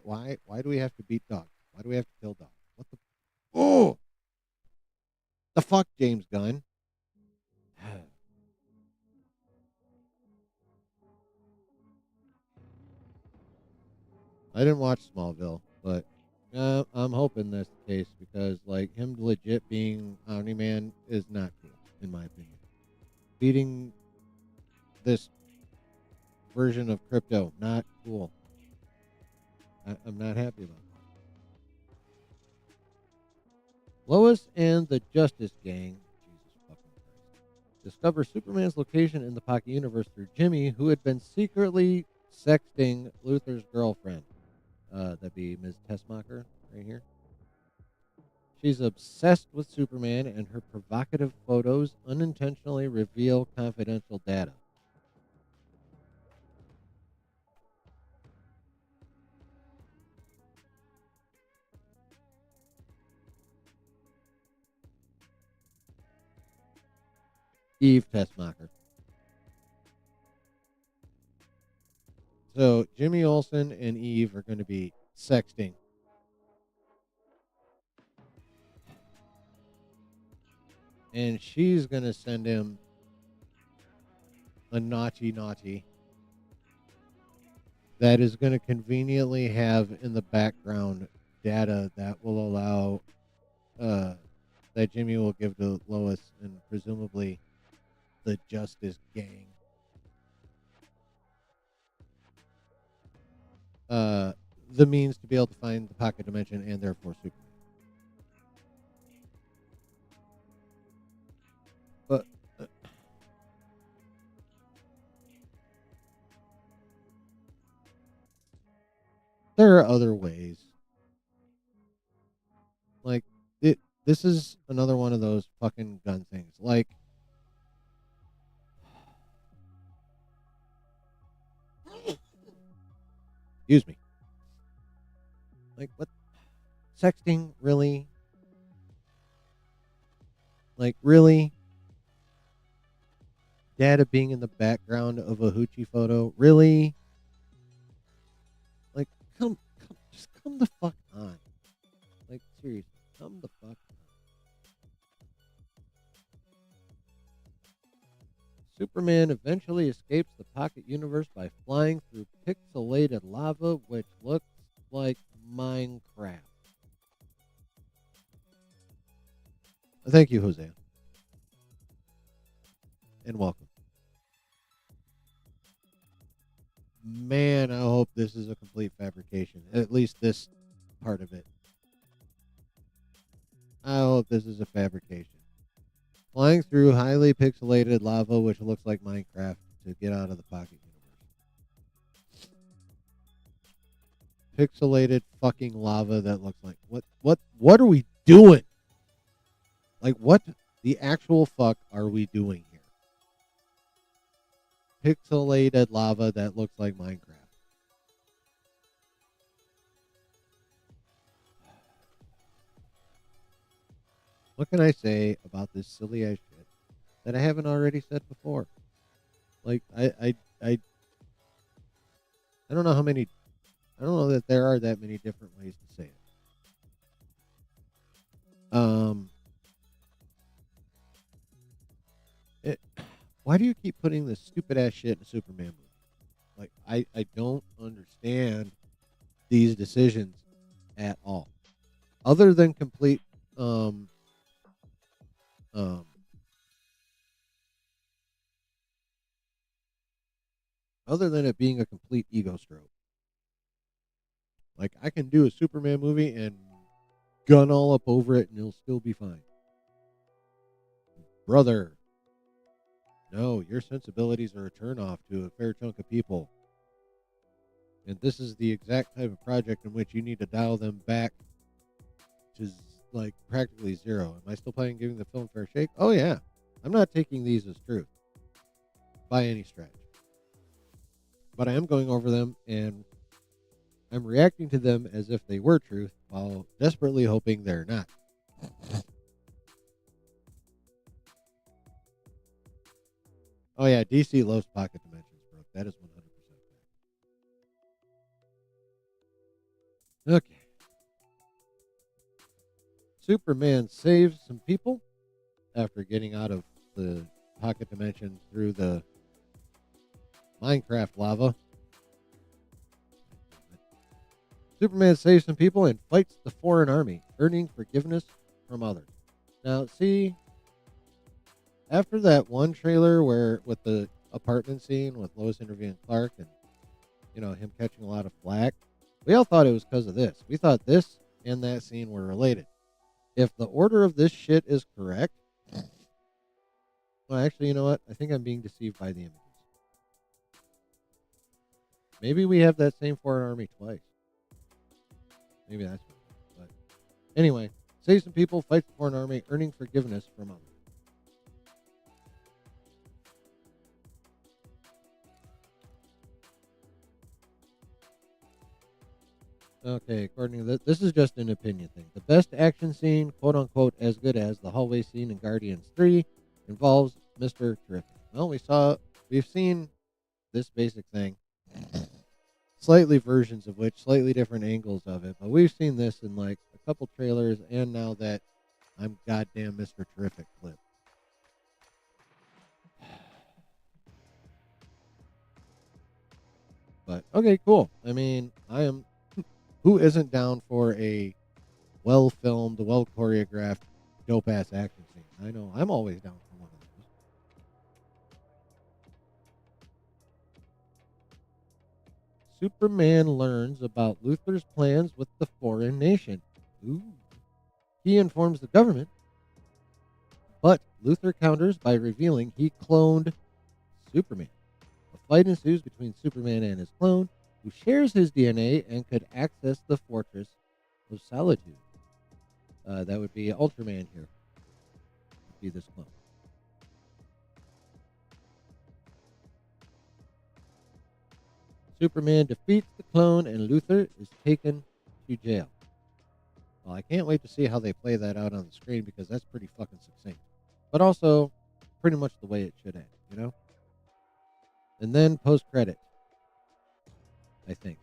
do we have to beat dogs? Why do we have to kill dogs? What the? Oh, the fuck, James Gunn. I didn't watch Smallville, but I'm hoping that's the case because, like, him legit being Omni-Man is not cool, in my opinion. Beating this version of Crypto, not cool. I'm not happy about that. Lois and the Justice Gang, Jesus fucking Christ, discover Superman's location in the Pocket Universe through Jimmy, who had been secretly sexting Luthor's girlfriend. That'd be Ms. Tessmacher right here. She's obsessed with Superman, and her provocative photos unintentionally reveal confidential data. Eve Tessmacher. So Jimmy Olsen and Eve are going to be sexting. And she's going to send him a naughty that is going to conveniently have in the background data that will allow that Jimmy will give to Lois and presumably the Justice Gang. The means to be able to find the pocket dimension and therefore Superman. But there are other ways. Like, this is another one of those fucking gun things. Like, excuse me. Like, what? Sexting, really? Like, really? Data being in the background of a hoochie photo? Really? Like, just come the fuck on. Like, seriously, come the fuck on. Superman eventually escapes the pocket universe by flying through pixelated lava, which looks like Minecraft. Thank you, Jose. And welcome. Man, I hope this is a complete fabrication. At least this part of it. I hope this is a fabrication. Flying through highly pixelated lava, which looks like Minecraft, to get out of the pocket universe. Pixelated fucking lava that looks like what are we doing? Like, what the actual fuck are we doing here? Pixelated lava that looks like Minecraft. What can I say about this silly ass shit that I haven't already said before? Like I don't know how many. I don't know that there are that many different ways to say it. Um, it, why do you keep putting this stupid ass shit in a Superman movie? Like I don't understand these decisions at all. Other than complete um um other than it being a complete ego stroke. Like I can do a Superman movie and gun all up over it and it'll still be fine. Brother, no, your sensibilities are a turnoff to a fair chunk of people. And this is the exact type of project in which you need to dial them back to like practically zero. Am I still planning giving the film fair shake? Oh yeah. I'm not taking these as truth by any stretch. But I am going over them and I'm reacting to them as if they were truth while desperately hoping they're not. Oh yeah, DC loves pocket dimensions, bro. That is 100% fact. Okay. Superman saves some people after getting out of the pocket dimension through the Minecraft lava. Superman saves some people and fights the foreign army, earning forgiveness from others. Now, see, after that one trailer where with the apartment scene with Lois interviewing Clark and him catching a lot of flack, we all thought it was because of this. We thought this and that scene were related. If the order of this shit is correct, well, actually, you know what? I think I'm being deceived by the images. Maybe we have that same foreign army twice. Maybe that's what it is. But anyway, save some people, fight the foreign army, earning forgiveness from others. Okay, according to this is just an opinion thing. The best action scene, quote unquote, as good as the hallway scene in Guardians 3, involves Mr. Terrific. Well, we've seen this basic thing, slightly versions of which, slightly different angles of it, but we've seen this in like a couple trailers and now that I'm goddamn Mr. Terrific clip. But okay, cool. I mean, I am. Who isn't down for a well filmed, well choreographed, dope ass action scene? I know I'm always down for one of those. Superman learns about Luthor's plans with the foreign nation. Ooh. He informs the government, but Luthor counters by revealing he cloned Superman. A fight ensues between Superman and his clone, who shares his DNA and could access the Fortress of Solitude. That would be Ultraman here. Would be this clone. Superman defeats the clone and Luthor is taken to jail. Well, I can't wait to see how they play that out on the screen because that's pretty fucking succinct. But also, pretty much the way it should end, you know? And then post-credit, I think.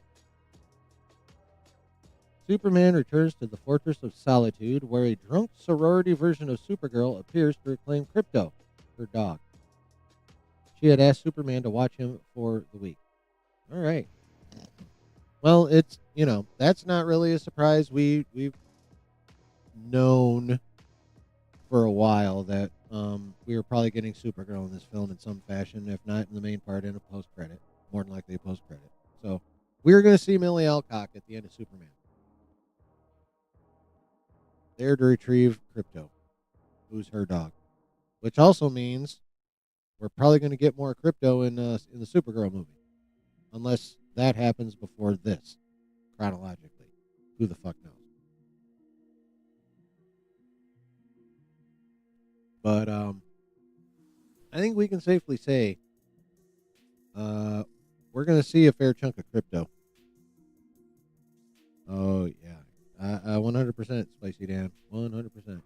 Superman returns to the Fortress of Solitude, where a drunk sorority version of Supergirl appears to reclaim Krypto, her dog. She had asked Superman to watch him for the week. All right. Well, it's, that's not really a surprise. We've known for a while that we were probably getting Supergirl in this film in some fashion, if not in the main part, in a post-credit. More than likely a post-credit. So we're going to see Millie Alcock at the end of Superman. There to retrieve Krypto, who's her dog. Which also means we're probably going to get more Krypto in the Supergirl movie. Unless that happens before this, chronologically. Who the fuck knows? But I think we can safely say we're going to see a fair chunk of Krypto. Oh, yeah. 100% Spicy Dan. 100%.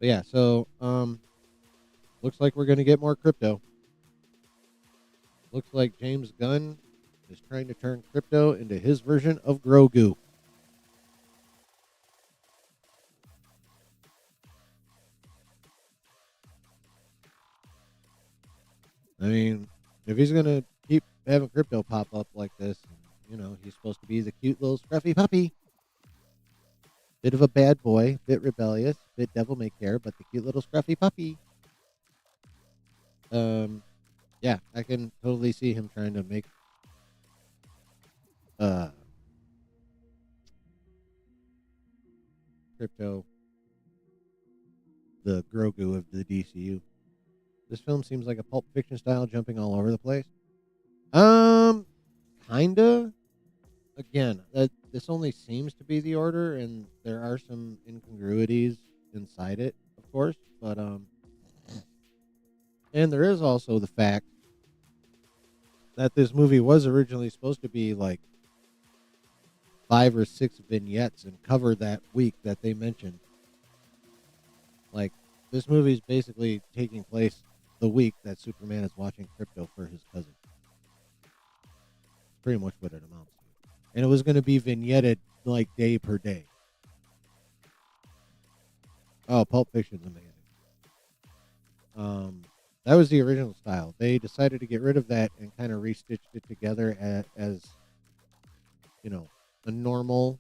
But yeah, so looks like we're gonna get more crypto. Looks like James Gunn is trying to turn crypto into his version of Grogu. I mean, if he's gonna keep having crypto pop up like this, you know, he's supposed to be the cute little scruffy puppy. Bit of a bad boy, bit rebellious, bit devil may care, but the cute little scruffy puppy. Yeah, I can totally see him trying to make crypto the Grogu of the DCU. This film seems like a Pulp Fiction style, jumping all over the place. Kinda. Again, this only seems to be the order, and there are some incongruities inside it, of course. But and there is also the fact that this movie was originally supposed to be like 5 or 6 vignettes and cover that week that they mentioned. Like, this movie is basically taking place the week that Superman is watching crypto for his cousin. Pretty much what it amounts to. And it was going to be vignetted like day per day. Oh, Pulp Fiction's amazing. That was the original style. They decided to get rid of that and kind of restitched it together as you know, the normal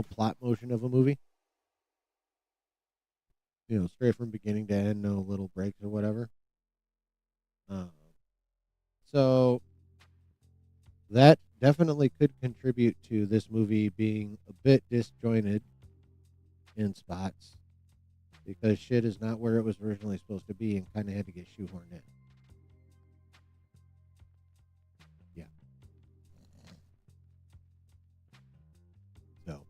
plot motion of a movie. You know, straight from beginning to end, no little breaks or whatever. So that definitely could contribute to this movie being a bit disjointed in spots, because shit is not where it was originally supposed to be and kind of had to get shoehorned in. Yeah. So,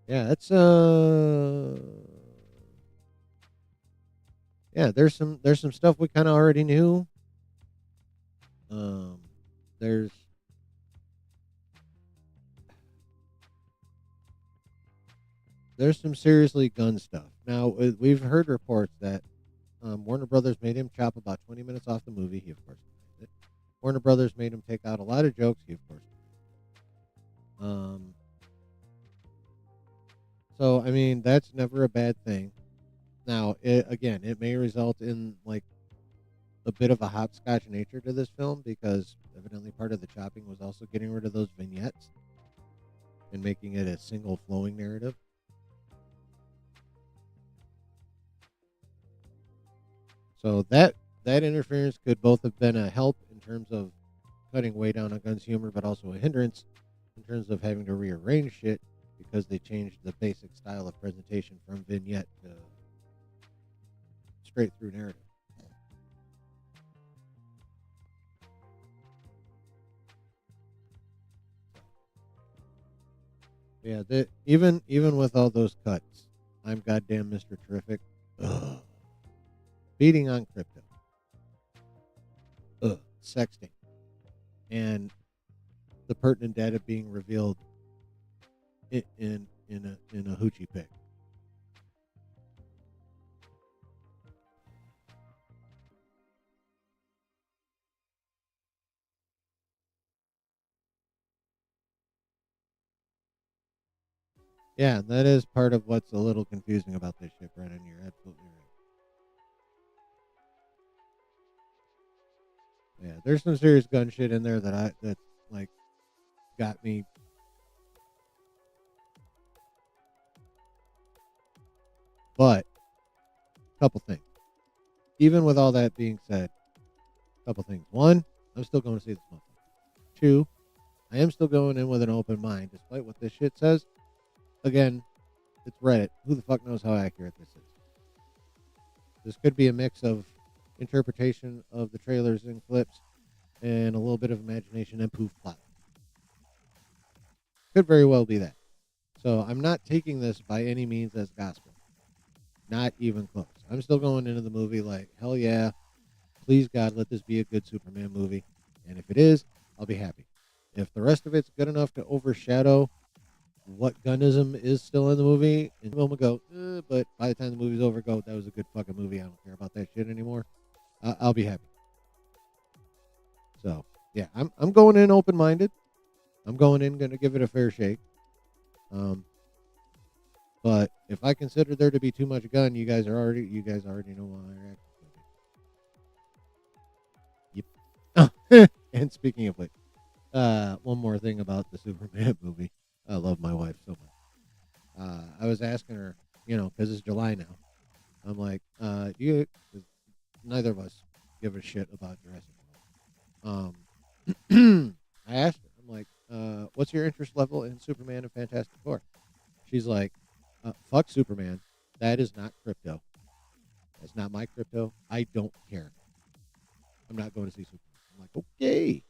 yeah, that's yeah, there's some stuff we kind of already knew. There's some seriously gun stuff. Now, we've heard reports that Warner Brothers made him chop about 20 minutes off the movie. He, of course, did it. Warner Brothers made him take out a lot of jokes. He, of course, did. So, I mean, that's never a bad thing. Now, it may result in, like, a bit of a hopscotch nature to this film, because evidently part of the chopping was also getting rid of those vignettes and making it a single flowing narrative. So that interference could both have been a help in terms of cutting way down on Gunn's humor, but also a hindrance in terms of having to rearrange shit, because they changed the basic style of presentation from vignette to straight through narrative. Yeah, even with all those cuts, I'm goddamn Mr. Terrific. Ugh. Beating on crypto. Sexting. And the pertinent data being revealed in a hoochie pic. Yeah, that is part of what's a little confusing about this shit, Brennan. You're absolutely right. Yeah, there's some serious gun shit in there that like got me. But couple things. Even with all that being said, couple things. One, I'm still going to see this motherfucker. Two, I am still going in with an open mind, despite what this shit says. Again, it's Reddit. Who the fuck knows how accurate this is? This could be a mix of interpretation of the trailers and clips and a little bit of imagination and poof plot. Could very well be that. So I'm not taking this by any means as gospel. Not even close. I'm still going into the movie like, hell yeah, please God, let this be a good Superman movie. And if it is, I'll be happy. If the rest of it's good enough to overshadow what gunnism is still in the movie, and film will go, but by the time the movie's over, go, that was a good fucking movie. I don't care about that shit anymore. I'll be happy. So yeah, I'm going in open minded. I'm going in going to give it a fair shake. But if I consider there to be too much gun, you guys already know why I react. Yep. And speaking of which, one more thing about the Superman movie. I love my wife so much. I was asking her, because it's July now. I'm like, cause neither of us give a shit about Jurassic World. I asked her, I'm like, what's your interest level in Superman and Fantastic Four? She's like, fuck Superman. That is not crypto. That's not my crypto. I don't care. I'm not going to see Superman. I'm like, okay.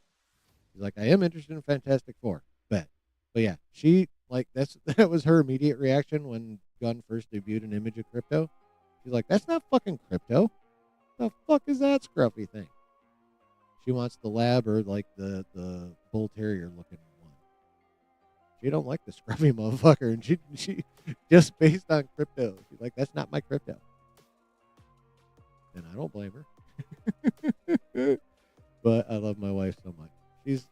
She's like, I am interested in Fantastic Four. Bet. But yeah, she, that was her immediate reaction when Gunn first debuted an image of crypto. She's like, that's not fucking crypto. The fuck is that scruffy thing? She wants the lab or the bull terrier looking one. She don't like the scruffy motherfucker, and she just based on crypto. She's like, that's not my crypto. And I don't blame her. But I love my wife so much. She's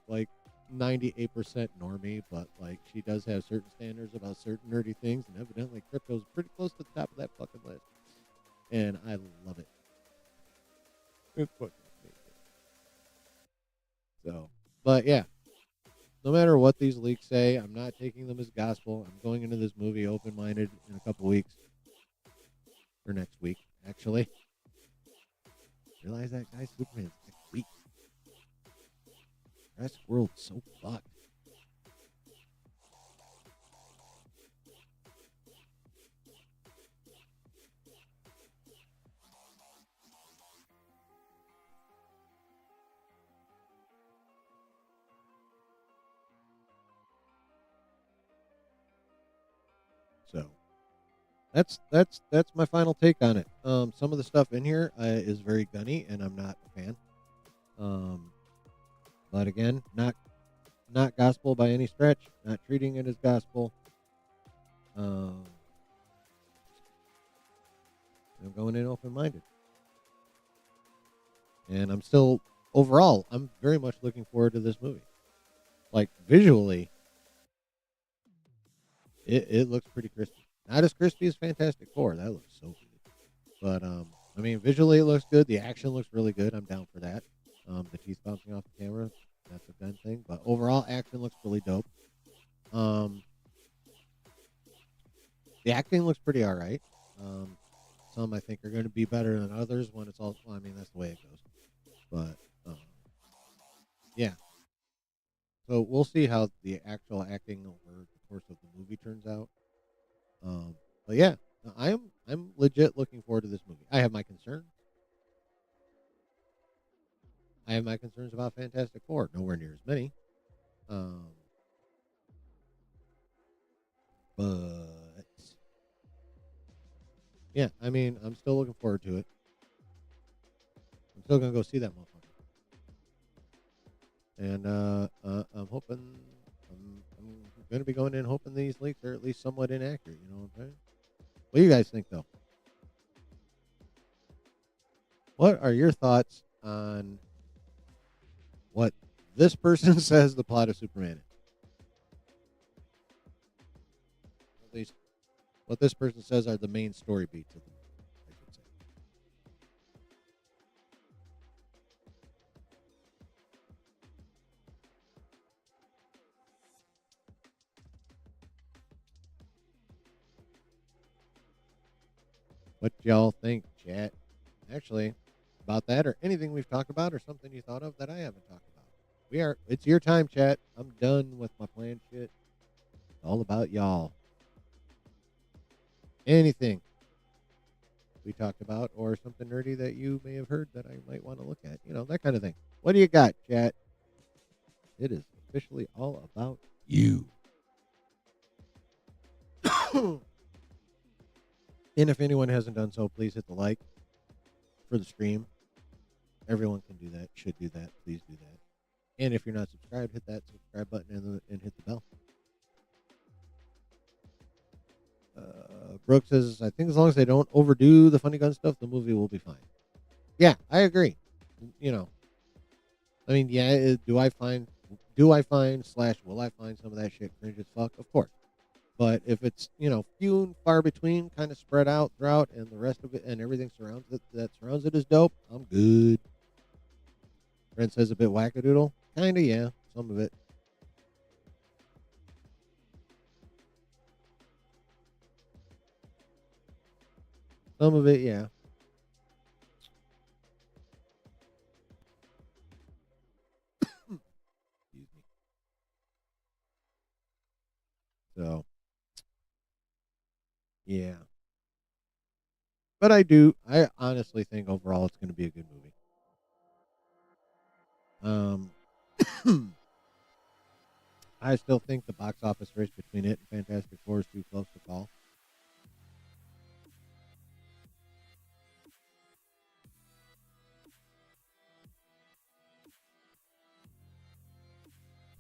98% normie, but she does have certain standards about certain nerdy things, and evidently crypto's pretty close to the top of that fucking list. And I love it. It's fucking amazing. So, but yeah, no matter what these leaks say, I'm not taking them as gospel. I'm going into this movie open-minded in a couple weeks. Or next week, actually. Realize that guy Superman's next week. Jurassic World's so fucked. So that's my final take on it. Some of the stuff in here is very gunny, and I'm not a fan. But again, not gospel by any stretch. Not treating it as gospel. I'm going in open-minded, and I'm still overall. I'm very much looking forward to this movie. Visually, it looks pretty crispy. Not as crispy as Fantastic Four. That looks so good. But visually it looks good. The action looks really good. I'm down for that. The teeth bouncing off the camera, that's a gun thing. But overall, action looks really dope. The acting looks pretty all right. Some I think are going to be better than others when it's all. Well, that's the way it goes. But yeah. So we'll see how the actual acting over the course of the movie turns out. But yeah, I'm legit looking forward to this movie. I have my concerns. I have my concerns about Fantastic Four. Nowhere near as many. But yeah, I'm still looking forward to it. I'm still gonna go see that motherfucker. And I'm hoping I'm going to be going in hoping these leaks are at least somewhat inaccurate. You know what I'm saying? What do you guys think, though? What are your thoughts on what this person says the plot of Superman is? At least what this person says are the main story beats of the movie, I should say. What y'all think, chat? Actually, about that or anything we've talked about or something you thought of that I haven't talked about. It's your time, chat. I'm done with my planned shit. It's all about y'all. Anything we talked about or something nerdy that you may have heard that I might want to look at. That kind of thing. What do you got, chat? It is officially all about you. And if anyone hasn't done so, please hit the like for the stream. Everyone can do that, should do that. Please do that. And if you're not subscribed, hit that subscribe button and hit the bell. Brooke says, I think as long as they don't overdo the funny gun stuff, the movie will be fine. Yeah, I agree. You know, I mean, yeah, do I find slash will I find some of that shit cringe as fuck? Of course. But if it's, few and far between, kind of spread out throughout, and the rest of it and everything that surrounds it is dope, I'm good. Brent says a bit wackadoodle. Kind of, yeah. Some of it. Some of it, yeah. Excuse me. So, yeah. But I honestly think overall it's going to be a good movie. I still think the box office race between it and Fantastic Four is too close to call.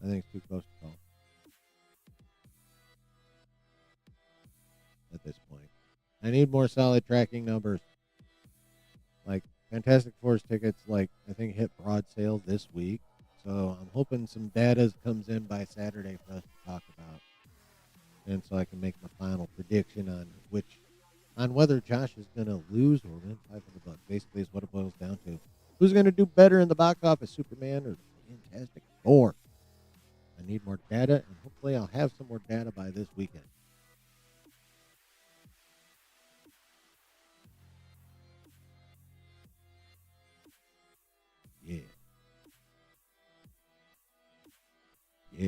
I think it's too close to call at this point. I need more solid tracking numbers. Like Fantastic Four's tickets, I think hit broad sale this week. So I'm hoping some data comes in by Saturday for us to talk about, and so I can make my final prediction on whether Josh is going to lose or win $500. Basically, is what it boils down to. Who's going to do better in the box office, Superman or Fantastic Four? I need more data, and hopefully I'll have some more data by this weekend. Yeah. Yeah.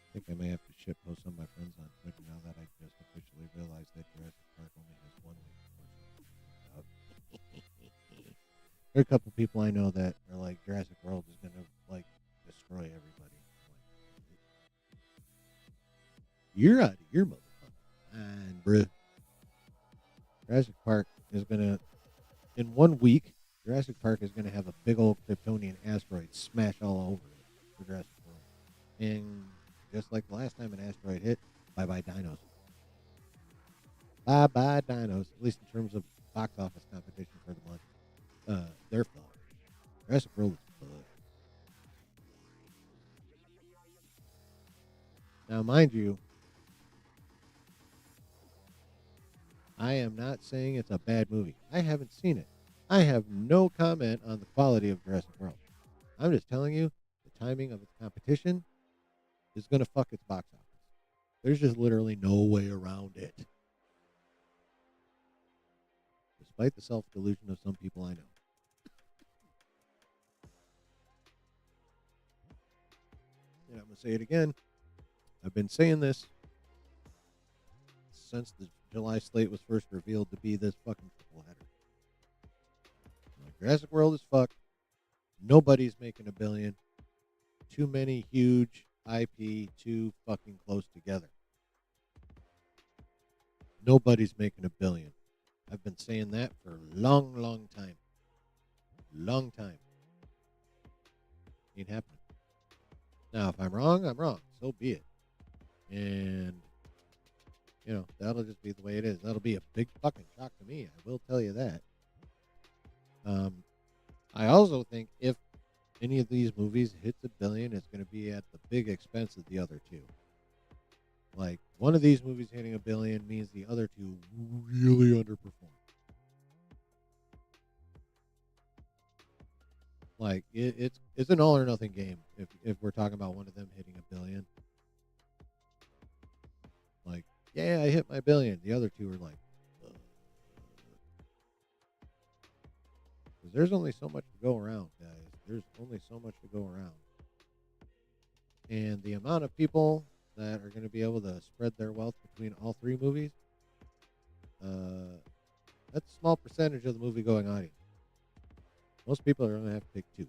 I think I may have to shitpost some of my friends on Twitter now that I just officially realized that Jurassic Park only has 1 week before something comes out. There are a couple people I know that are like, Jurassic World is going to, destroy everybody. You're out of your motherfucker. And, bruh. Jurassic Park is going to, in 1 week, Jurassic Park is going to have a big old Kryptonian asteroid smash all over it for Jurassic World. And just like the last time an asteroid hit, bye-bye dinos. Bye-bye dinos, at least in terms of box office competition for the month. They're fun. Jurassic World is fun. Now, mind you, I am not saying it's a bad movie. I haven't seen it. I have no comment on the quality of Jurassic World. I'm just telling you, the timing of its competition is going to fuck its box office. There's just literally no way around it. Despite the self-delusion of some people I know. And I'm going to say it again. I've been saying this since the July slate was first revealed to be this fucking triple header. Jurassic World is fucked. Nobody's making $1 billion. Too many huge IP too fucking close together. Nobody's making $1 billion. I've been saying that for a long, long time. Long time. Ain't happening. Now, if I'm wrong, I'm wrong. So be it. And, that'll just be the way it is. That'll be a big fucking shock to me. I will tell you that. I also think if any of these movies hits $1 billion, it's going to be at the big expense of the other two. Like, one of these movies hitting $1 billion means the other two really underperform. Like, it's an all or nothing game if we're talking about one of them hitting $1 billion. Like, yeah, I hit my $1 billion. The other two are like, because there's only so much to go around, guys. There's only so much to go around. And the amount of people that are going to be able to spread their wealth between all three movies, that's a small percentage of the movie-going audience. Most people are going to have to pick two.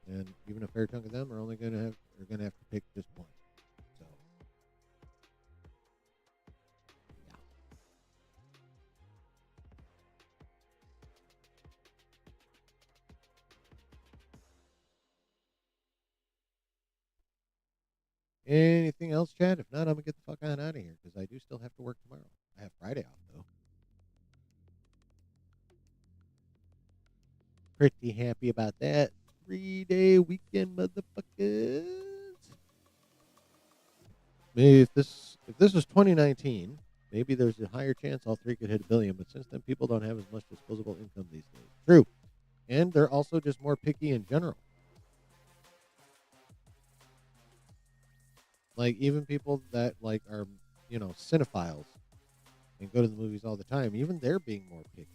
And even a fair chunk of them are only going to have to pick just one. So, Anything else, Chad? If not, I'm going to get the fuck on out of here because I do still have to work tomorrow. I have Friday off, though. Pretty happy about that. 3-day weekend, motherfuckers. Maybe if this was 2019, maybe there's a higher chance all three could hit $1 billion. But since then, people don't have as much disposable income these days. True, and they're also just more picky in general. Like even people that like are cinephiles and go to the movies all the time, even they're being more picky.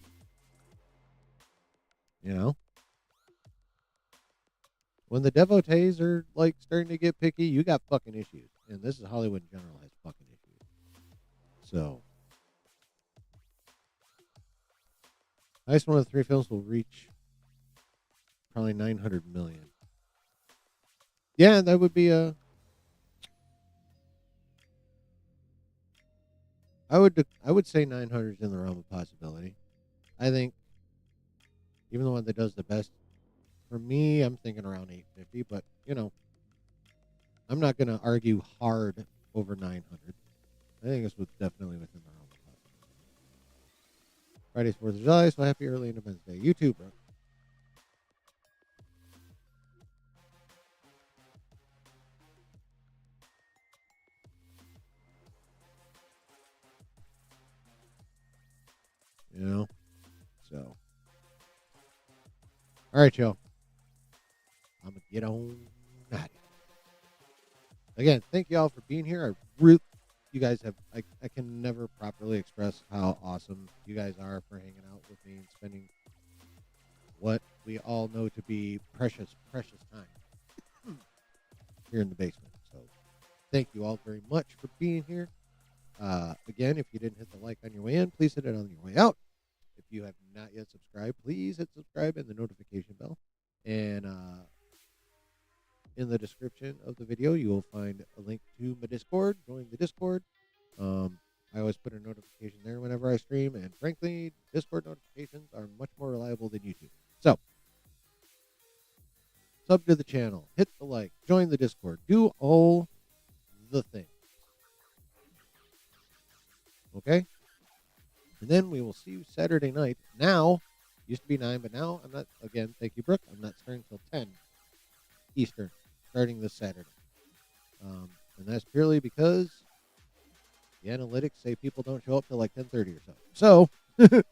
When the devotees are like starting to get picky, you got fucking issues. And this is Hollywood in general has fucking issues. So, highest one of the three films will reach probably 900 million. Yeah, that would be a. I would say 900 is in the realm of possibility. I think even the one that does the best, for me, I'm thinking around 850. But I'm not going to argue hard over 900. I think this was definitely within the realm of possibility. Friday's 4th of July, so happy early Independence Day. You too, bro. So. All right, y'all. I'm going to get on out of here. Again, thank you all for being here. You guys have, I can never properly express how awesome you guys are for hanging out with me and spending what we all know to be precious, precious time here in the basement. So thank you all very much for being here. Again, if you didn't hit the like on your way in, please hit it on your way out. If you have not yet subscribed, please hit subscribe and the notification bell. And in the description of the video, you will find a link to my Discord. Join the Discord. I always put a notification there whenever I stream. And frankly, Discord notifications are much more reliable than YouTube. So, sub to the channel. Hit the like. Join the Discord. Do all the things. Okay? And then we will see you Saturday night. Now, used to be 9, but now I'm not, again, thank you, Brooke. I'm not starting until 10 Eastern, starting this Saturday. And that's purely because the analytics say people don't show up till like 10:30 or so. So,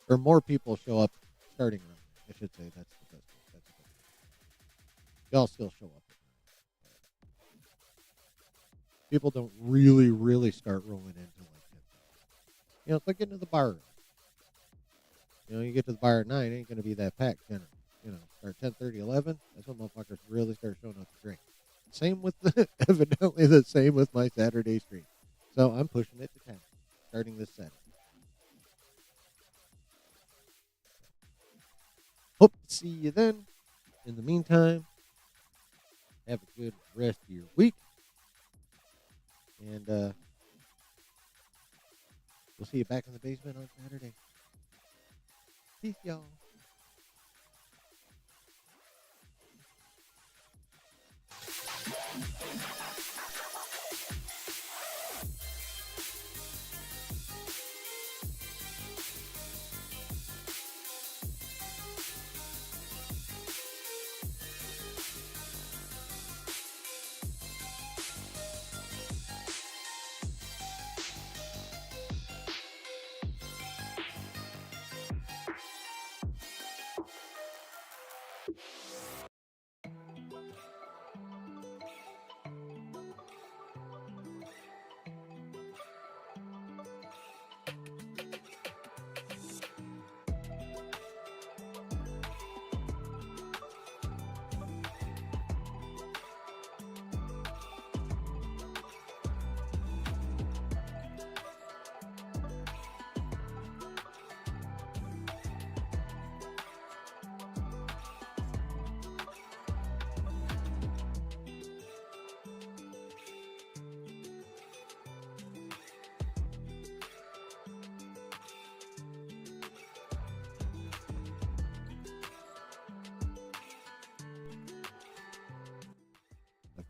or more people show up starting around. I should say that's the best. Y'all still show up. People don't really start rolling in until like 10. It's like getting to the bar. You get to the bar at 9, it ain't going to be that packed generally. Start 10:30, 11. That's when motherfuckers really start showing up to drink. Same with evidently the same with my Saturday stream. So I'm pushing it to 10, starting this Saturday. Hope to see you then. In the meantime, have a good rest of your week. And we'll see you back in the basement on Saturday. Peace, y'all.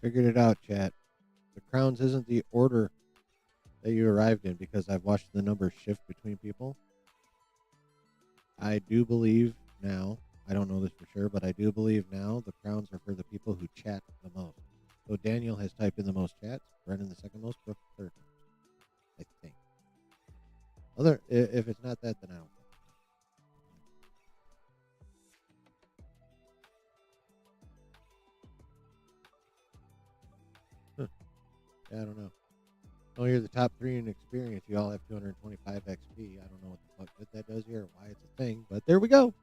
Figured it out, chat. The crowns isn't the order that you arrived in, because I've watched the numbers shift between people. I do believe now, I don't know this for sure, but I do believe now the crowns are for the people who chat the most. So Daniel has typed in the most chats, Brennan the second most, Brooke the third most, I think. If it's not that, then I don't know. Yeah, I don't know. Oh, you're the top 3 in experience. You all have 225 XP. I don't know what the fuck good that does here or why it's a thing, but there we go.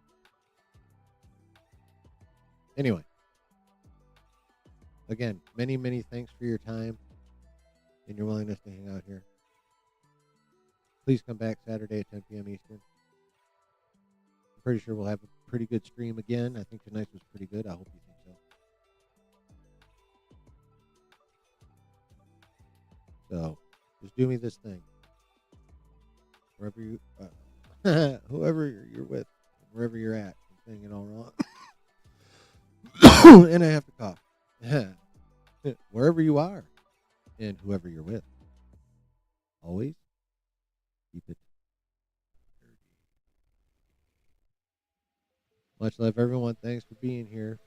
Anyway. Again, many, many thanks for your time and your willingness to hang out here. Please come back Saturday at 10 p.m. Eastern. I'm pretty sure we'll have a pretty good stream again. I think tonight's was pretty good. I hope you think so. So, just do me this thing. Wherever you, whoever you're with, wherever you're at, I'm saying it all wrong. And I have to cough. Wherever you are, and whoever you're with, always keep it dirty. Much love, everyone. Thanks for being here.